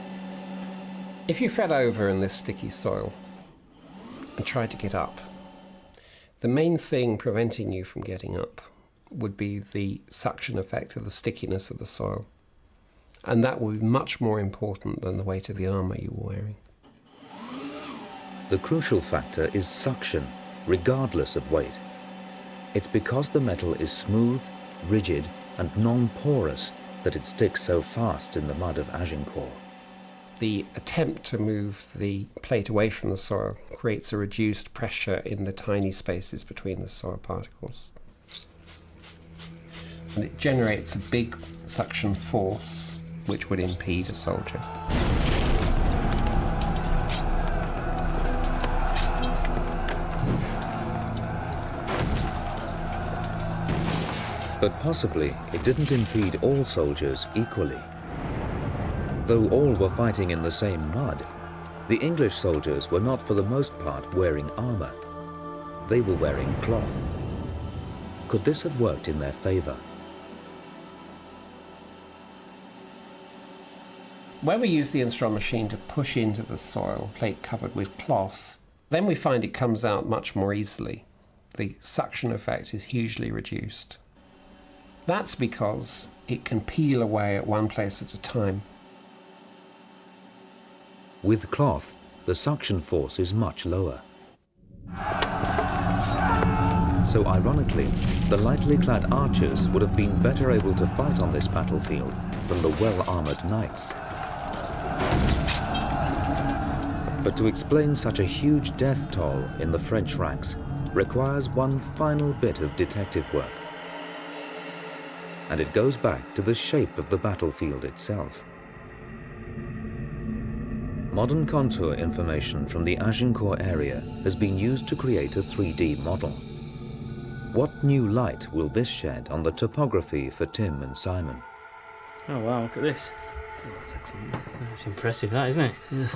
If you fell over in this sticky soil and tried to get up, the main thing preventing you from getting up would be the suction effect of the stickiness of the soil. And that would be much more important than the weight of the armour you were wearing. The crucial factor is suction, regardless of weight. It's because the metal is smooth, rigid, and non-porous that it sticks so fast in the mud of Azincourt. The attempt to move the plate away from the soil creates a reduced pressure in the tiny spaces between the soil particles. And it generates a big suction force which would impede a soldier. But possibly it didn't impede all soldiers equally. Though all were fighting in the same mud, the English soldiers were not for the most part wearing armour. They were wearing cloth. Could this have worked in their favour? When we use the Instron machine to push into the soil plate covered with cloth, then we find it comes out much more easily. The suction effect is hugely reduced. That's because it can peel away at one place at a time. With cloth, the suction force is much lower. So ironically, the lightly clad archers would have been better able to fight on this battlefield than the well-armoured knights. But to explain such a huge death toll in the French ranks requires one final bit of detective work. And it goes back to the shape of the battlefield itself. Modern contour information from the Azincourt area has been used to create a 3D model. What new light will this shed on the topography for Tim and Simon? Oh wow, look at this. Oh, that's excellent. That's impressive, that, isn't it? Yeah.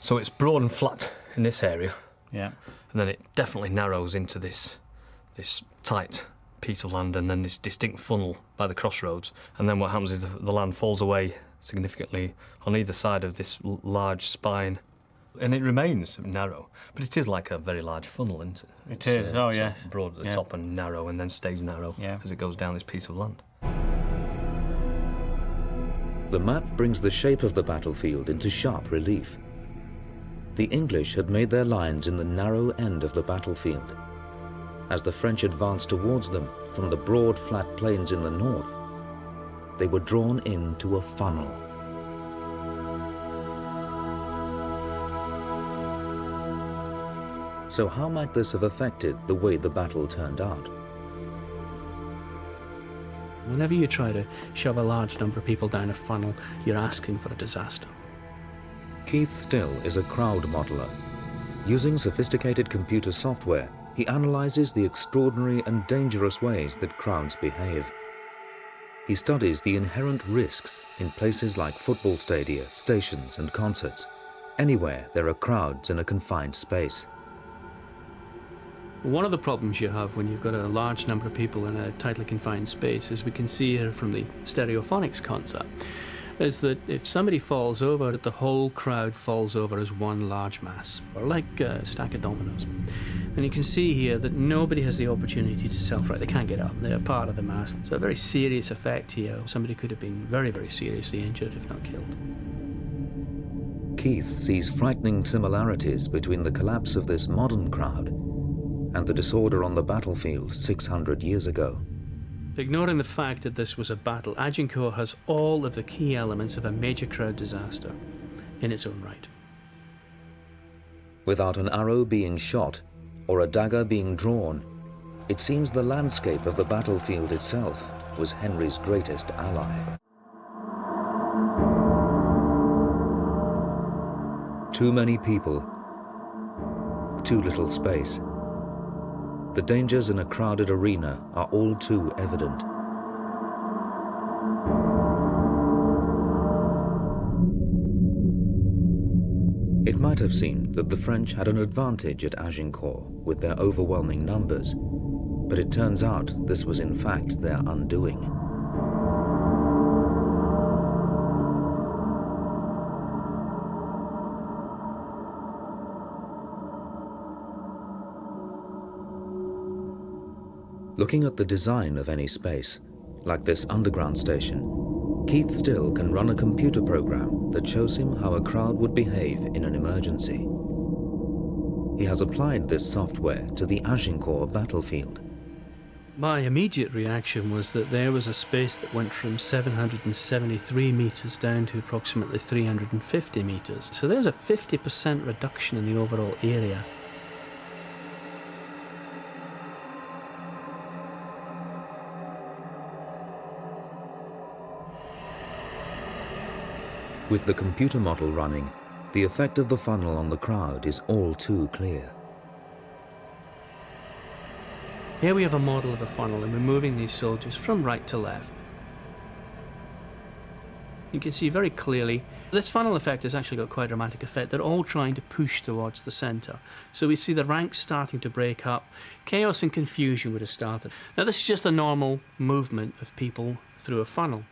So it's broad and flat in this area. Yeah. And then it definitely narrows into this tight piece of land and then this distinct funnel by the crossroads. And then what happens is the land falls away significantly on either side of this large spine. And it remains narrow, but it is like a very large funnel, isn't it? It is, oh yes. Broad at the top and narrow, and then stays narrow as it goes down this piece of land. The map brings the shape of the battlefield into sharp relief. The English had made their lines in the narrow end of the battlefield. As the French advanced towards them from the broad, flat plains in the north, they were drawn into a funnel. So how might this have affected the way the battle turned out? Whenever you try to shove a large number of people down a funnel, you're asking for a disaster. Keith Still is a crowd modeler. Using sophisticated computer software, he analyzes the extraordinary and dangerous ways that crowds behave. He studies the inherent risks in places like football stadia, stations, and concerts, anywhere there are crowds in a confined space. One of the problems you have when you've got a large number of people in a tightly confined space, as we can see here from the stereophonics concept, is that if somebody falls over, that the whole crowd falls over as one large mass, or like a stack of dominoes. And you can see here that nobody has the opportunity to self-right. They can't get up. They're part of the mass. So a very serious effect here. Somebody could have been very, very seriously injured, if not killed. Keith sees frightening similarities between the collapse of this modern crowd and the disorder on the battlefield 600 years ago. Ignoring the fact that this was a battle, Agincourt has all of the key elements of a major crowd disaster in its own right. Without an arrow being shot or a dagger being drawn, it seems the landscape of the battlefield itself was Henry's greatest ally. Too many people, too little space. The dangers in a crowded arena are all too evident. It might have seemed that the French had an advantage at Agincourt with their overwhelming numbers, but it turns out this was in fact their undoing. Looking at the design of any space, like this underground station, Keith still can run a computer program that shows him how a crowd would behave in an emergency. He has applied this software to the Agincourt battlefield. My immediate reaction was that there was a space that went from 773 meters down to approximately 350 meters. So there's a 50% reduction in the overall area. With the computer model running, the effect of the funnel on the crowd is all too clear. Here we have a model of a funnel, and we're moving these soldiers from right to left. You can see very clearly this funnel effect has actually got quite a dramatic effect. They're all trying to push towards the center. So we see the ranks starting to break up. Chaos and confusion would have started. Now this is just a normal movement of people through a funnel.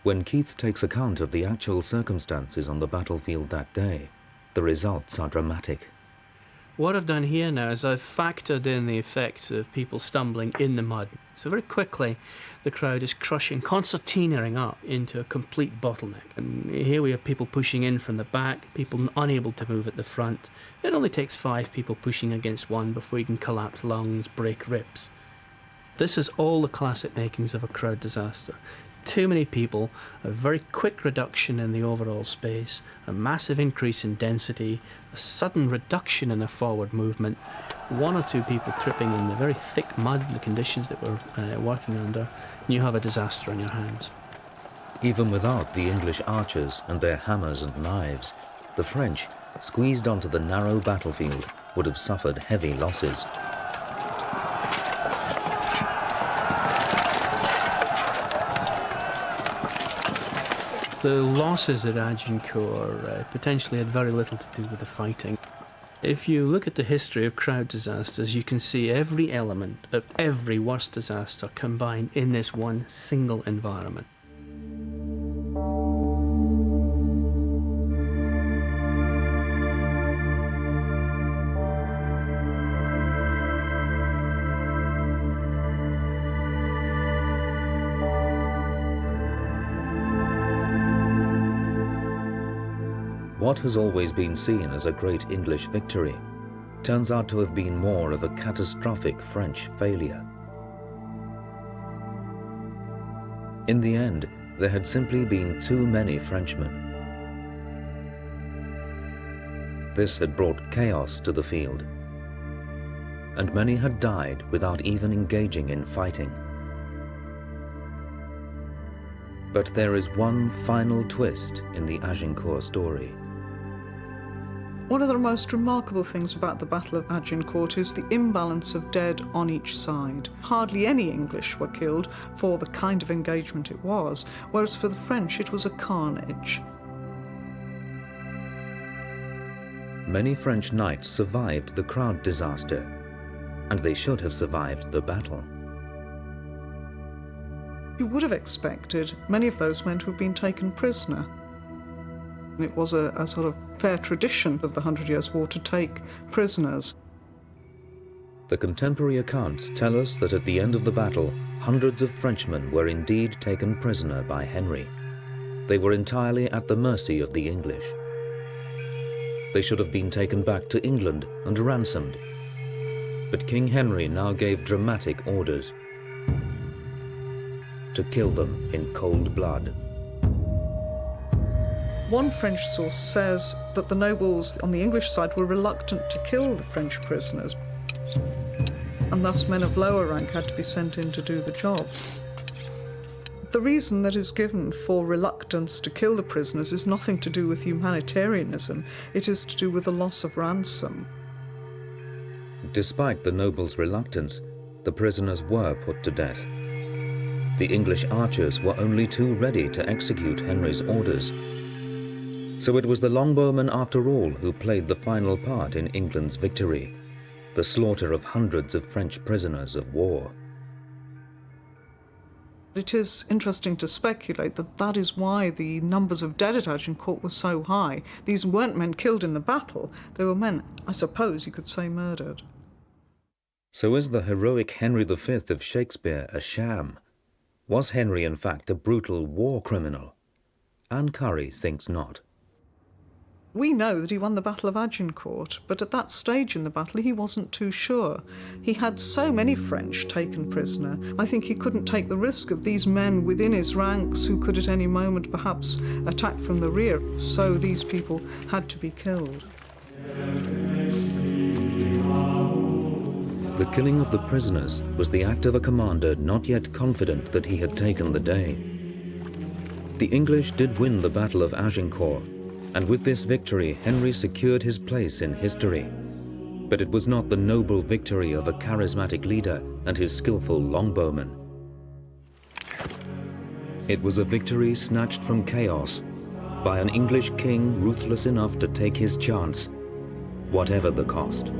When Keith takes account of the actual circumstances on the battlefield that day, the results are dramatic. What I've done here now is I've factored in the effects of people stumbling in the mud. So very quickly, the crowd is crushing, concertinaing up into a complete bottleneck. And here we have people pushing in from the back, people unable to move at the front. It only takes 5 people pushing against one before you can collapse lungs, break ribs. This is all the classic makings of a crowd disaster. Too many people, a very quick reduction in the overall space, a massive increase in density, a sudden reduction in their forward movement, 1 or 2 people tripping in the very thick mud, the conditions that we're working under, and you have a disaster on your hands. Even without the English archers and their hammers and knives, the French, squeezed onto the narrow battlefield, would have suffered heavy losses. The losses at Agincourt potentially had very little to do with the fighting. If you look at the history of crowd disasters, you can see every element of every worst disaster combined in this one single environment. What has always been seen as a great English victory turns out to have been more of a catastrophic French failure. In the end, there had simply been too many Frenchmen. This had brought chaos to the field, and many had died without even engaging in fighting. But there is one final twist in the Agincourt story. One of the most remarkable things about the Battle of Agincourt is the imbalance of dead on each side. Hardly any English were killed for the kind of engagement it was, whereas for the French it was a carnage. Many French knights survived the crowd disaster, and they should have survived the battle. You would have expected many of those men to have been taken prisoner. It was a sort of fair tradition of the 100 Years' War to take prisoners. The contemporary accounts tell us that at the end of the battle, hundreds of Frenchmen were indeed taken prisoner by Henry. They were entirely at the mercy of the English. They should have been taken back to England and ransomed. But King Henry now gave dramatic orders to kill them in cold blood. One French source says that the nobles on the English side were reluctant to kill the French prisoners, and thus men of lower rank had to be sent in to do the job. The reason that is given for reluctance to kill the prisoners is nothing to do with humanitarianism, it is to do with the loss of ransom. Despite the nobles' reluctance, the prisoners were put to death. The English archers were only too ready to execute Henry's orders. So it was the longbowmen after all who played the final part in England's victory, the slaughter of hundreds of French prisoners of war. It is interesting to speculate that that is why the numbers of dead at Agincourt were so high. These weren't men killed in the battle, they were men, I suppose you could say, murdered. So is the heroic Henry V of Shakespeare a sham? Was Henry in fact a brutal war criminal? Anne Curry thinks not. We know that he won the Battle of Agincourt, but at that stage in the battle he wasn't too sure. He had so many French taken prisoner, I think he couldn't take the risk of these men within his ranks who could at any moment perhaps attack from the rear, so these people had to be killed. The killing of the prisoners was the act of a commander not yet confident that he had taken the day. The English did win the Battle of Agincourt, and with this victory Henry secured his place in history. But it was not the noble victory of a charismatic leader and his skillful longbowmen. It was a victory snatched from chaos by an English king ruthless enough to take his chance, whatever the cost.